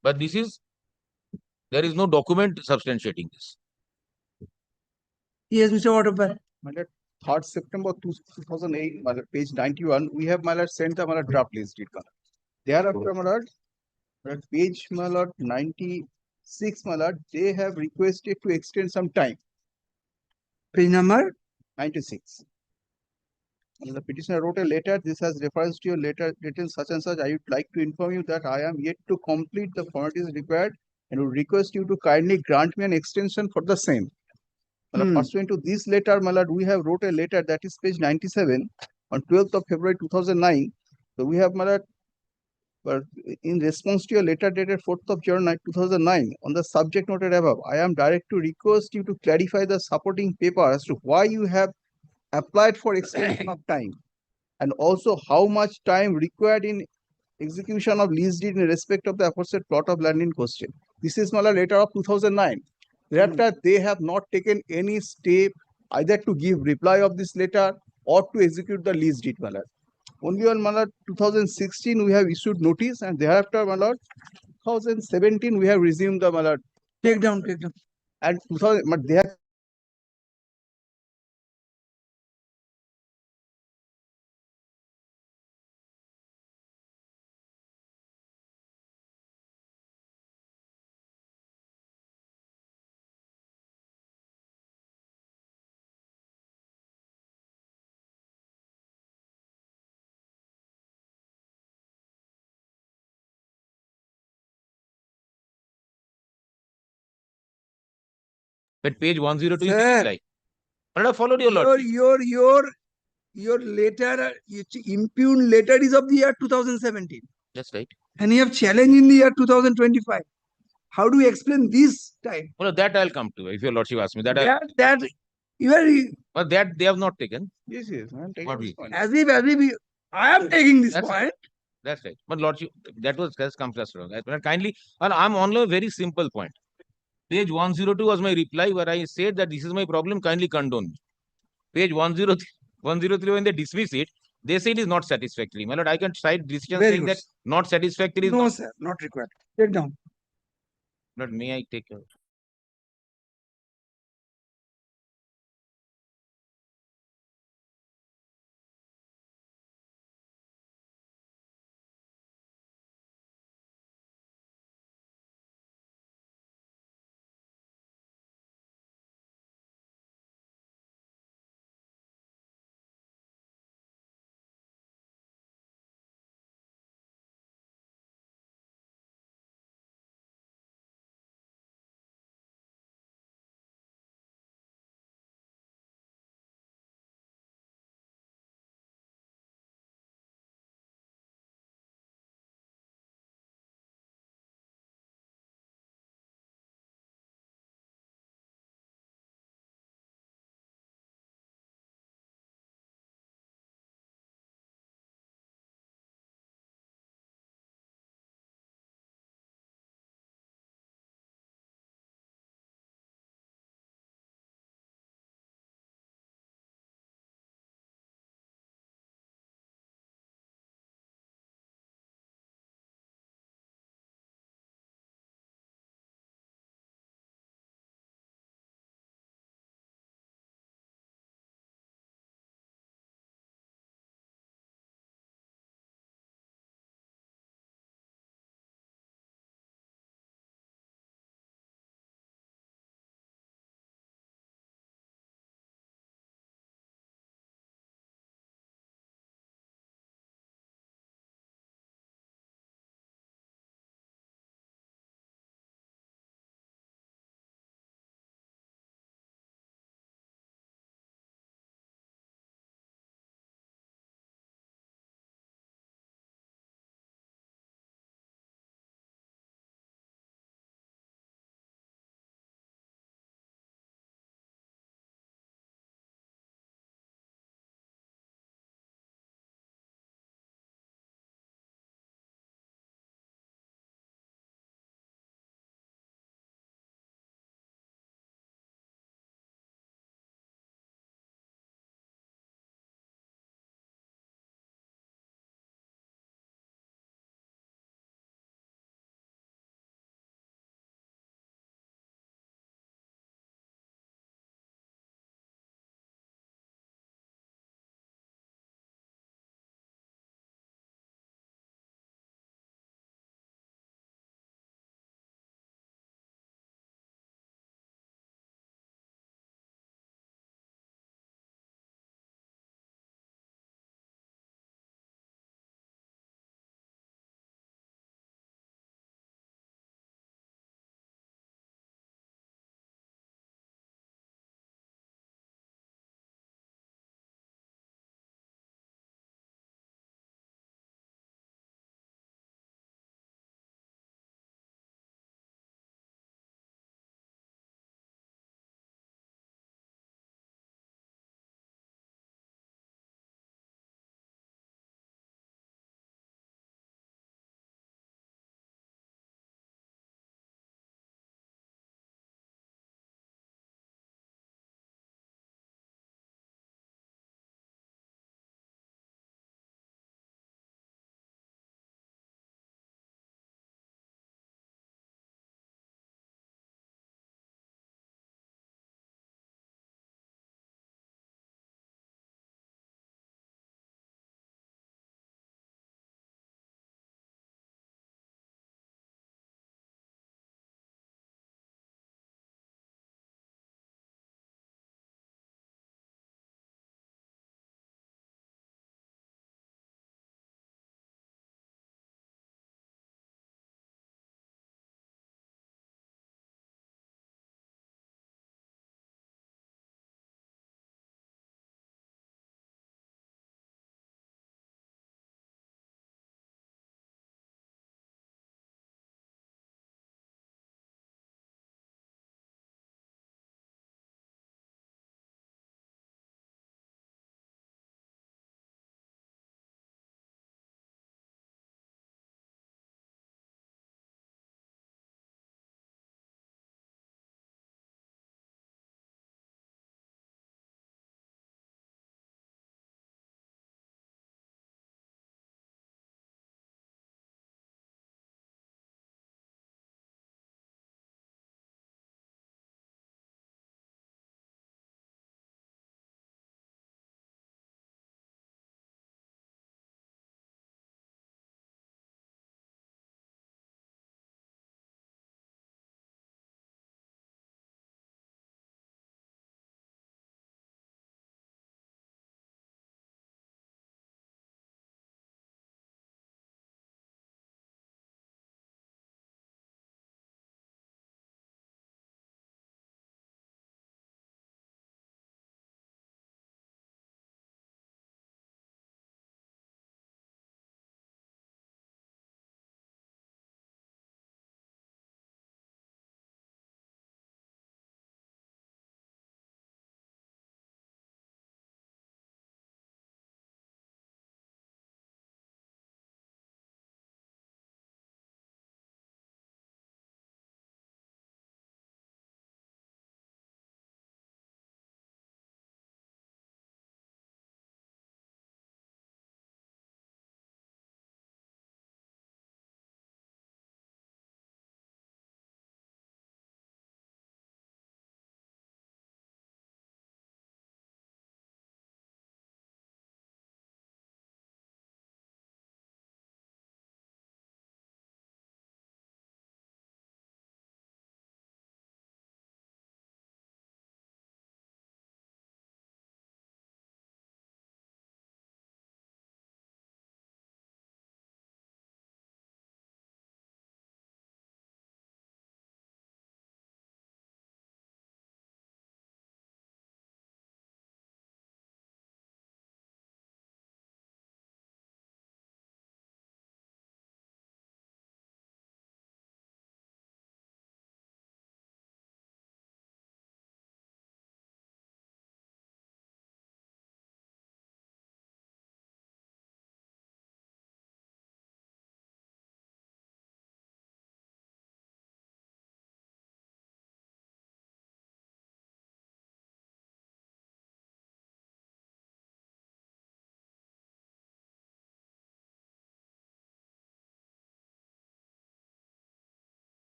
But this is, there is no document substantiating this. Yes, Mr. Waterfall. 3rd September 2008, page 91, we have sent the draft list deed. Thereafter, page 96, they have requested to extend some time. Page number 96. And the petitioner wrote a letter. This has reference to your letter written such and such. I would like to inform you that I am yet to complete the formalities required and would request you to kindly grant me an extension for the same. Pursuant to this letter, my lord, we have wrote a letter that is page 97 on 12th of February 2009. So we have, my lord, but in response to your letter dated 4th of January 2009 on the subject noted above, I am direct to request you to clarify the supporting paper as to why you have applied for extension of time and also how much time required in execution of lease deed in respect of the aforesaid plot of land in question. This is my letter of 2009. Thereafter, they have not taken any step either to give reply of this letter or to execute the lease deed, my lord. Only on, my lord, 2016 we have issued notice, and thereafter, my lord, 2017 we have resumed the, my lord. Take down. And 2000, but they have But page 102 is Sir, reply. But I followed your lordship. Your letter, impugned letter is of the year 2017. That's right. And you have challenged in the year 2025. How do you explain this time? Well, that I'll come to if your lordship asks me. That you are But that they have not taken. Yes, I am taking What this we? point. as if I am taking this That's point. right. That's right. But lordship, that has come first. Kindly, and I'm on a very simple point. Page 102 was my reply where I said that this is my problem, kindly condone me. Page 103, 103, when they dismiss it, they say it is not satisfactory. My lord, I can cite decision Very saying good. that not satisfactory is No, not. sir, not required. Take down. But may I take a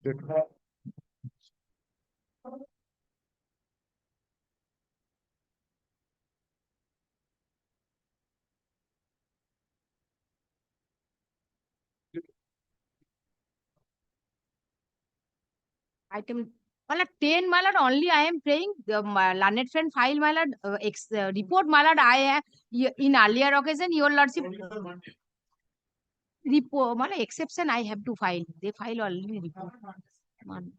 Item, my lord, 10, my lord, only I am paying the learned friend file, my lord, report, my lord, in earlier occasion, your lordship report, my lord, exception I have to file. They file only report. Man.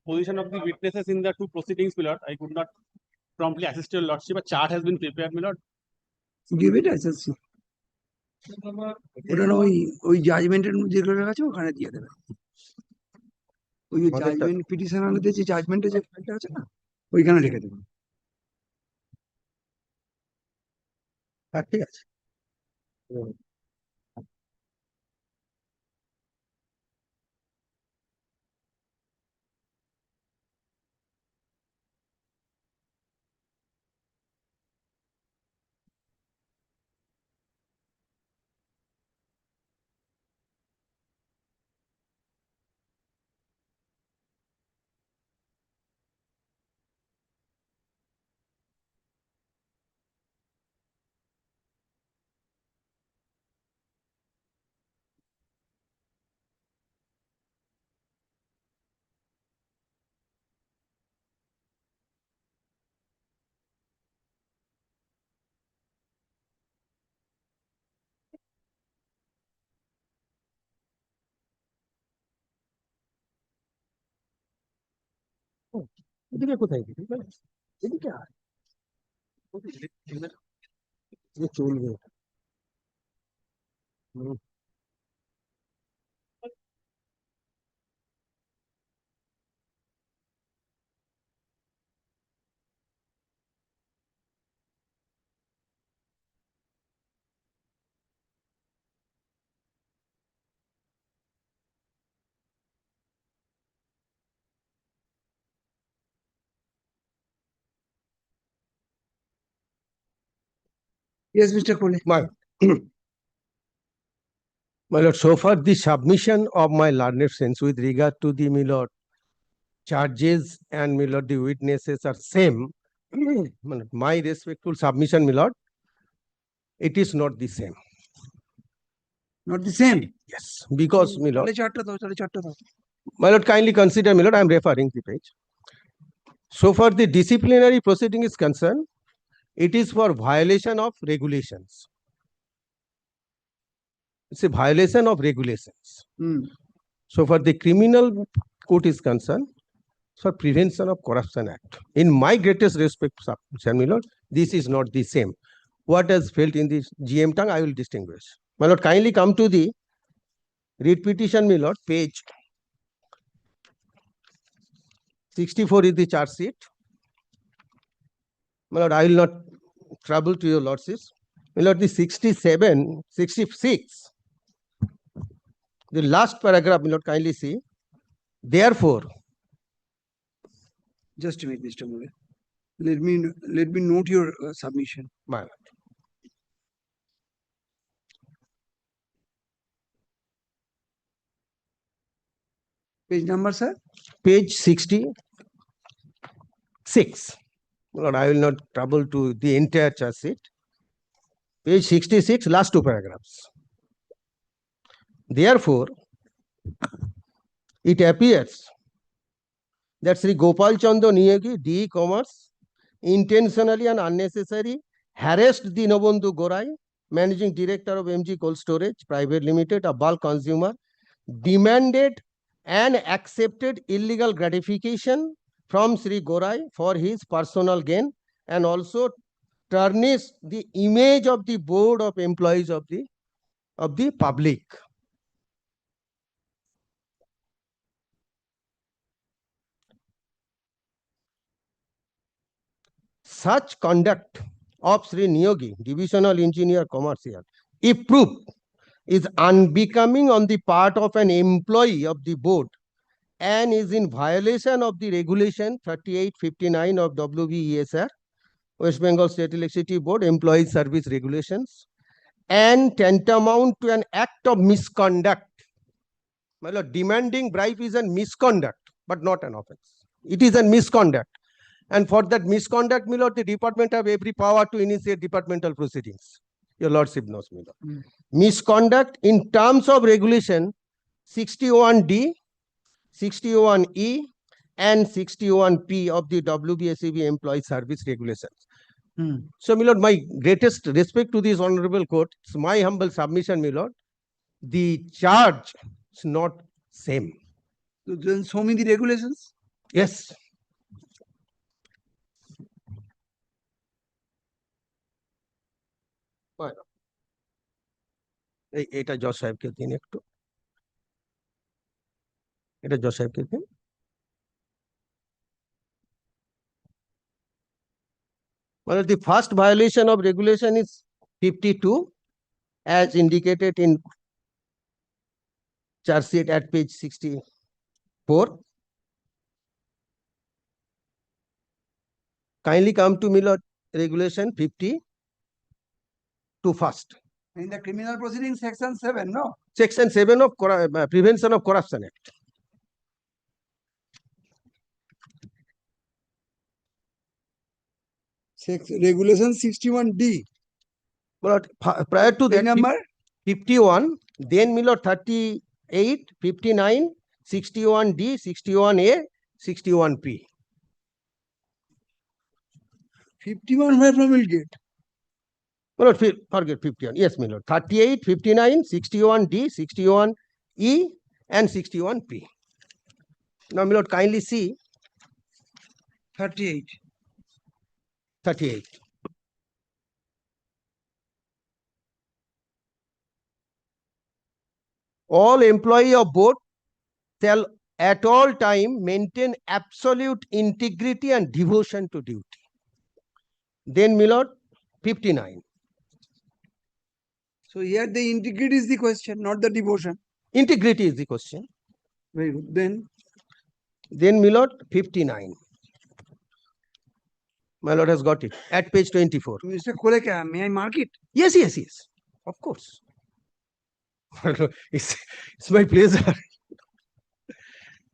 position of the witnesses in the two proceedings, my lord. I could not promptly assist your lordship. A chart has been prepared, my lord. Give it as a ওটা না ওই জাজমেন্টের যেগুলো আছে ওখানে দিয়ে দেবে ওই judgement petition আনতে যে জাজমেন্টের যে ফাইলটা আছে না ওইখানে রেখে দেবেন ঠিক আছে এদিকে কোথায় এদিকে আর চলবে Yes, Mr. Kohli. My lord, so far the submission of my learned friends with regard to the, my lord, charges and, my lord, the witnesses are same. My respectful submission, my lord, it is not the same. Not the same? Yes, because, my lord, তাহলে চারটা দাও my lord, kindly consider, my lord, I am referring the page. So far the disciplinary proceeding is concerned, it is for violation of regulations. It's a violation of regulations. So far the criminal court is concerned, for Prevention of Corruption Act. In my greatest respect, my lord, this is not the same. What has felt in the GM tongue, I will distinguish. My lord, kindly come to the read petition, my lord, page 64 is the charge sheet. My lord, I will not trouble to your lordship. My lord, the 67, 66, the last paragraph, my lord, kindly see. Therefore, just a minute, Mr. Mule. Let me note your submission. My lord. Page number, sir? Page 66. Lord, I will not trouble to the entire charge sheet. Page 66, last two paragraphs. Therefore, it appears that Sri Gopal Chandra Niyagi, DE Commerce, intentionally and unnecessarily harassed the Dinobandhu Gorai, Managing Director of MG Cold Storage Private Limited, a bulk consumer, demanded and accepted illegal gratification from Sri Gorai for his personal gain, and also tarnished the image of the board of employees of the public. Such conduct of Sri Niyogi, Divisional Engineer Commercial, if proved, is unbecoming on the part of an employee of the board and is in violation of the regulation 3859 of WBESR, West Bengal State Electricity Board Employee Service Regulations, and tantamount to an act of misconduct. My lord, demanding bribe is a misconduct, but not an offense. It is a misconduct. And for that misconduct, my lord, the department have every power to initiate departmental proceedings. Your lordship knows, my lord. Misconduct in terms of regulation 61D, 61E, and 61P of the WBSEB Employee Service Regulations. So, my lord, my greatest respect to this honorable court, it's my humble submission, my lord, the charge is not same. So then show me the regulations. Yes. এটা জজ সাহেবকে দিন একটু, এটা জজ সাহেবকে দিন। Well, the first violation of regulation is 52 as indicated in charge sheet at page 64. Kindly come to me, Lord, regulation 52 first. In the criminal proceeding section 7, no? Section 7 of Prevention of Corruption Act. Regulation 61D. But prior to that, number 51, then Milord 38, 59, 61D, 61A, 61P. 51 where from will get? Milord, forget 51. Yes, Milord. 38, 59, 61D, 61E, and 61P. Now, Milord, kindly see 38. 38. All employee of board shall at all time maintain absolute integrity and devotion to duty. Then, Milord, 59. So here the integrity is the question, not the devotion. Integrity is the question. Very good. Then, Milord, 59. My lord has got it at page 24. Mr. Koleka, may I mark it? Yes, yes, yes. Of course. It's my pleasure.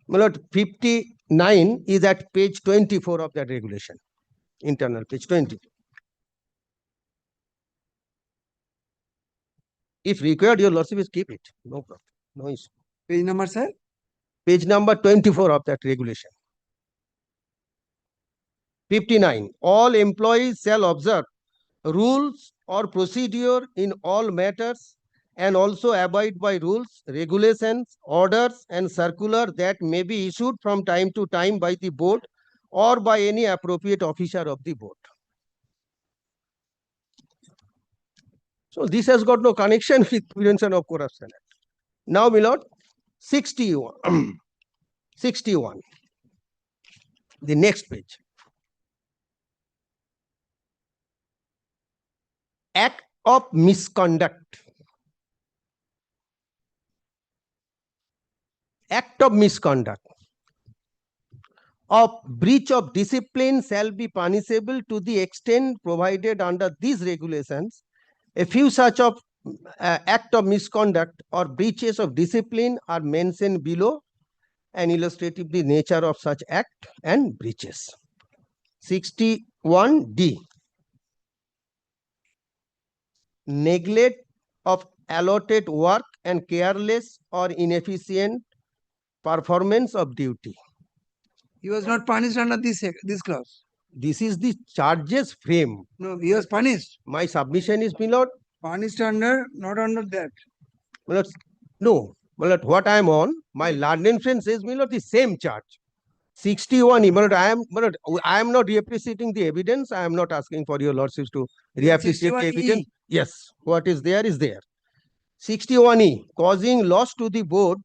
My lord, 59 is at page 24 of that regulation. Internal page 20. If required, your lordship is keep it. No problem. No issue. Page number, sir? Page number 24 of that regulation. 59. All employees shall observe rules or procedure in all matters and also abide by rules, regulations, orders, and circular that may be issued from time to time by the board or by any appropriate officer of the board. So this has got no connection with Prevention of Corruption Act. Now, my lord, 61. 61. The next page. Act of misconduct. Act of misconduct of breach of discipline shall be punishable to the extent provided under these regulations. A few such of act of misconduct or breaches of discipline are mentioned below and illustrative the nature of such act and breaches. 61D. Neglect of allotted work and careless or inefficient performance of duty. He was not punished under this clause. This is the charges frame. No, he was punished. My submission is, my lord. Punished under, not under that. My lord, no, my lord, what I am on, my learned friend says, my lord, the same charge. 61, my lord, I am not reappreciating the evidence. I am not asking for your lordships to reappreciate the evidence. Yes, what is there is there. 61E, causing loss to the board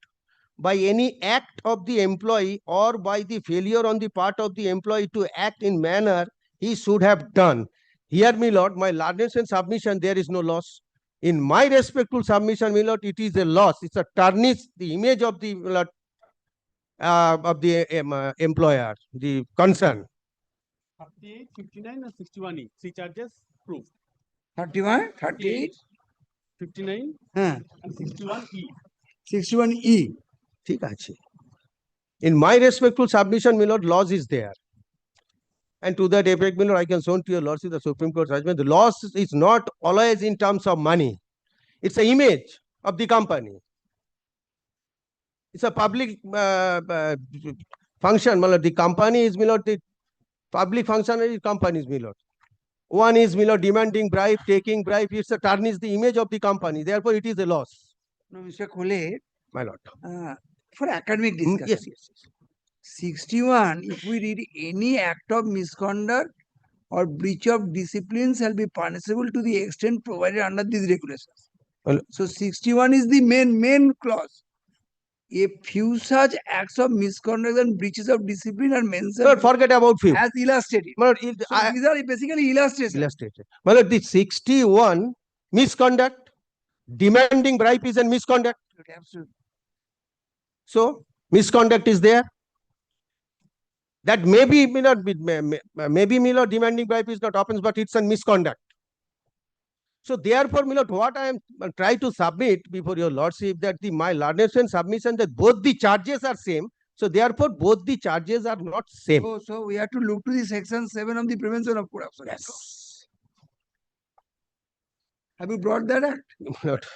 by any act of the employee or by the failure on the part of the employee to act in manner he should have done. Here, my lord, my learned and submission, there is no loss. In my respectful submission, my lord, it is a loss. It's a tarnish the image of the employer, the concern. 38, 59 and 61E. Three charges proved. 31, 38, 59 and 61E. 61E. In my respectful submission, my lord, loss is there. And to that effect, my lord, I can show to your lordship the Supreme Court judgment. The loss is not always in terms of money. It's an image of the company. It's a public function, my lord. The company is, my lord, the public functionary companies, my lord. One is, my lord, demanding bribe, taking bribe. It's a tarnish the image of the company. Therefore, it is a loss. No, Mr. Khole, my lord. For academic discussion. Yes, yes, yes. 61, if we read any act of misconduct or breach of discipline shall be punishable to the extent provided under these regulations. Well, So 61 is the main clause. A few such acts of misconduct and breaches of discipline are mentioned Lord, forget about few. as illustrated. Lord, So these are basically illustrations. illustrated. My lord, the 61 misconduct, demanding bribe is a misconduct. Absolutely. So misconduct is there. That maybe may not be, maybe my lord, demanding bribe is not offense, but it's a misconduct. So therefore, my lord, what I am trying to submit before your lordship, that my learned friend submission that both the charges are same. So therefore, both the charges are not same. So we have to look to the section 7 of the Prevention of Corruption. Yes. Have you brought that act? My lord,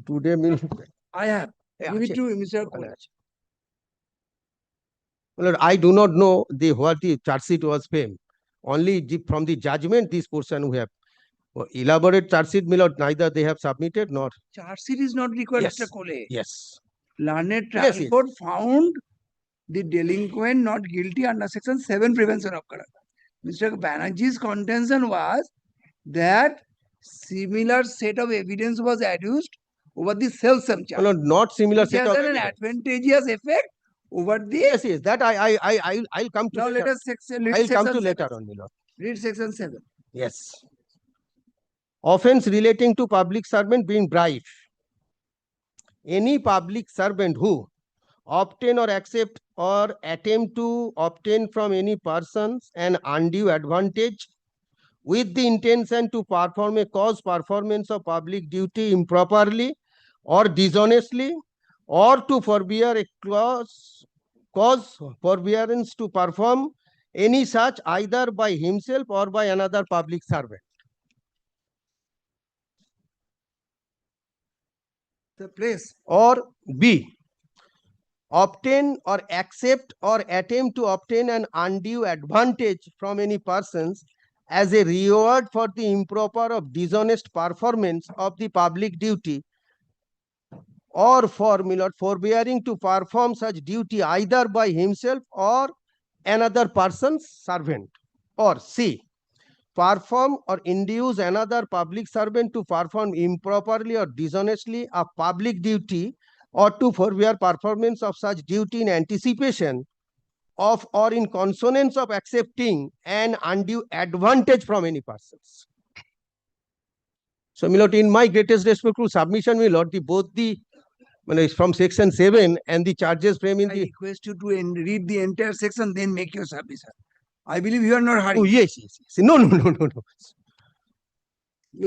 today I have. Yeah, Give it check. to Mr. Kumar. My lord, I do not know what the charge sheet was framed. Only from the judgment, this portion we have. Elaborate charge sheet, my lord, neither they have submitted nor. Charge sheet is not required, Yes. Mr. Kole. Yes. Learned trial Yes, court found the delinquent not guilty under section 7 Prevention of Corruption. Mr. Banerjee's contention was that similar set of evidence was adduced over the self-same charge. My lord, not similar It set has of an evidence. advantageous effect over the. Yes, yes, that I'll come to. Now let later. us read I'll come section to later 7. on, my lord. Read section 7. Yes. Offense relating to public servant being bribed. Any public servant who obtain or accept or attempt to obtain from any persons an undue advantage with the intention to perform a cause performance of public duty improperly or dishonestly, or to forbear a cause forbearance to perform any such either by himself or by another public servant. The place. Or B, obtain or accept or attempt to obtain an undue advantage from any persons as a reward for the improper or dishonest performance of the public duty, or for forbearing to perform such duty either by himself or another person's servant. Or C, perform or induce another public servant to perform improperly or dishonestly a public duty, or to forbear performance of such duty in anticipation of or in consonance of accepting an undue advantage from any persons. So, my lord, in my greatest respect to submission, my lord, both the from section 7 and the charges frame in I the. request you to read the entire section, then make your submission. I believe you are not hurrying. Oh, yes, yes, yes. No.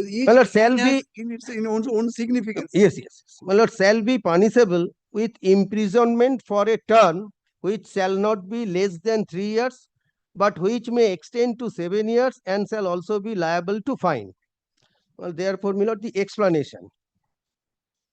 Each My lord, shall has be. in its own significance. Yes, yes. My lord, shall be punishable with imprisonment for a term which shall not be less than 3 years, but which may extend to 7 years and shall also be liable to fine. Well, therefore, my lord, the explanation.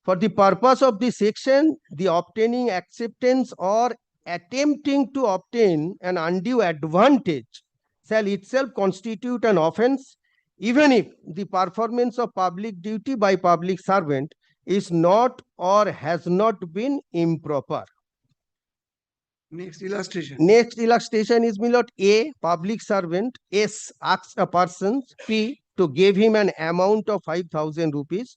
For the purpose of this section, the obtaining acceptance or attempting to obtain an undue advantage shall itself constitute an offense, even if the performance of public duty by public servant is not or has not been improper. Next illustration. Next illustration is, my lord, A, public servant, S, asks a person, P, to give him an amount of 5,000 rupees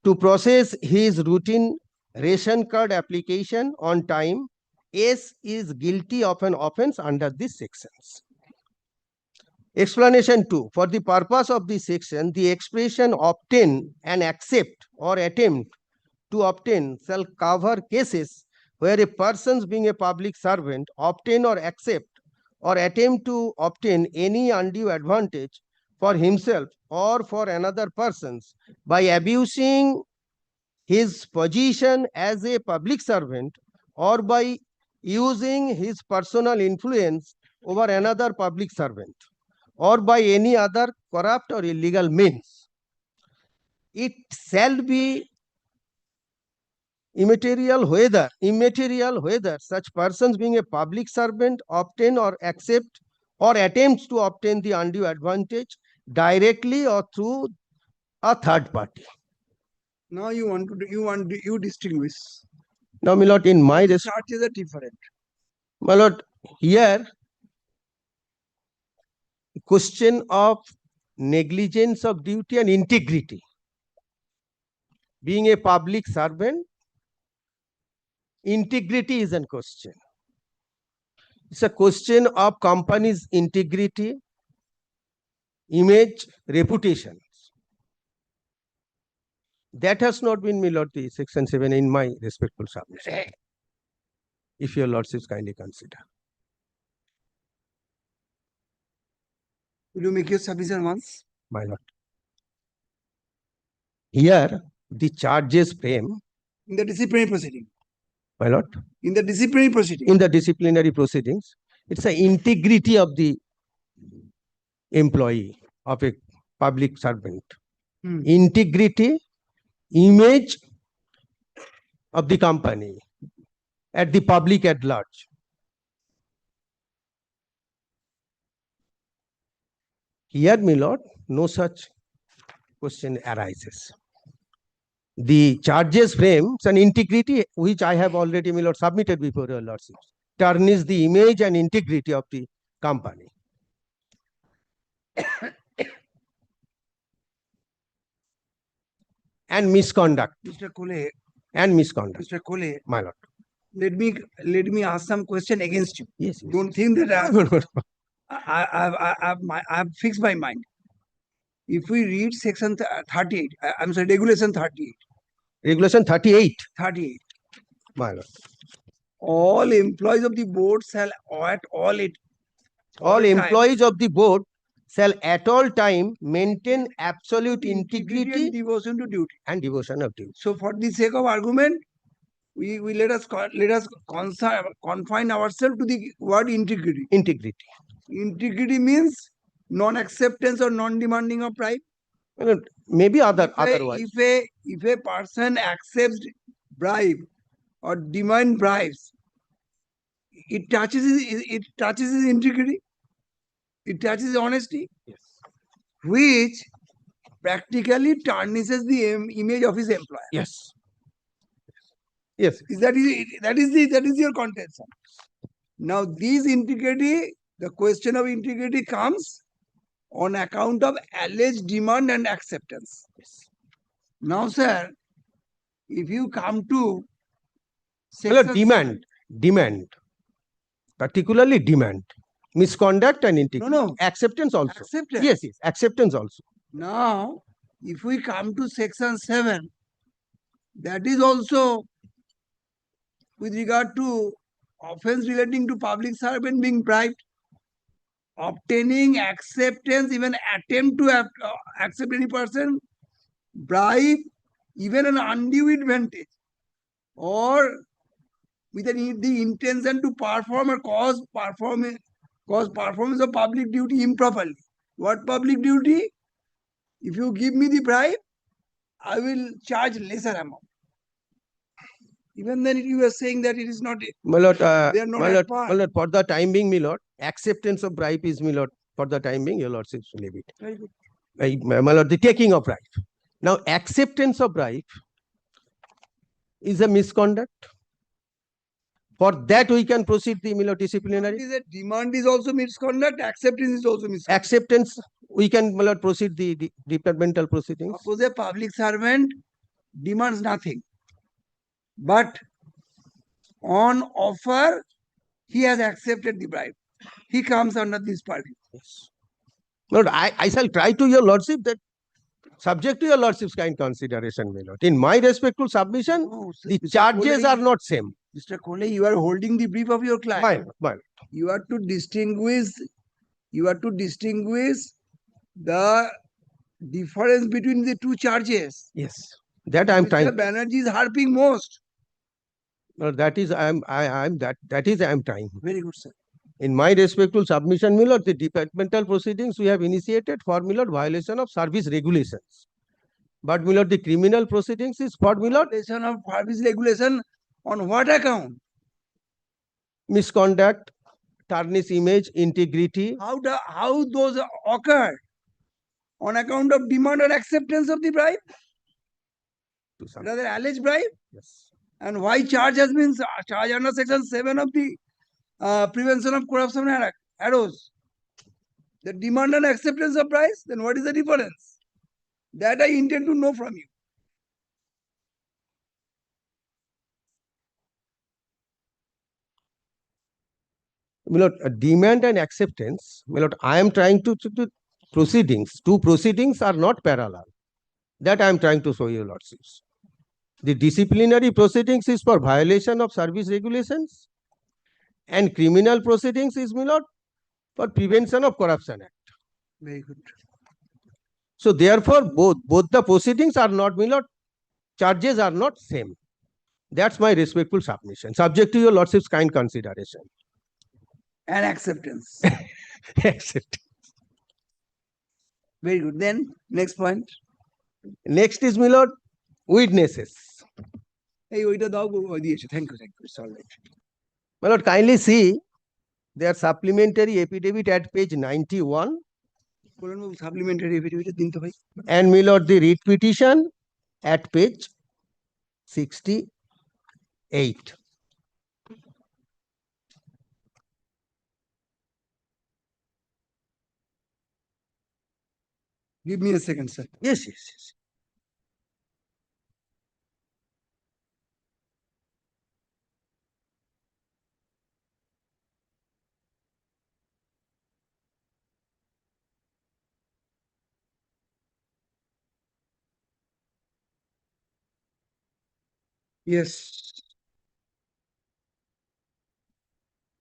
to process his routine ration card application on time. S is guilty of an offense under these sections. Explanation 2. For the purpose of this section, the expression obtain and accept or attempt to obtain shall cover cases where a person being a public servant obtain or accept or attempt to obtain any undue advantage for himself or for another persons by abusing his position as a public servant or by using his personal influence over another public servant or by any other corrupt or illegal means. It shall be immaterial whether such persons being a public servant obtain or accept or attempts to obtain the undue advantage directly or through a third party. Now you distinguish. Now, my lord, in my charges are different. My lord, here question of negligence of duty and integrity. Being a public servant, integrity is a question. It's a question of company's integrity, image, reputation. That has not been, my lord, the section 7 in my respectful submission. If your lordships kindly consider. Will you make your submission once? My lord. Here, the charges frame. In the disciplinary proceeding. My lord. In the disciplinary proceeding. In the disciplinary proceedings, it's the integrity of the employee, of a public servant. Integrity, image of the company at the public at large. Here, my lord, no such question arises. The charges frames and integrity, which I have already, my lord, submitted before your lordship, tarnish the image and integrity of the company. And misconduct. Mr. Kole. And misconduct. Mr. Kole. My lord. Let me ask some question against you. Yes. Don't think that I've fixed my mind. If we read section 38, I'm sorry, regulation 38. Regulation 38. 38. My lord. All employees of the board shall all employees of the board shall at all time maintain absolute integrity and devotion to duty. And devotion of duty. So for the sake of argument, we let us confine ourselves to the word integrity. Integrity. Integrity means non-acceptance or non-demanding of bribe. Maybe otherwise. If a person accepts bribe or demand bribes, it touches his integrity. It touches his honesty. Yes. Which practically tarnishes the image of his employer. Yes. Yes. That is your contention. Now, this integrity, the question of integrity comes on account of alleged demand and acceptance. Yes. Now, sir, if you come to demand, particularly demand, misconduct and integrity. No. Acceptance also. Acceptance. Yes, acceptance also. Now, if we come to section 7, that is also with regard to offense relating to public servant being bribed, obtaining acceptance, even attempt to accept any person, bribe, even an undue advantage, or with the intention to perform or cause performance of public duty improperly. What public duty? If you give me the bribe, I will charge lesser amount. Even then, you are saying that it is not. My lord, they are not my at lord, par. my lord, for the time being, my lord, acceptance of bribe is, my lord, for the time being, your lordship should leave it. Very good. My lord, the taking of bribe. Now, acceptance of bribe is a misconduct. For that, we can proceed the, my lord, disciplinary. Demand is also misconduct. Acceptance is also misconduct. Acceptance, we can, my lord, proceed the departmental proceedings. Suppose a public servant demands nothing, but on offer, he has accepted the bribe. He comes under this purview. Yes. Lord, I shall try to your lordship that subject to your lordship's kind consideration, my lord. In my respectful submission, the charges are not same. Mr. Kole, you are holding the brief of your client. Fine. You are to distinguish the difference between the two charges. Yes. That I am trying. Mr. Banerjee is harping most. No, that is I am trying. Very good, sir. In my respectful submission, my lord, the departmental proceedings we have initiated for, my lord, violation of service regulations. But, my lord, the criminal proceedings is for, my lord, violation of service regulation on what account? Misconduct, tarnish image, integrity. How those occur? On account of demand or acceptance of the bribe? Rather alleged bribe? Yes. And why charge has been charged under section 7 of the prevention of corruption arose. The demand and acceptance of price, then what is the difference? That I intend to know from you. My lord, demand and acceptance, my lord, I am trying to proceedings. Two proceedings are not parallel. That I am trying to show you, lordships. The disciplinary proceedings is for violation of service regulations, and criminal proceedings is, my lord, for prevention of corruption act. Very good. So therefore, both the proceedings are not, my lord, charges are not same. That's my respectful submission, subject to your lordship's kind consideration. And acceptance. Accept. Very good. Then next point. Next is, my lord, witnesses. Hey, ওইটা দাও দিয়েছে. Thank you. It's all right. My lord, kindly see their supplementary affidavit at page 91. Supplementary affidavit দিন তো ভাই. And my lord, the writ petition at page 68. Give me a second, sir. Yes. Yes.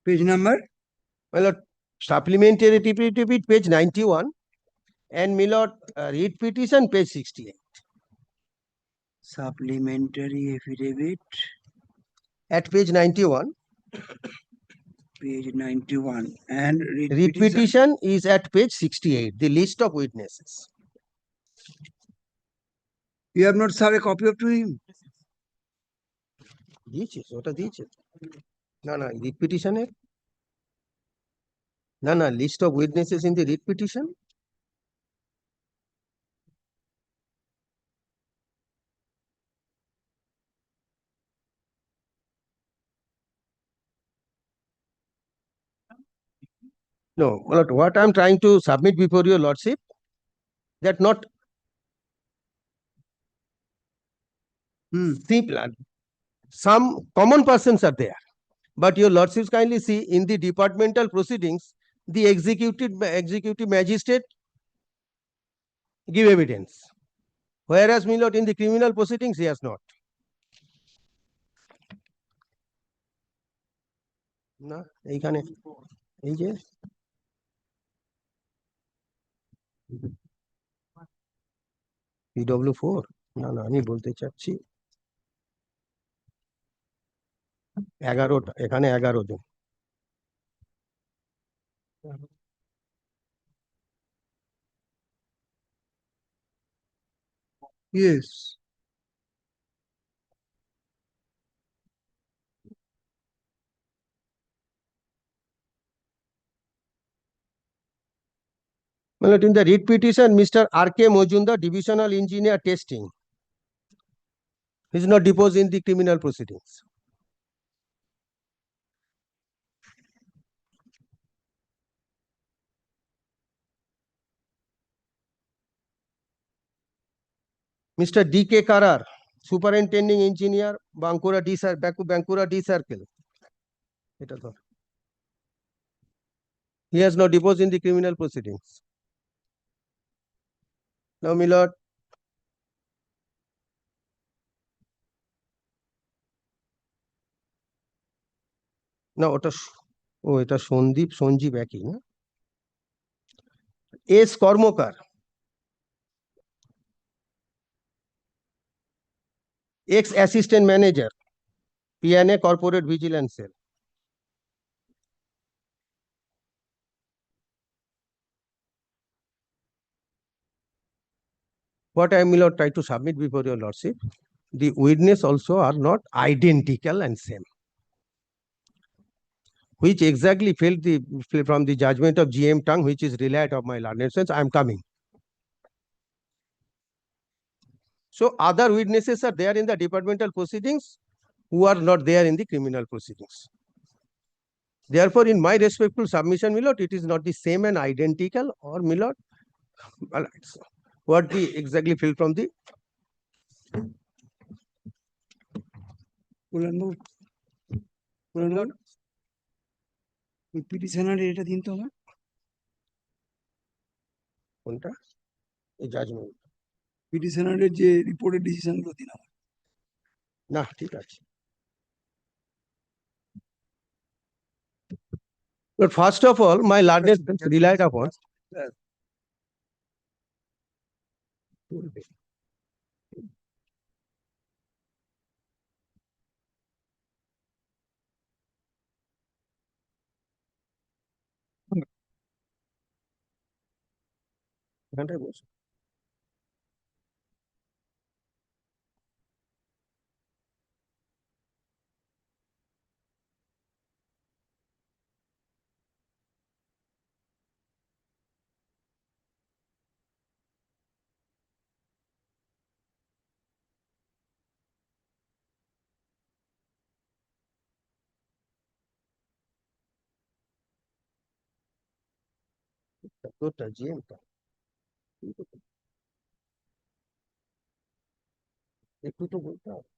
Page number? My lord, supplementary affidavit page 91. And my lord, writ petition page 68. Supplementary affidavit at page 91. Page 91. And writ petition is at page 68, the list of witnesses. You have not served a copy of to him? দিয়েছে ওটা দিয়েছে না writ petition এর না list of witnesses in the writ petition. No, what I'm trying to submit before your lordship, that not some common persons are there, but your lordships kindly see in the departmental proceedings, the executive magistrate give evidence, whereas my lord, in the criminal proceedings he has not. না এইখানে এই যে PW4 না আমি বলতে চাচ্ছি 11টা এখানে 11 জন Yes. Well, in the writ petition, Mr. R.K. Mojumdar, divisional engineer testing, he is not deposed in the criminal proceedings. Mr. D.K. Karar, superintending engineer, Bankura D Circle. He has not deposed in the criminal proceedings. Now, my lord, না এটা সঞ্জীব একই না S Karmakar ex-assistant manager, PNA Corporate Vigilance Cell. What I will try to submit before your lordship, the witness also are not identical and same, which exactly fell from the judgment of GM Tang, which is relied of my learned sense. I am coming. So other witnesses are there in the departmental proceedings who are not there in the criminal proceedings. Therefore, in my respectful submission, my lord, it is not the same and identical, or my lord, well, what we exactly feel from the petitioner এটা দিন তো আমার কোনটা এই judgement পিটিশনারের যে রিপোর্টের decision গুলো দিন আমার না ঠিক আছে। But first of all, my largest relied upon Calcutta, GM একটু তো বলতে হবে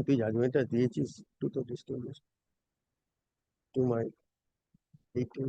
তুই জাজমেন্টটা দিয়েছিস একটু তো ডিস্টিংগুইশ টু মাই একটু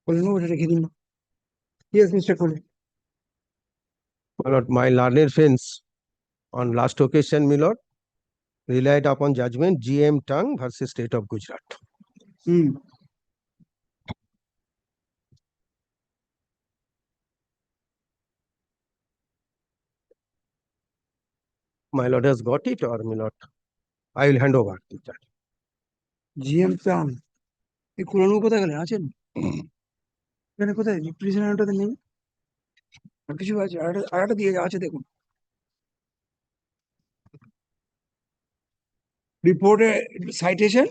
বলুন ওটা রেখে দিন yes mister Kohli My lord, my learned friends on last occasion, my lord, relied upon judgment GM Tang versus State of Gujarat. My lord has got it, or my lord, I will hand over to that. GM চান এই কুরানু কোথায় গেলেন আছেন এখানে কোথায় প্রিজনারটাতে নেই আর কিছু আছে আরেকটা দিয়ে আছে দেখুন রিপোর্টে citation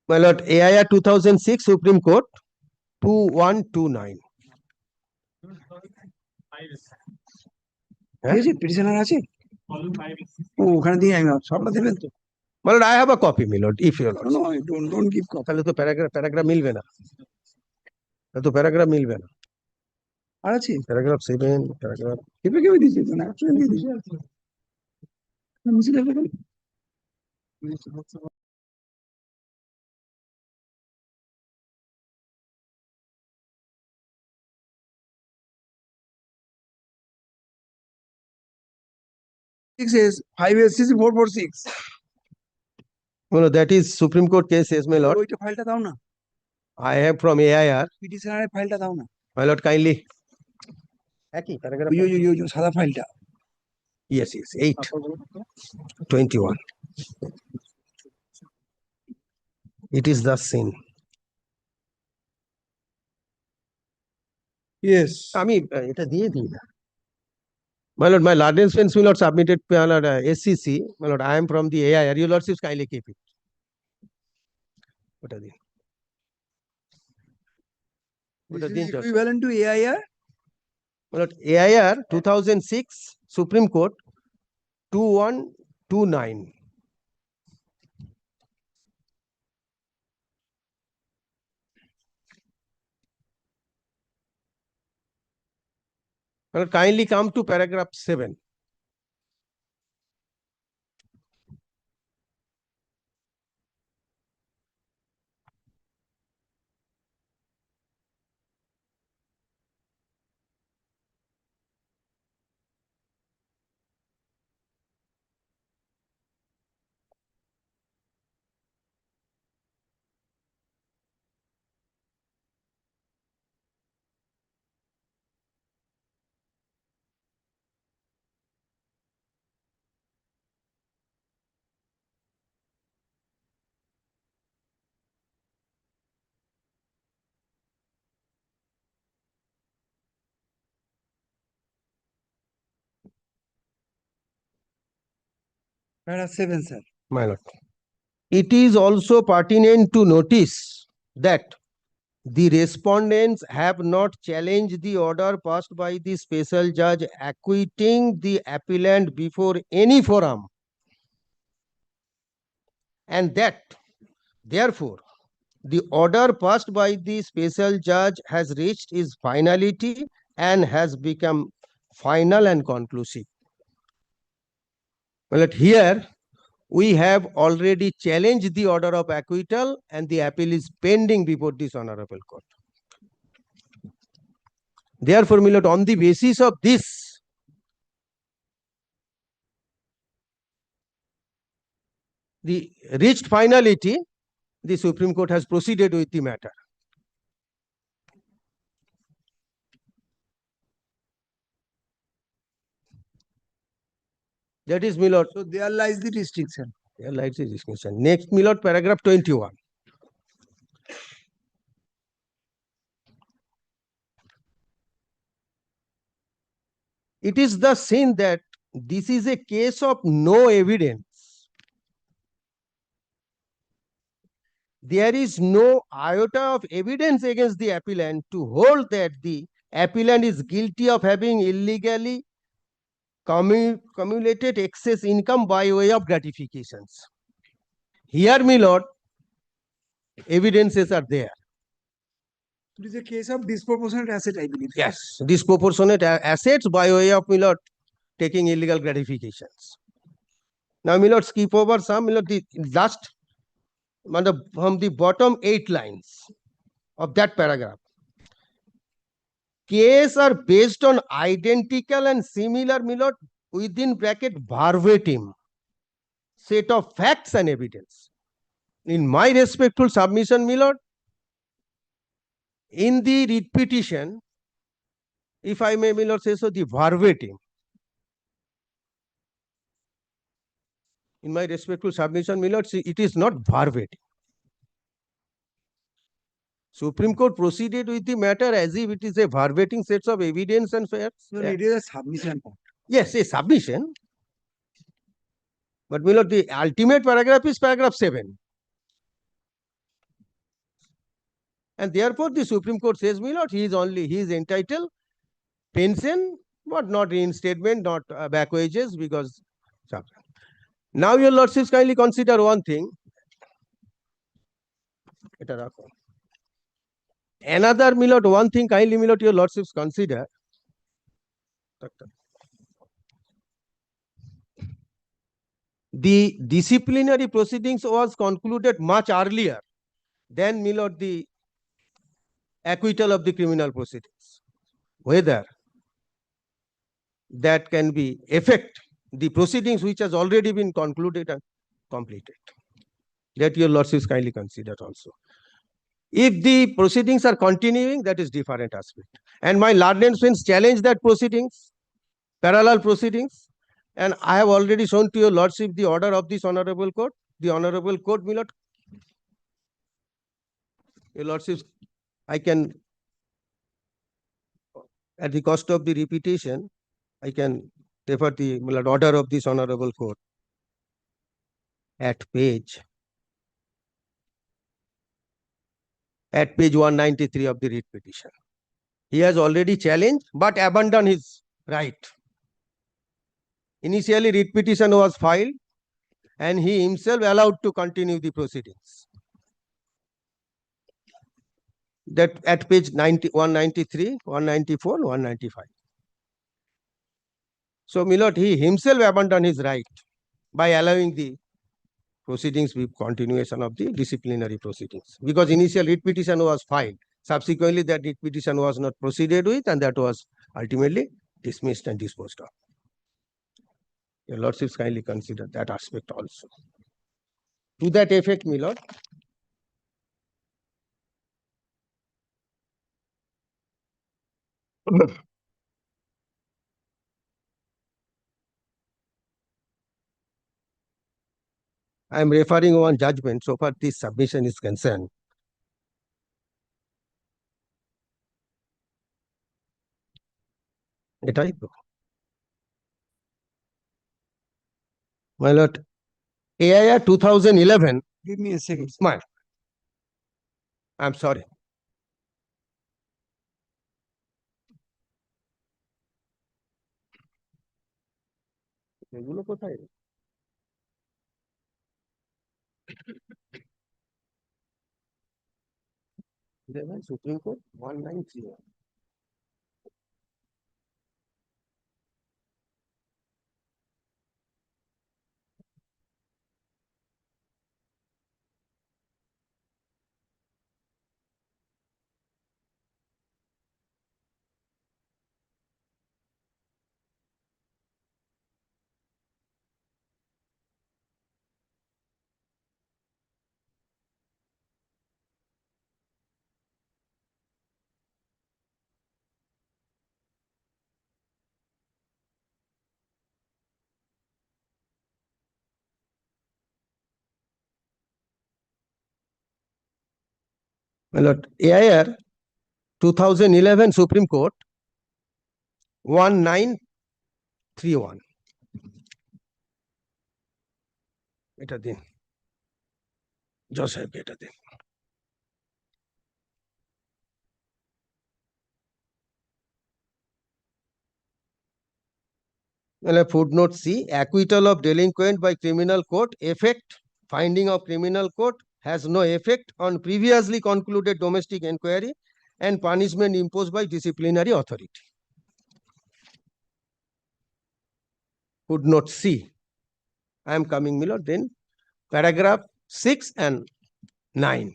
My lord, AIR 2006 Supreme Court 2129. ঠিক আছে প্রিজনার আছে ও ওখানে দিয়ে আমি সবটা দেবেন তো My lord, I have a copy, my lord, if you No, no, I don't give copy. তাহলে তো প্যারাগ্রাফ মিলবে না তাহলে তো প্যারাগ্রাফ মিলবে না আর আছে প্যারাগ্রাফ 7 প্যারাগ্রাফ কেটে কেটে দিয়েছি তো না অ্যাকচুয়ালি দিয়ে দিয়েছি মুছে দেবে কেন? Six is 5 SCC 446 No, that is Supreme Court case, yes, my lord. ওইটা ফাইলটা দাও না I have from AIR. পিটিশনারের ফাইলটা দাও না My lord, kindly. একই প্যারাগ্রাফ ওই সাদা ফাইলটা Yes, 821. It is the same. Yes. আমি এটা দিয়ে দিই না My lord, my Lord's friends will not submitted my lord, SCC. My lord, I am from the AIR. Your lordships kindly keep it. ওটা দিন ওটা দিন equivalent to AIR My lord, AIR 2006 Supreme Court 2129. My lord, kindly come to paragraph 7. Paragraph 7, sir. My lord. It is also pertinent to notice that the respondents have not challenged the order passed by the special judge acquitting the appellant before any forum, and that, therefore, the order passed by the special judge has reached its finality and has become final and conclusive. Well, here we have already challenged the order of acquittal and the appeal is pending before this honorable court. Therefore, my lord, on the basis of this, the reached finality, the Supreme Court has proceeded with the matter. That is, my lord. So there lies the restriction. There lies the restriction. Next, my lord, paragraph 21. It is the sin that this is a case of no evidence. There is no iota of evidence against the appellant to hold that the appellant is guilty of having illegally cumulated excess income by way of gratifications. Here, my lord, evidences are there. It is a case of disproportionate asset, I believe. Yes, disproportionate assets by way of, my lord, taking illegal gratifications. Now, my lord, skip over some, my lord, the last, from the bottom 8 lines of that paragraph. Case are based on identical and similar, my lord, within bracket verbatim set of facts and evidence. In my respectful submission, my lord, in the writ petition, if I may, my lord, say so, the verbatim. In my respectful submission, my lord, it is not verbatim. Supreme Court proceeded with the matter as if it is a verbatim sets of evidence and facts. No, it is a submission. Yes, a submission. But, my lord, the ultimate paragraph is paragraph 7. And therefore, the Supreme Court says, my lord, he is entitled pension, but not reinstatement, not back wages, because. Now, your lordships kindly consider one thing. Another, my lord, one thing kindly, my lord, your lordships consider. The disciplinary proceedings was concluded much earlier than, my lord, the acquittal of the criminal proceedings. Whether that can be affect the proceedings which has already been concluded and completed. That your lordships kindly consider also. If the proceedings are continuing, that is different aspect. And my learned friends challenge that proceedings, parallel proceedings. And I have already shown to your lordship the order of this honorable court. The honorable court, my lord. Your lordships, I can, at the cost of the repetition, I can refer the, my lord, order of this honorable court at page 193 of the writ petition. He has already challenged but abandoned his right. Initially, writ petition was filed and he himself allowed to continue the proceedings. That at page 193, 194, 195. So, my lord, he himself abandoned his right by allowing the proceedings with continuation of the disciplinary proceedings. Because initial writ petition was filed. Subsequently, that writ petition was not proceeded with and that was ultimately dismissed and disposed of. Your lordships kindly consider that aspect also. To that effect, my lord, I am referring one judgment so far this submission is concerned. My lord, AIR 2011. Give me a second. Smile. I'm sorry. এগুলো কোথায়? Supreme Court 1931. My lord, AIR 2011 Supreme Court 1931. এটা দিন জজ সাহেবকে এটা দিন। Footnote C, acquittal of delinquent by criminal court effect, finding of criminal court has no effect on previously concluded domestic inquiry and punishment imposed by disciplinary authority. Footnote C. I am coming, my lord, then paragraph 6 and 9.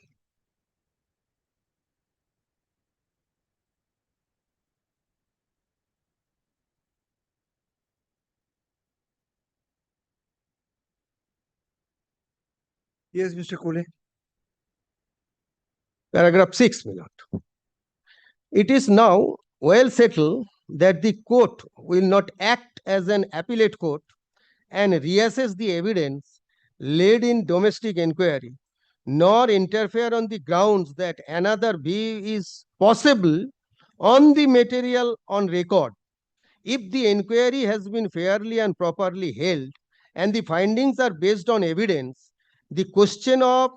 Yes, Mr. Kole. Paragraph 6, my lord. It is now well settled that the court will not act as an appellate court and reassess the evidence laid in domestic inquiry, nor interfere on the grounds that another view is possible on the material on record. If the inquiry has been fairly and properly held and the findings are based on evidence, the question of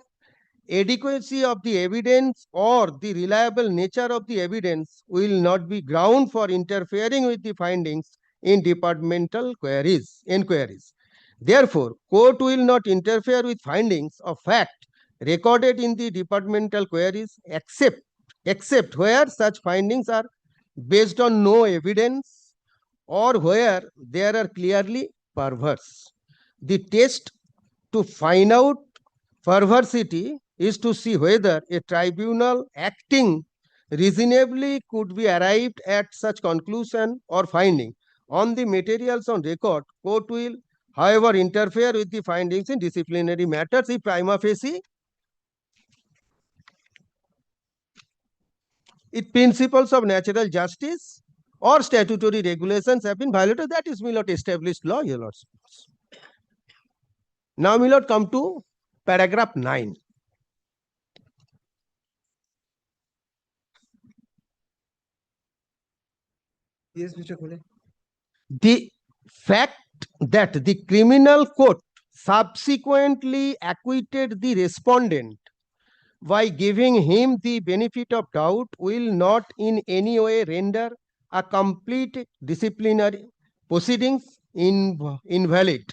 adequacy of the evidence or the reliable nature of the evidence will not be ground for interfering with the findings in departmental inquiries. Therefore, court will not interfere with findings of fact recorded in the departmental queries except where such findings are based on no evidence or where they are clearly perverse. The test to find out perversity is to see whether a tribunal acting reasonably could be arrived at such conclusion or finding. On the materials on record, court will, however, interfere with the findings in disciplinary matters if prima facie if principles of natural justice or statutory regulations have been violated. That is, my lord, established law, your lordship. Now, my lord, come to paragraph 9. Yes, Mr. Kole. The fact that the criminal court subsequently acquitted the respondent by giving him the benefit of doubt will not in any way render a complete disciplinary proceedings invalid,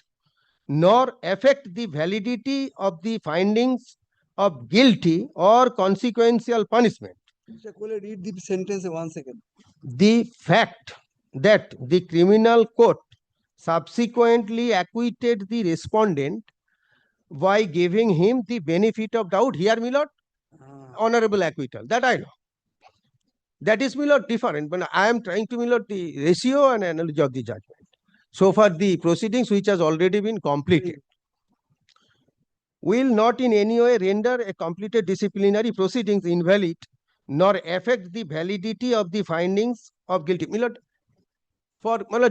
nor affect the validity of the findings of guilty or consequential punishment. Mr. Kole, read the sentence once again. The fact that the criminal court subsequently acquitted the respondent by giving him the benefit of doubt, here, my lord, honorable acquittal, that I know. That is, my lord, different, but I am trying to, my lord, the ratio and analogy of the judgment. So far, the proceedings which has already been completed will not in any way render a completed disciplinary proceedings invalid, nor affect the validity of the findings of guilty. My lord,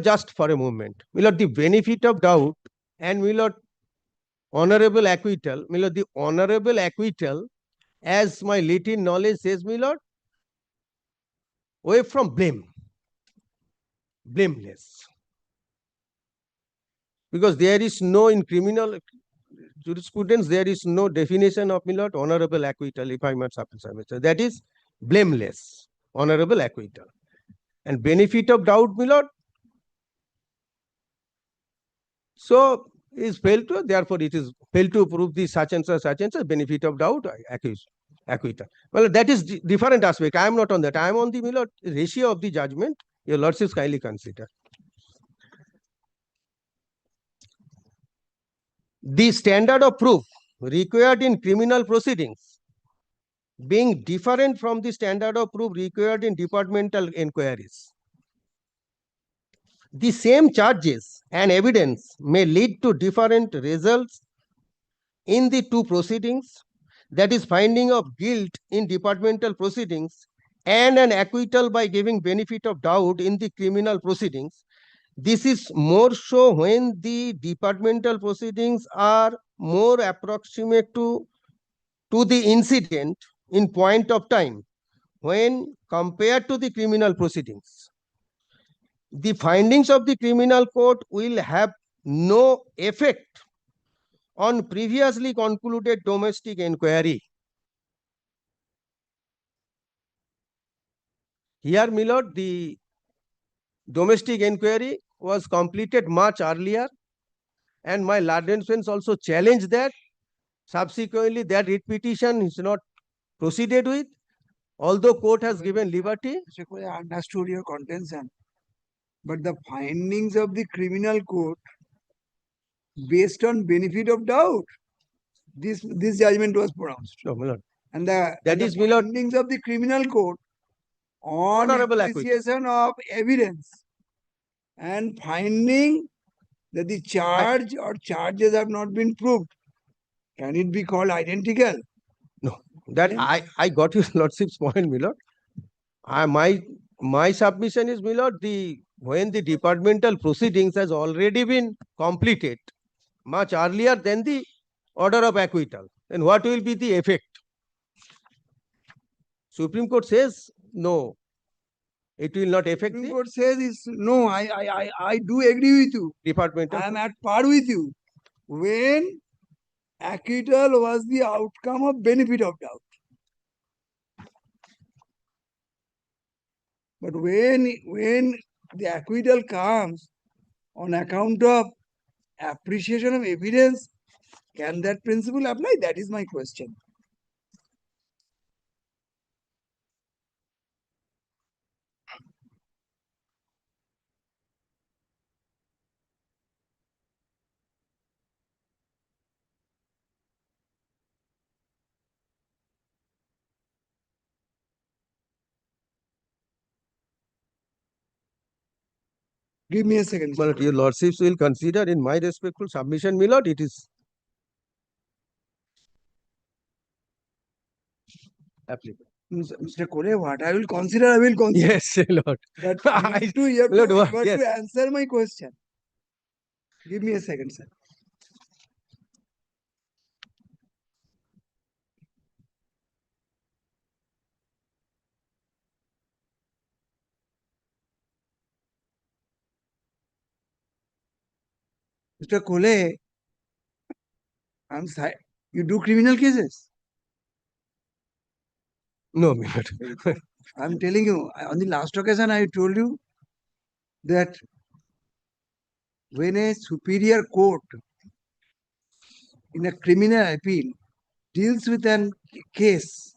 just for a moment, my lord, the benefit of doubt and my lord, honorable acquittal, my lord, the honorable acquittal, as my little knowledge says, my lord, away from blame, blameless. Because there is no in criminal, jurisprudence, there is no definition of, my lord, honorable acquittal, if I must say. That is blameless, honorable acquittal. And benefit of doubt, my lord, so is failed to, therefore it is failed to prove the such and such, benefit of doubt, acquittal. Well, that is different aspect. I am not on that. I am on the, my lord, ratio of the judgment. Your lordships kindly consider. The standard of proof required in criminal proceedings being different from the standard of proof required in departmental inquiries. The same charges and evidence may lead to different results in the two proceedings, that is finding of guilt in departmental proceedings and an acquittal by giving benefit of doubt in the criminal proceedings. This is more so when the departmental proceedings are more approximate to the incident in point of time when compared to the criminal proceedings. The findings of the criminal court will have no effect on previously concluded domestic inquiry. Here, my lord, the domestic inquiry was completed much earlier, and my learned friends also challenged that. Subsequently, that writ petition is not proceeded with, although court has given liberty. I understood your contention, but the findings of the criminal court based on benefit of doubt, this judgment was pronounced. No, my lord. And the my lord, findings of the criminal court on honorable appreciation of evidence and finding that the charge or charges have not been proved, can it be called identical? No, that I got your lordship's point, my lord. My submission is, my lord, when the departmental proceedings has already been completed much earlier than the order of acquittal, then what will be the effect? Supreme Court says no, it will not affect. Supreme Court says it's no. I do agree with you. Departmental. I am at par with you. When acquittal was the outcome of benefit of doubt. But when the acquittal comes on account of appreciation of evidence, can that principle apply? That is my question. Give me a second. Well, your lordships will consider, in my respectful submission, my lord, it is applicable. Mr. Kole, what I will consider, I will consider. Yes, Lord. But you have to answer my question. Give me a second, sir. Mr. Kole, I'm sorry. You do criminal cases? No, my lord. I'm telling you, on the last occasion, I told you that when a superior court in a criminal appeal deals with a case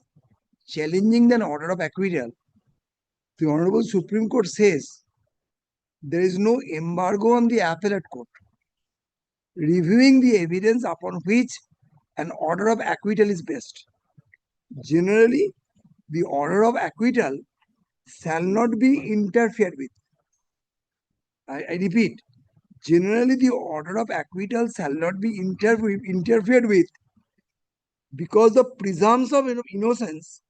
challenging an order of acquittal, the Honorable Supreme Court says there is no embargo on the appellate court reviewing the evidence upon which an order of acquittal is based. Generally, the order of acquittal shall not be interfered with. I repeat, generally the order of acquittal shall not be interfered with because the presumption of innocence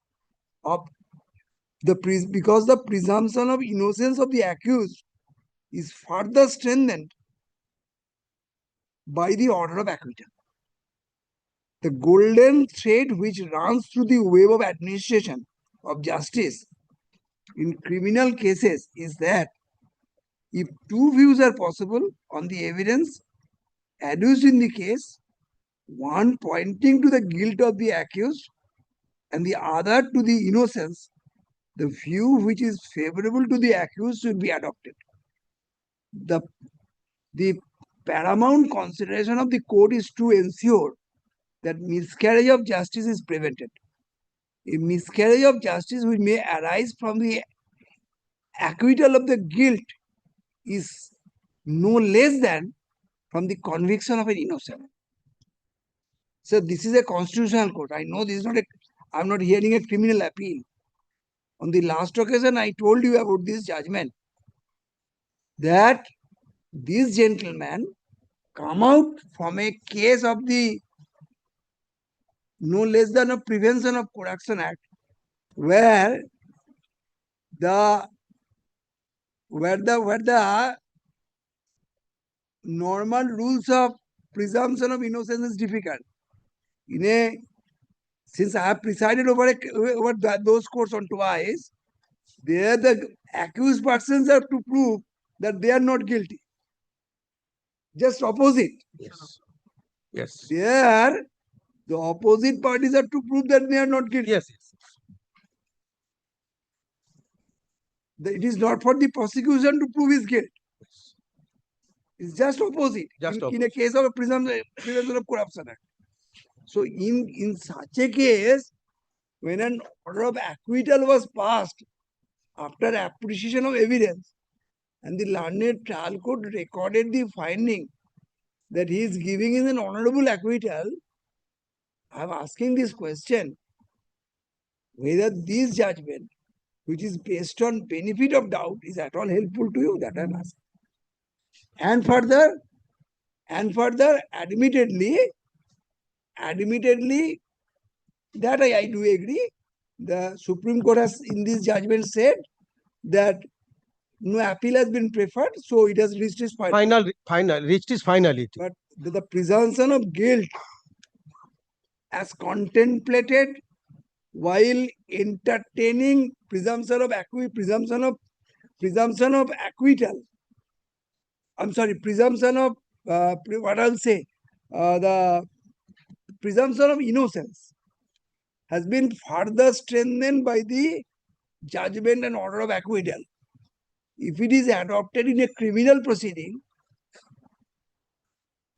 because the presumption of innocence of the accused is further strengthened by the order of acquittal. The golden thread which runs through the web of administration of justice in criminal cases is that if two views are possible on the evidence adduced in the case, one pointing to the guilt of the accused and the other to the innocence, the view which is favorable to the accused should be adopted. The paramount consideration of the court is to ensure that miscarriage of justice is prevented. A miscarriage of justice which may arise from the acquittal of the guilt is no less than from the conviction of an innocent. So this is a constitutional court. I know this is not a, I'm not hearing a criminal appeal. On the last occasion, I told you about this judgment that this gentleman come out from a case of the no less than a Prevention of Corruption Act, where the normal rules of presumption of innocence is difficult. Since I have presided over those courts on twice, there the accused persons have to prove that they are not guilty. Just opposite. Yes. Yes. There, the opposite parties have to prove that they are not guilty. Yes. It is not for the prosecution to prove his guilt. It's just opposite. In a case of a Prevention of Corruption Act. So in such a case, when an order of acquittal was passed after appreciation of evidence, and the learned trial court recorded the finding that he is giving in an honorable acquittal, I am asking this question, whether this judgment, which is based on benefit of doubt, is at all helpful to you. That I am asking. And further, admittedly, that I do agree. The Supreme Court has in this judgment said that no appeal has been preferred, so it has reached its finality. But the presumption of guilt as contemplated while entertaining presumption of acquittal. I'm sorry, presumption of the presumption of innocence has been further strengthened by the judgment and order of acquittal. If it is adopted in a criminal proceeding,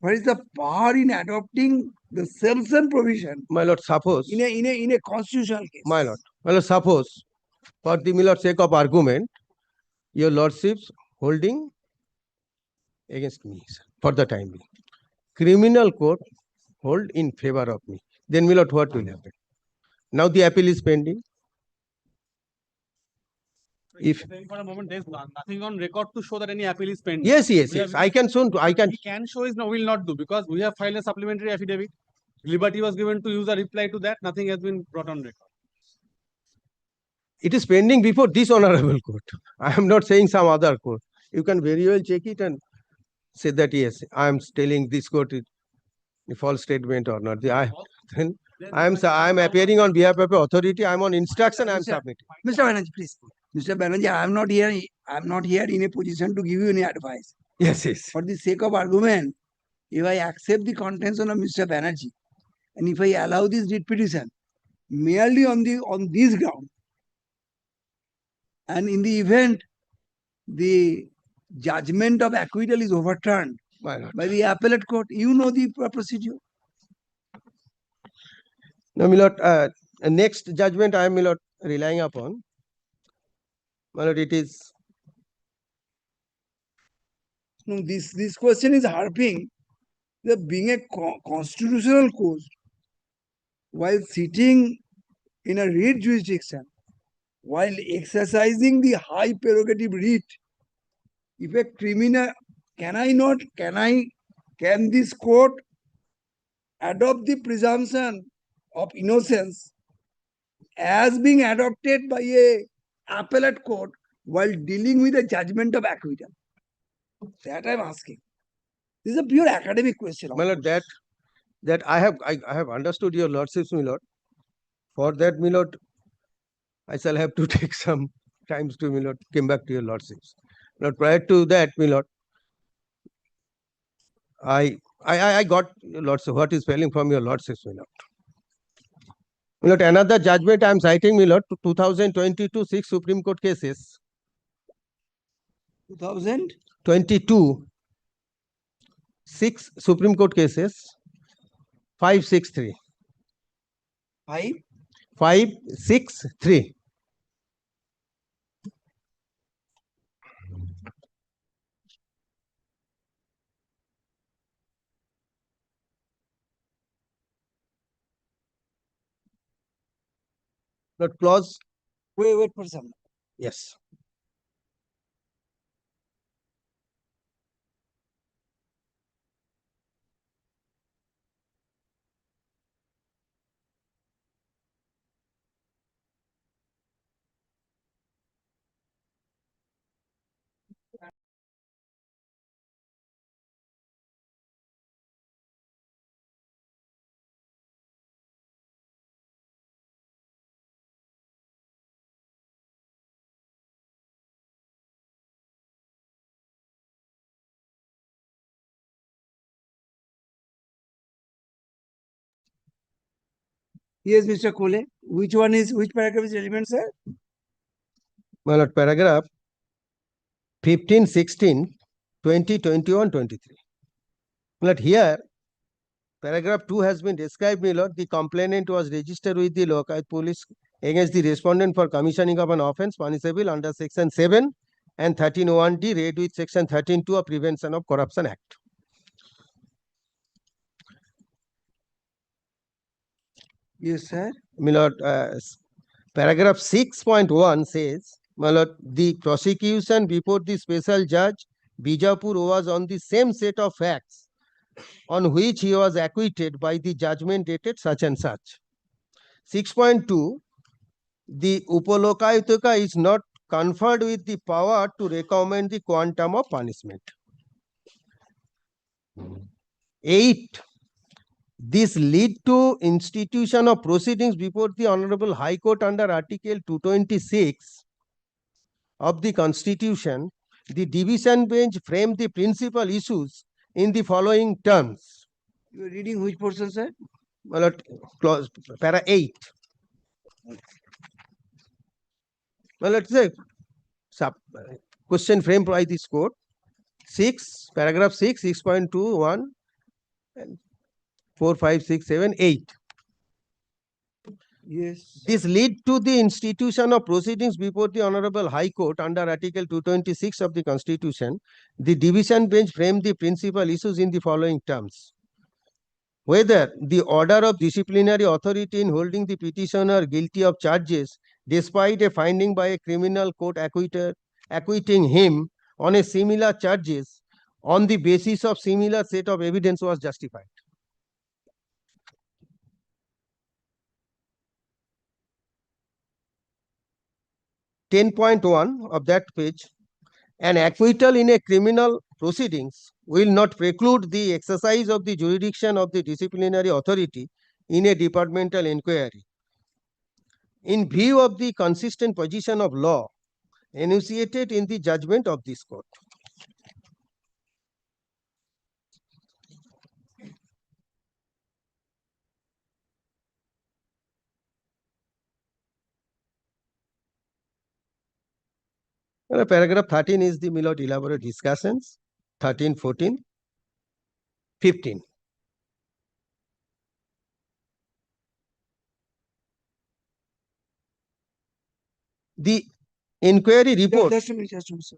what is the power in adopting the same provision? My lord, suppose in a constitutional case. My lord, suppose for the milord's sake of argument, your lordship's holding against me for the time being. Criminal court hold in favor of me. Then, my lord, what will happen? Now the appeal is pending. If for a moment there is nothing on record to show that any appeal is pending. Yes. I can show. He can show is no, will not do, because we have filed a supplementary affidavit. Liberty was given to use a reply to that. Nothing has been brought on record. It is pending before this honorable court. I am not saying some other court. You can very well check it and say that yes, I am telling this court a false statement or not. I am appearing on behalf of authority. I am on instruction. I am submitting. Mr. Banerjee, please. Mr. Banerjee, I am not here in a position to give you any advice. Yes. For the sake of argument, if I accept the contention of Mr. Banerjee, and if I allow this writ petition merely on this ground, and in the event the judgment of acquittal is overturned by the appellate court, you know the procedure. No, my lord, next judgment I am, my lord, relying upon. My lord, it is. No, this question is harping that being a constitutional court, while sitting in a writ jurisdiction, while exercising the high prerogative writ, if a criminal, can this court adopt the presumption of innocence as being adopted by a appellate court while dealing with a judgment of acquittal? That I am asking. This is a pure academic question. My lord, that I have understood your lordship's, my lord. For that, my lord, I shall have to take some times to, my lord, come back to your lordships. But prior to that, my lord, I I got lots of what is failing from your lordship's my lord. My lord, another judgment I am citing, my lord, to 2022 6 Supreme Court cases. 2022 6 Supreme Court cases. 563. 563. Not clause. Wait for some. Yes. Yes, Mr. Kole. Which paragraph is relevant, sir? My lord, paragraph 15, 16, 20, 21, 23. My lord, here, paragraph 2 has been described, my lord. The complainant was registered with the local police against the respondent for commissioning of an offence punishable under section 7 and 13(1)(d) read with section 13(2) of Prevention of Corruption Act. Yes, sir. My lord, paragraph 6.1 says, my lord, the prosecution before the special judge Bijapur was on the same set of facts on which he was acquitted by the judgment dated such and such. 6.2, the Upalokayutka is not conferred with the power to recommend the quantum of punishment. 8. This lead to institution of proceedings before the Honorable High Court under Article 226 of the Constitution. The division bench framed the principal issues in the following terms. You are reading which portion, sir? Well, clause para 8. Well, let's say question framed by this court. 6, paragraph 6, 6.21, and 4, 5, 6, 7, 8. Yes. This lead to the institution of proceedings before the Honorable High Court under Article 226 of the Constitution. The division bench framed the principal issues in the following terms. Whether the order of disciplinary authority in holding the petitioner guilty of charges despite a finding by a criminal court acquitting him on a similar charges on the basis of similar set of evidence was justified. (10.1) of that page, an acquittal in a criminal proceedings will not preclude the exercise of the jurisdiction of the disciplinary authority in a departmental inquiry. In view of the consistent position of law enunciated in the judgment of this court. Paragraph 13 is the Milord elaborate discussions. 13, 14, 15. The inquiry report. Just a minute, sir.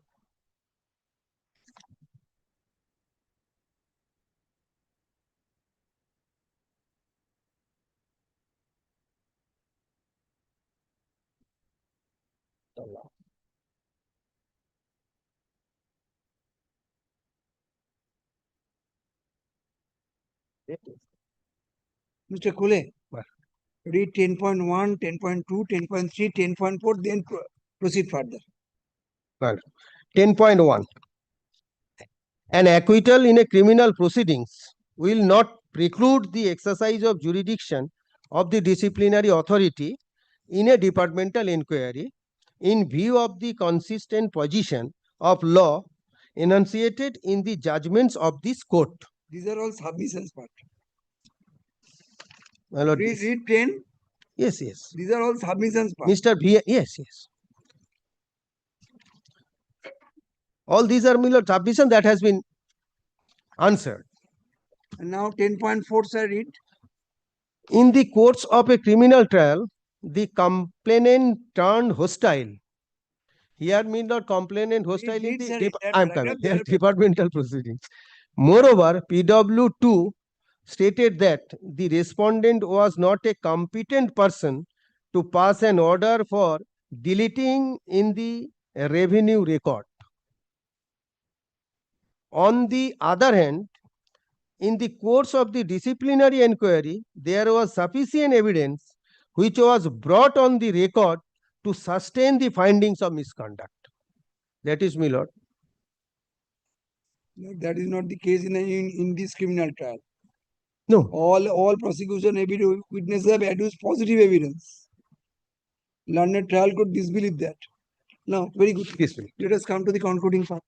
Mr. Kole, read 10.1, 10.2, 10.3, 10.4, then proceed further. Well, 10.1. An acquittal in a criminal proceedings will not preclude the exercise of jurisdiction of the disciplinary authority in a departmental inquiry in view of the consistent position of law enunciated in the judgments of this court. These are all submissions part. My lord, Read 10. yes, yes. These are all submissions part. Mr. V, yes, yes. All these are, my lord, submission that has been answered. And now 10.4, sir, read. In the course of a criminal trial, the complainant turned hostile. Here mean not complainant hostile in read, the sir, entire I'm paragraph, coming. there Here are- departmental proceedings. Moreover, PW2 stated that the respondent was not a competent person to pass an order for deleting in the revenue record. On the other hand, in the course of the disciplinary inquiry, there was sufficient evidence which was brought on the record to sustain the findings of misconduct. That is, my lord. No, that is not the case in this criminal trial. No. All prosecution witnesses have adduced positive evidence. Learned trial could disbelieve that. Now, very good. Let us come to the concluding part.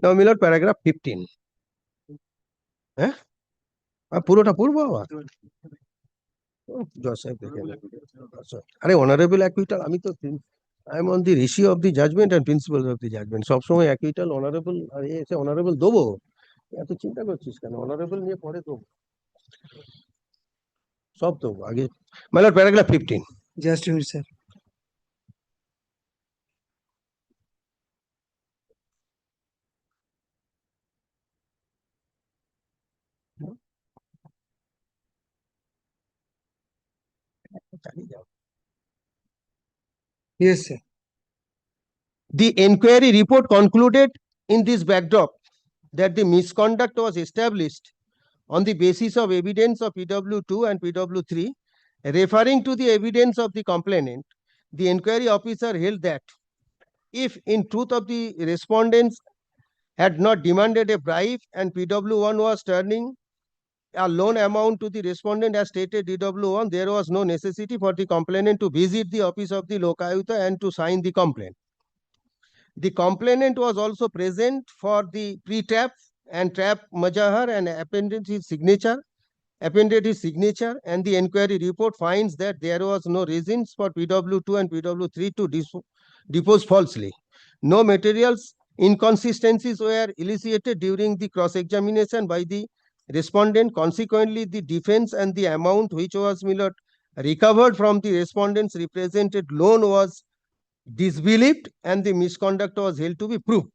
Now, my lord, paragraph 15. হ্যাঁ পুরোটা পড়বো আবার জজ সাহেব দেখে আরে honourable acquittal আমি তো I am on the ratio of the judgment and principles of the judgment সবসময় অ্যাকুইটাল অনারেবল আর এসে অনারেবল দেবো এত চিন্তা করছিস কেন অনারেবল নিয়ে পরে দেবো সব দেবো আগে my lord paragraph 15 Just a minute, sir. Yes, sir. The inquiry report concluded in this backdrop that the misconduct was established on the basis of evidence of PW2 and PW3, referring to the evidence of the complainant. The inquiry officer held that if in truth of the respondents had not demanded a bribe and PW1 was turning a loan amount to the respondent as stated DW1, there was no necessity for the complainant to visit the office of the Lokayuta and to sign the complaint. The complainant was also present for the pre-trap and trap Majahar and appended his signature, and the inquiry report finds that there was no reasons for PW2 and PW3 to depose falsely. No materials inconsistencies were elicited during the cross-examination by the respondent. Consequently, the defense and the amount which was recovered from the respondent's represented loan was disbelieved and the misconduct was held to be proved.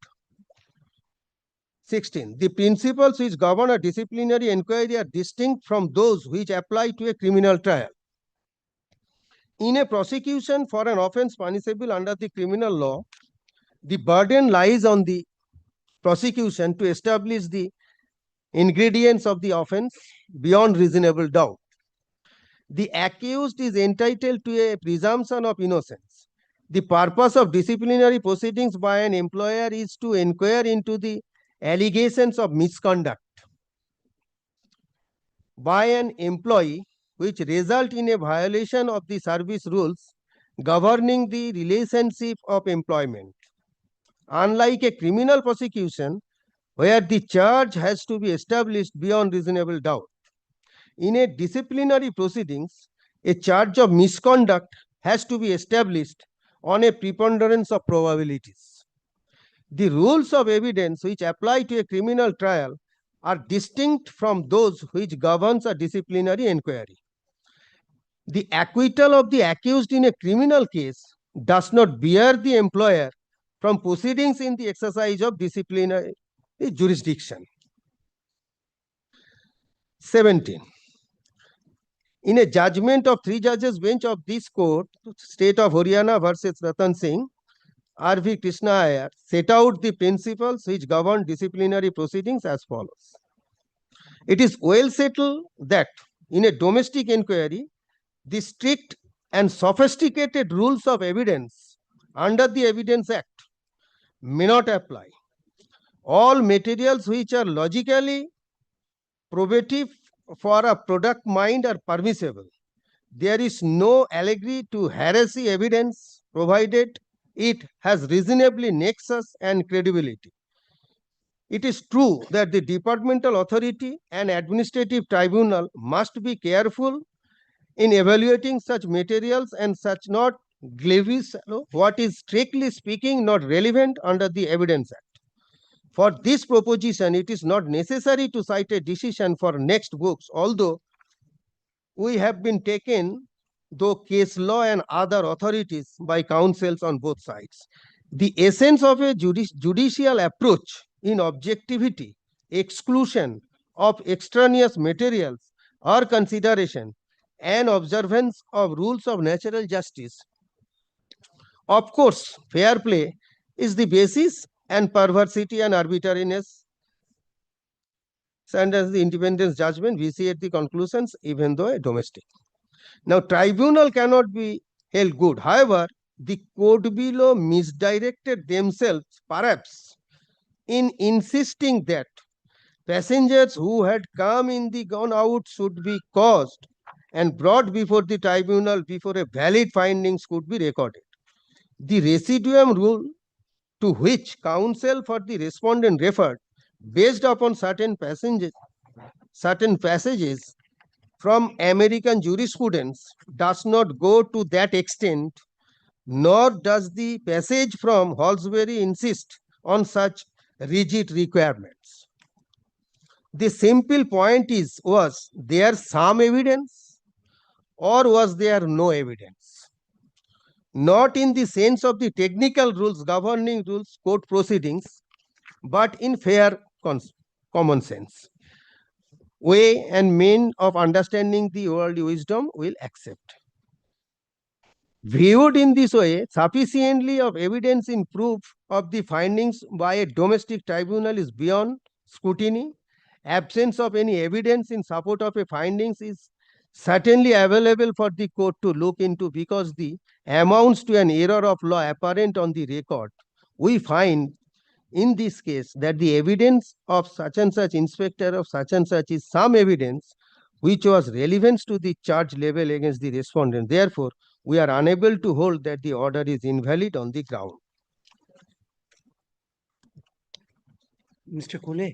16. The principles which govern a disciplinary inquiry are distinct from those which apply to a criminal trial. In a prosecution for an offense punishable under the criminal law, the burden lies on the prosecution to establish the ingredients of the offense beyond reasonable doubt. The accused is entitled to a presumption of innocence. The purpose of disciplinary proceedings by an employer is to inquire into the allegations of misconduct by an employee which result in a violation of the service rules governing the relationship of employment. Unlike a criminal prosecution, where the charge has to be established beyond reasonable doubt, in a disciplinary proceedings, a charge of misconduct has to be established on a preponderance of probabilities. The rules of evidence which apply to a criminal trial are distinct from those which governs a disciplinary inquiry. The acquittal of the accused in a criminal case does not bear the employer from proceedings in the exercise of disciplinary jurisdiction. 17. In a judgment of 3 judges bench of this court, State of Haryana versus Ratan Singh, R.V. Krishna Iyer set out the principles which govern disciplinary proceedings as follows. It is well settled that in a domestic inquiry, the strict and sophisticated rules of evidence under the Evidence Act may not apply. All materials which are logically probative for a product mind are permissible. There is no allegory to heresy evidence provided it has reasonably nexus and credibility. it is true that the departmental authority and administrative tribunal must be careful in evaluating such materials and such not levies what is strictly speaking not relevant under the Evidence Act. For this proposition, it is not necessary to cite a decision for next books, although we have been taken though case law and other authorities by counsels on both sides. The essence of a judicial approach in objectivity, exclusion of extraneous materials or consideration, and observance of rules of natural justice. Of course, fair play is the basis, and perversity and arbitrariness and as the independence judgment vitiate the conclusions, even though a domestic. Now, tribunal cannot be held good. However, the court below misdirected themselves, perhaps, in insisting that passengers who had come in the gone out should be caused and brought before the tribunal before a valid findings could be recorded. The residuum rule to which counsel for the respondent referred, based upon certain passages from American jurisprudence, does not go to that extent, nor does the passage from Halsbury insist on such rigid requirements. The simple point was there some evidence or was there no evidence? Not in the sense of the technical rules governing court proceedings, but in fair common sense. Way and mean of understanding the worldly wisdom will accept. Viewed in this way, sufficiently of evidence in proof of the findings by a domestic tribunal is beyond scrutiny. Absence of any evidence in support of a findings is certainly available for the court to look into because the amounts to an error of law apparent on the record. We find in this case that the evidence of such and such inspector of such and such is some evidence which was relevant to the charge level against the respondent. Therefore, we are unable to hold that the order is invalid on the ground. Mr. Kule.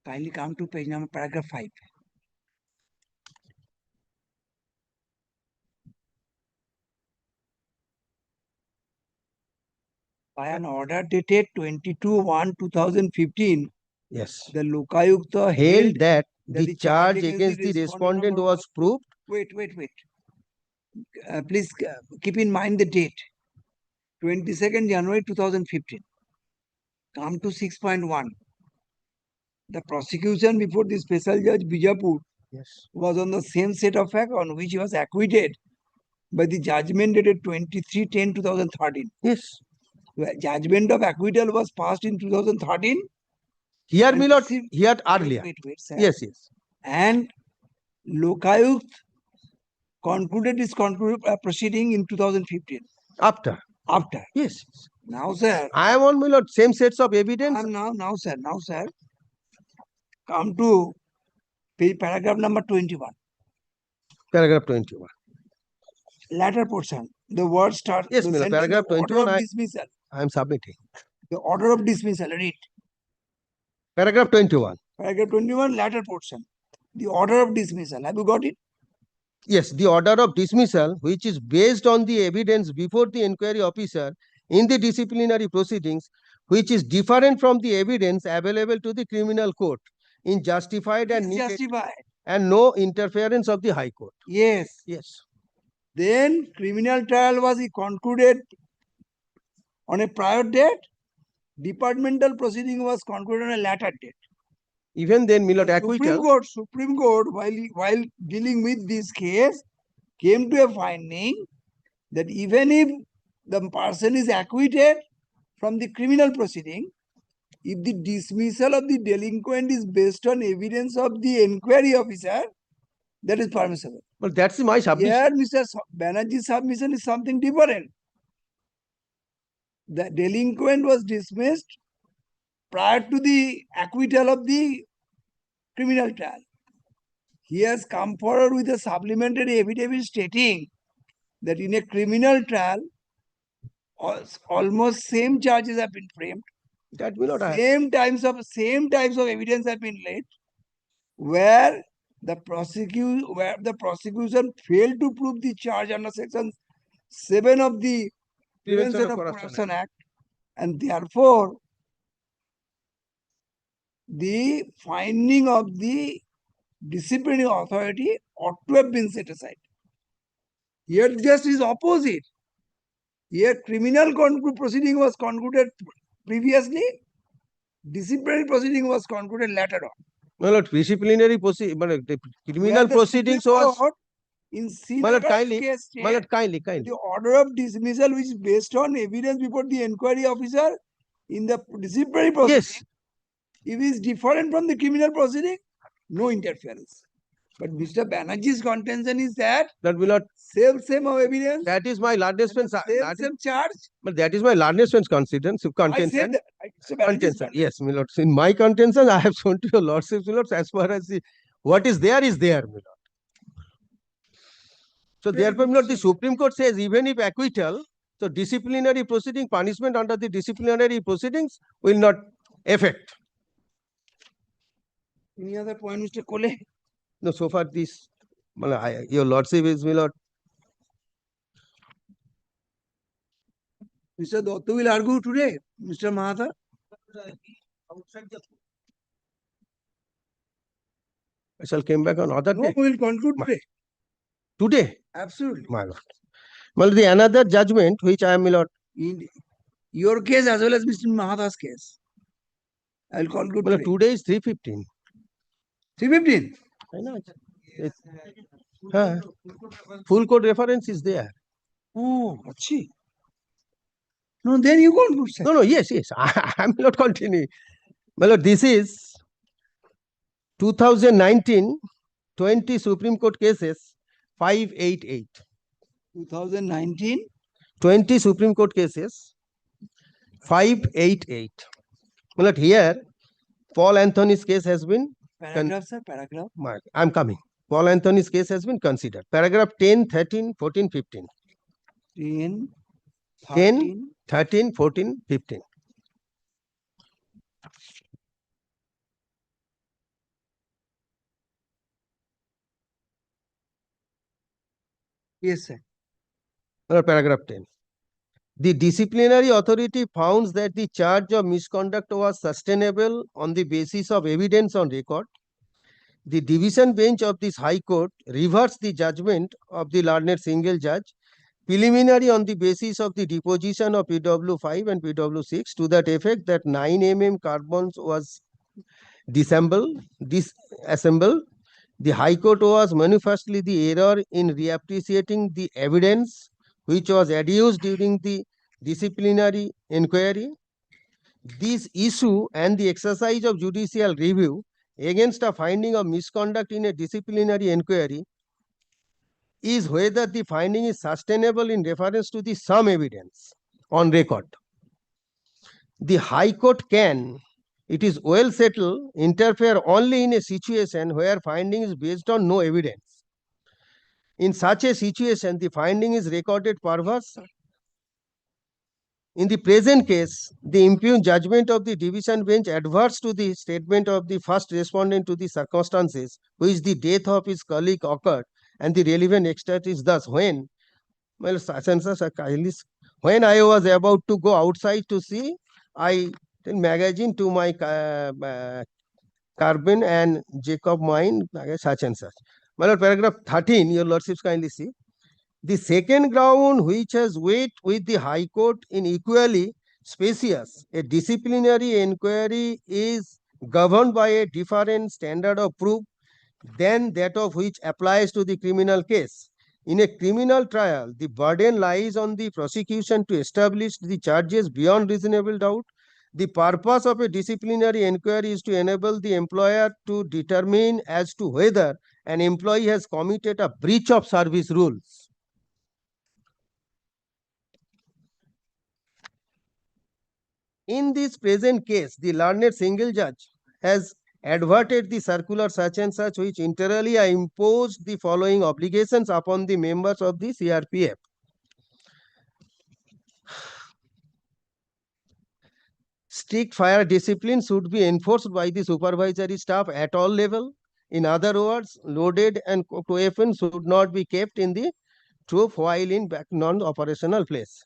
Kindly come to page number paragraph 5. By an order dated 22/1/2015, yes, the Lokayukta held that the charge against the respondent was proved. Wait. Please keep in mind the date. 22nd January 2015. Come to 6.1. The prosecution before the special judge Bijapur was on the same set of facts on which he was acquitted by the judgment dated 23/10/2013. Yes. The judgment of acquittal was passed in 2013. Here, my lord, here earlier. Wait, sir. Yes. And Lokayukt concluded his proceeding in 2015. After. Yes. Now, sir. I am on, my lord, same sets of evidence. Now, sir. Come to paragraph number 21. Paragraph 21. Latter portion. The word starts. Yes, my lord, paragraph 21. Dismissal. I am submitting. The order of dismissal. Read. Paragraph 21. Paragraph 21, latter portion. The order of dismissal. Have you got it? Yes, the order of dismissal, which is based on the evidence before the inquiry officer in the disciplinary proceedings, which is different from the evidence available to the criminal court in justified and needed, and no interference of the High Court. Yes. Then criminal trial was concluded on a prior date. Departmental proceeding was concluded on a later date. Even then, my lord, acquittal. Supreme Court, while dealing with this case, came to a finding that even if the person is acquitted from the criminal proceeding, if the dismissal of the delinquent is based on evidence of the inquiry officer, that is permissible. But that's my submission. Here, Mr. Banerjee's submission is something different. The delinquent was dismissed prior to the acquittal of the criminal trial. He has come forward with a supplementary affidavit stating that in a criminal trial, almost same charges have been framed. That will not happen. Same types of evidence have been laid, where the prosecution failed to prove the charge under section 7 of the Prevention of Corruption Act, and therefore the finding of the disciplinary authority ought to have been set aside. Here just is opposite. Here criminal proceeding was concluded previously, disciplinary proceeding was concluded later on. My lord, disciplinary criminal proceedings was. In My lord, kindly, kindly. the order of dismissal, which is based on evidence before the inquiry officer in the disciplinary proceeding, Yes. if it is different from the criminal proceeding, no interference. But Mr. Banerjee's contention is that will not. Same of evidence. That is my largest friend's. Same charge. But that is my largest friend's contention. I said that. Mr. Banerjee's Contention. Yes, my lord. In my contention, I have shown to your lordship, my lords, as far as what is there, my lord. So therefore, my lord, the Supreme Court says even if acquittal, so disciplinary proceeding, punishment under the disciplinary proceedings will not affect. Any other point, Mr. Kole? No, so far this, your lordship is, my lord. Mr. Dotto will argue today, Mr. Mahatha. I shall come back on other No, day. we will conclude today. Today? Absolutely. My lord. Well, the another judgment which I am, my lord. In your case as well as Mr. Mahatha's case. I will conclude Well, today. today is 3:15. 3:15? I know. Full code reference is there. Oh, achhi. No, then you conclude, sir. No, yes. I am not continuing. Well, this is 2019 20 Supreme Court cases 588. 2019 20 Supreme Court cases 588. Well, here Paul Anthony's case has been. Paragraph, sir, paragraph. I'm coming. Paul Anthony's case has been considered. Paragraph 10, 13, 14, 15. 10, 10, 13, 14, 15. Yes, sir. Paragraph 10. The disciplinary authority found that the charge of misconduct was sustainable on the basis of evidence on record. The division bench of this High Court reversed the judgment of the learned single judge preliminary on the basis of the deposition of PW5 and PW6 to that effect that 9 mm carbons was disassembled. The High Court was manifestly the error in reappreciating the evidence which was adduced during the disciplinary inquiry. This issue and the exercise of judicial review against a finding of misconduct in a disciplinary inquiry is whether the finding is sustainable in reference to the some evidence on record. The High Court can, it is well settled, interfere only in a situation where finding is based on no evidence. In such a situation, the finding is recorded perverse. In the present case, the impugned judgment of the division bench adverse to the statement of the first respondent to the circumstances which the death of his colleague occurred, and the relevant extent is thus when I was about to go outside to see, I magazine to my Carbon and Jacob mine such and such. My lord, paragraph 13, your lordships kindly see. The second ground which has weight with the High Court in equally spacious, a disciplinary inquiry is governed by a different standard of proof than that of which applies to the criminal case. In a criminal trial, the burden lies on the prosecution to establish the charges beyond reasonable doubt. The purpose of a disciplinary inquiry is to enable the employer to determine as to whether an employee has committed a breach of service rules. In this present case, the learned single judge has adverted the circular such and such which inter alia imposed the following obligations upon the members of the CRPF. strict fire discipline should be enforced by the supervisory staff at all level. In other words, loaded and weapons should not be kept in the troop while in non-operational place.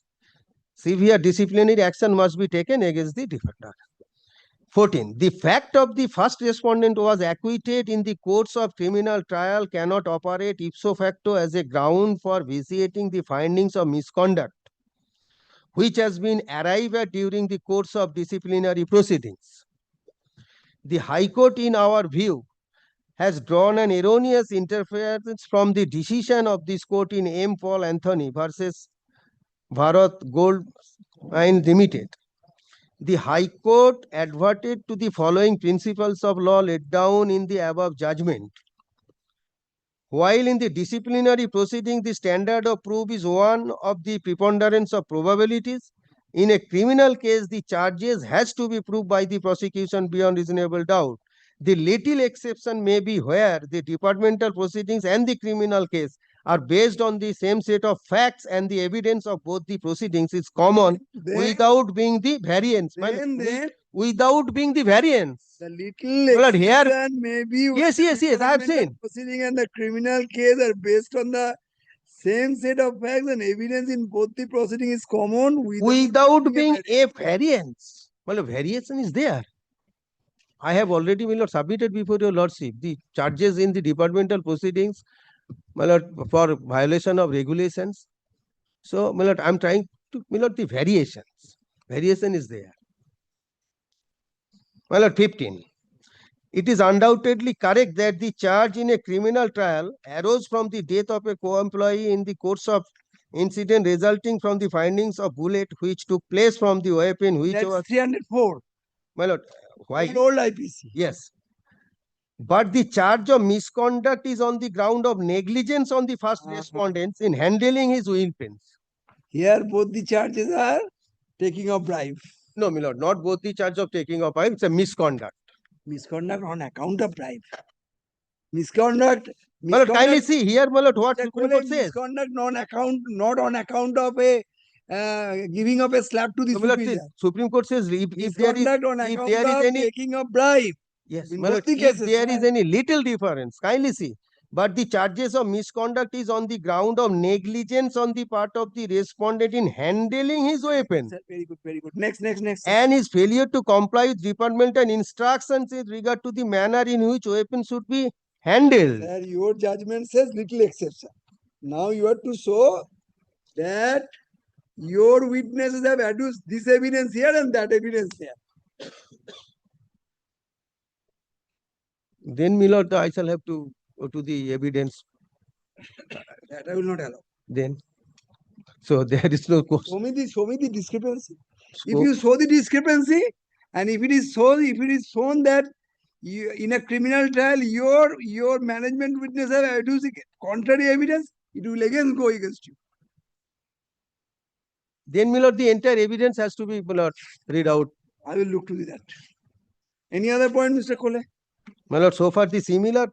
Severe disciplinary action must be taken against the defender. 14. The fact of the first respondent was acquitted in the course of criminal trial cannot operate ipso facto as a ground for vitiating the findings of misconduct which has been arrived at during the course of disciplinary proceedings. The High Court, in our view, has drawn an erroneous interference from the decision of this court in M. Paul Anthony versus Bharat Gold Mine Limited. The High Court adverted to the following principles of law laid down in the above judgment. While in the disciplinary proceeding, the standard of proof is one of the preponderance of probabilities, in a criminal case, the charges has to be proved by the prosecution beyond reasonable doubt. The little exception may be where the departmental proceedings and the criminal case are based on the same set of facts and the evidence of both the proceedings is common without being the variance. Without being the variance. The little Well, here, exception may be yes, I have departmental seen. proceeding and the criminal case are based on the same set of facts and evidence in both the proceeding is common Without being a variance. Well, a variation is there. I have already, my lord, submitted before your lordship the charges in the departmental proceedings, my lord, for violation of regulations. So, my lord, I am trying to, my lord, the variations. Variation is there. My lord, 15. It is undoubtedly correct that the charge in a criminal trial arose from the death of a co-employee in the course of incident resulting from the findings of bullet which took place from the weapon which That's was 304. My lord, why? An old IPC. Yes. But the charge of misconduct is on the ground of negligence on the first respondents in handling his weapons. Here both the charges are taking of bribe. No, my lord, not both the charge of taking of bribe, it's a misconduct. Misconduct on account of bribe. Misconduct. My lord, kindly see here, my lord, what Mr. Supreme Kole, Court says. misconduct not on account of a giving of a slap to the No, my lord, superior. Supreme Court says if there is Misconduct on if account there is of any taking of bribe. yes, In my both lord, the if cases, there is right? any little difference, kindly see. But the charges of misconduct is on the ground of negligence on the part of the respondent in handling his weapon. Sir, very good, very good. Next, next, next. And his failure to comply with departmental instructions in regard to the manner in which weapon should be handled. Sir, your judgment says little exception. Now you have to show that your witnesses have adduced this evidence here and that evidence here. Then, my lord, I shall have to go to the evidence. That I will not allow. Then, so there is no question. Show me the discrepancy. If you show the discrepancy, and if it is shown that you, in a criminal trial, your management witness have adduced contrary evidence, it will again go against you. Then, my lord, the entire evidence has to be, my lord, read out. I will look to that. Any other point, Mr. Kole? My lord, so far the similar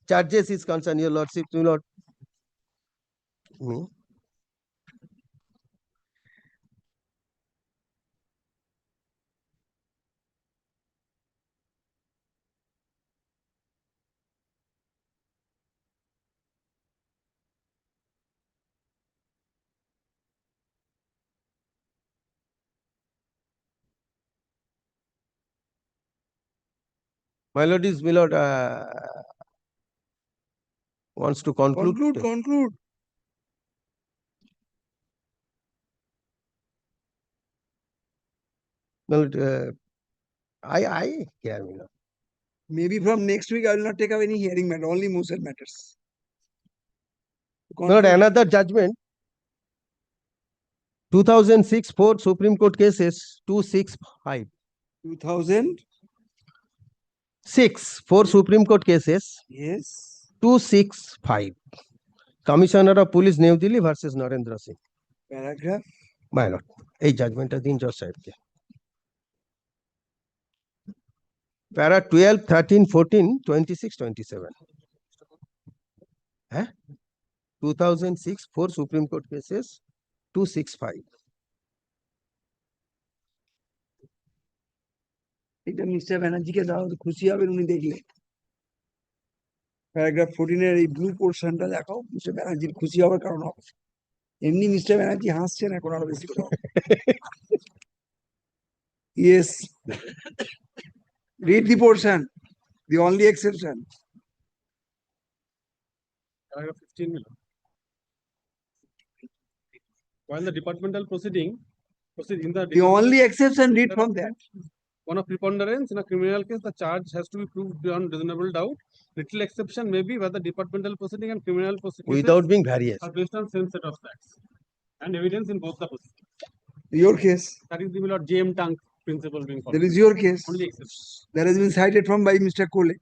charges is concerned, your lordship, my lord. Me. My lord is, my lord, wants to conclude. Conclude. My lord, I hear, my lord. Maybe from next week I will not take up any hearing matter, only motion matters. My lord, another judgment. 2006 4 Supreme Court cases 265. 2006 4 Supreme Court cases. Yes. 265. Commissioner of Police New Delhi versus Narendra Singh. Paragraph. My lord, a judgment has been just said. Para 12, 13, 14, 26, 27. 2006 4 Supreme Court cases 265. এটা mister ব্যানার্জিকে দাও, খুশি হবেন উনি দেখলে। Paragraph 14 এর এই blue পোর্শনটা দেখাও, মিস্টার ব্যানার্জির খুশি হওয়ার কারণ হবে। এমনি মিস্টার ব্যানার্জি হাসছেন এখন আরো বেশি করে। Yes. Read the portion, the only exception. Paragraph 15. While the departmental proceed in The only exception, read from that. One of preponderance in a criminal case, the charge has to be proved beyond reasonable doubt. Little exception may be where the departmental proceeding and criminal proceeding Without being various. are based on same set of facts and evidence in both the proceedings. Your case. That is the Lord J.M. Tank principle being followed. That is your case. Only exception. That has been cited from by Mr. Cole.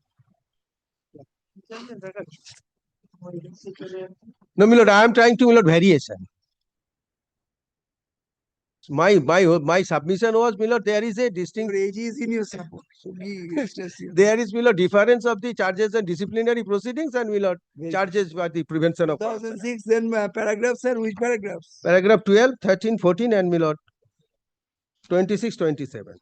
No, my lord, I am trying to, my lord, variation. My submission was, my lord, there is a distinct. Your age is in your support. So There is, my lord, difference of the charges and disciplinary proceedings and, my lord, charges for the prevention of. 2006, then paragraphs, sir. Which paragraphs? Paragraph 12, 13, 14, and, my lord, 26, 27.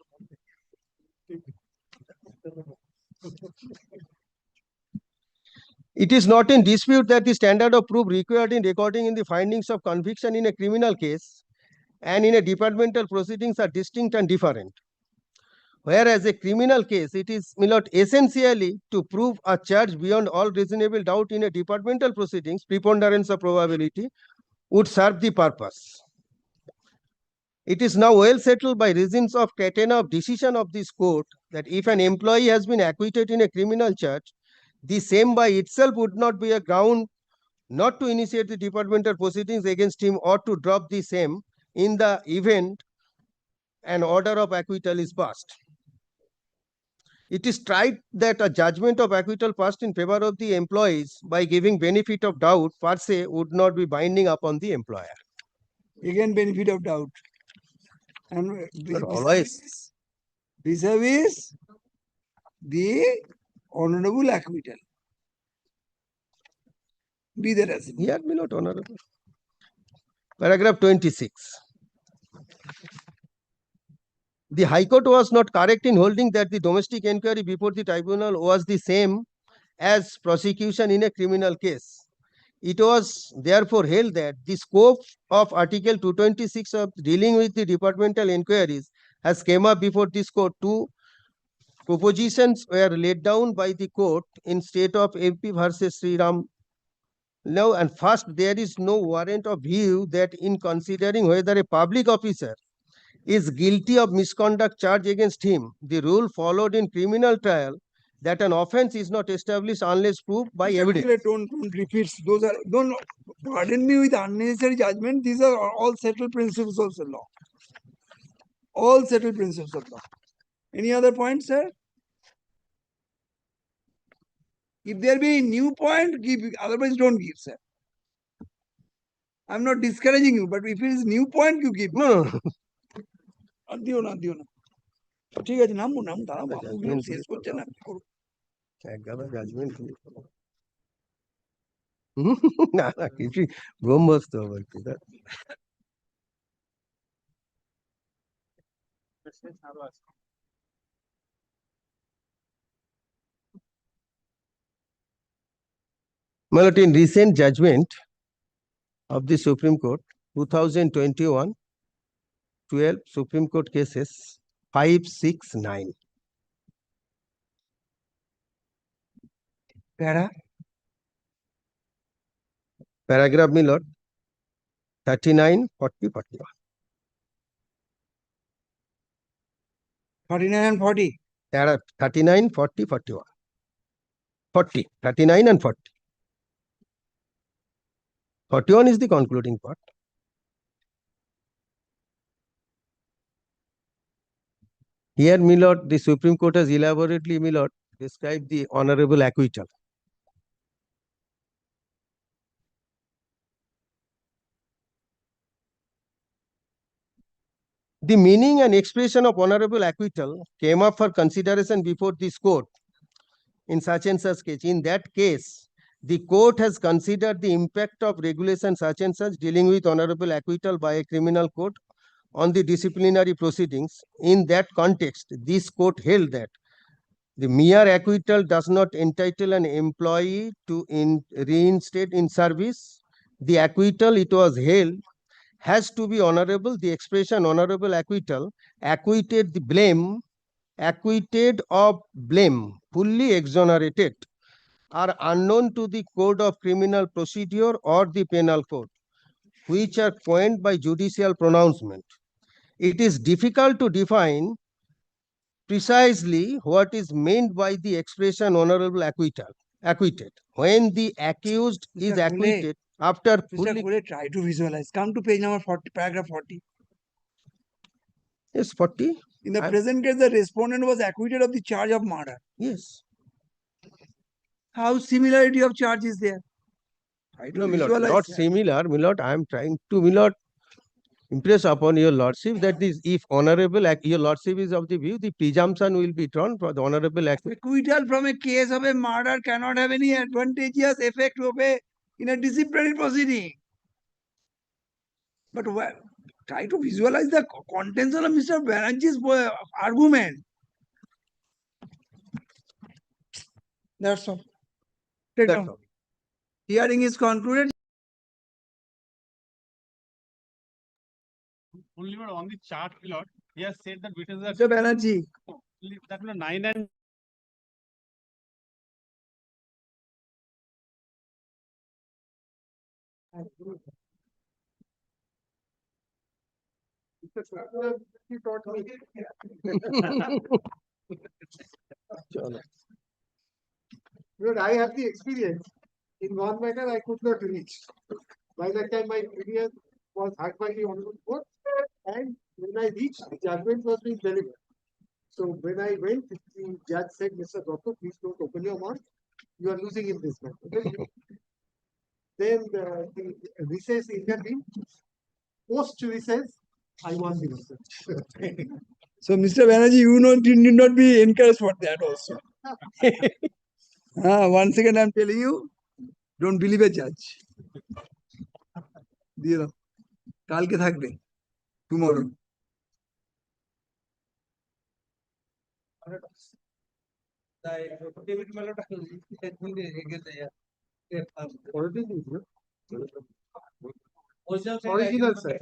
It is not in dispute that the standard of proof required in recording in the findings of conviction in a criminal case and in a departmental proceedings are distinct and different. Whereas a criminal case, it is, my lord, essentially to prove a charge beyond all reasonable doubt in a departmental proceedings, preponderance of probability would serve the purpose. It is now well settled by reasons of catena of decision of this court that if an employee has been acquitted in a criminal charge, the same by itself would not be a ground not to initiate the departmental proceedings against him or to drop the same in the event an order of acquittal is passed. It is tried that a judgment of acquittal passed in favor of the employees by giving benefit of doubt per se would not be binding upon the employer. Again, benefit of doubt. And But always. vis-a-vis the honorable acquittal. Be there as Here, my lord, honorable. Paragraph 26. The High Court was not correct in holding that the domestic inquiry before the tribunal was the same as prosecution in a criminal case. It was therefore held that the scope of Article 226 of dealing with the departmental inquiries has came up before this court. Two propositions were laid down by the court in state of MP versus Sri Ram. Now, and first, there is no warrant of view that in considering whether a public officer is guilty of misconduct charge against him, the rule followed in criminal trial that an offense is not established unless proved by evidence. Don't repeat. Those are, don't burden me with unnecessary judgment. These are all settled principles of the law. All settled principles of law. Any other point, sir? If there be a new point, give. Otherwise, don't give, sir. I'm not discouraging you, but if it is new point, you give. No. দিও না ঠিক আছে, নামবো দাঁড়াবো, শেষ করছে না। Judgement না কিছু ব্রহ্মস্ত হবে কি My lord, in recent judgment of the Supreme Court, 2021, 12 Supreme Court cases, 5, 6, 9. Paragraph, my lord, 39, 40, 41. 49 and 40. 39, 40, 41. 40, 39 and 40. 41 is the concluding part. Here, my lord, the Supreme Court has elaborately, my lord, described the honorable acquittal. The meaning and expression of honorable acquittal came up for consideration before this court in such and such case. In that case, the court has considered the impact of regulation such and such dealing with honorable acquittal by a criminal court on the disciplinary proceedings. In that context, this court held that the mere acquittal does not entitle an employee to reinstate in service. The acquittal, it was held, has to be honorable. The expression honorable acquittal, acquitted the blame, acquitted of blame, fully exonerated, are unknown to the Code of Criminal Procedure or the Penal Code, which are coined by judicial pronouncement. It is difficult to define precisely what is meant by the expression honorable acquitted. When the accused is Mr. acquitted after Mr. fully... Gule, try to visualize. Come to page number 40, paragraph 40. Yes, 40. In the present case, the respondent was acquitted of the charge of murder. Yes. How similarity of charge is there? Try to No, my lord, visualize not that. similar, my lord. I am trying to, my lord, impress upon your lordship that this, if honorable, your lordship is of the view, the presumption will be drawn for the honorable Acquittal from a case of a murder cannot have any advantageous effect of in a disciplinary proceeding. But try to visualize the contents of Mr. Banerjee's argument. That's all. Take That's down. all. Hearing is concluded. Only on the chart, my lord, he has said that between the Mr. Banerjee. that 9 and He taught me. Because I have the experience. In one matter, I could not reach. By that time, my opinion was heard by the Honorable Court, and when I reached, the judgment was being delivered. So when I went, the judge said, Mr. Dotto, please don't open your mouth. You are losing in this matter. Okay? Then the recess intervened. Post recess, I won the research. So, Mr. Banerjee, you need not be encouraged for that also. Once again, I'm telling you, don't believe a judge. দিয়ে দাও কালকে থাকবে tomorrow. Original, sir.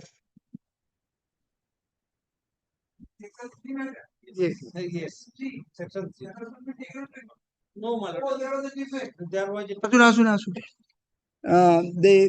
Yes. Yes. Section 3. No, my lord. There was They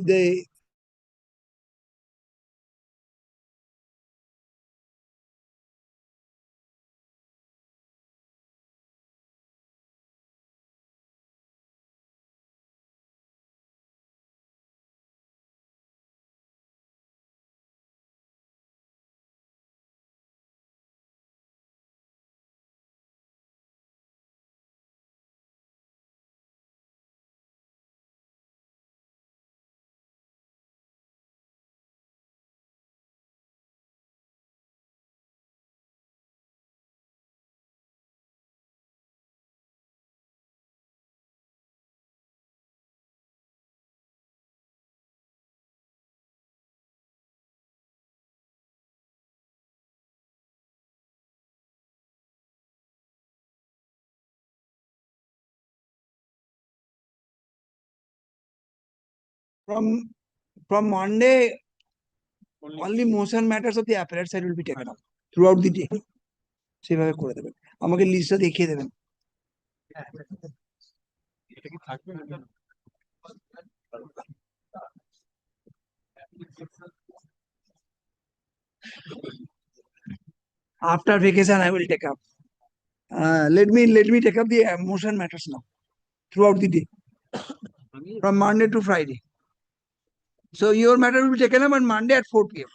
from Monday, only motion matters of the appellate side will be taken up throughout the day. সেভাবে করে দেবেন আমাকে লিস্টটা দেখিয়ে দেবেন after vacation I will take up let me take up the motion matters now throughout the day from Monday to Friday. So your matter will be taken up on Monday at 4 p.m.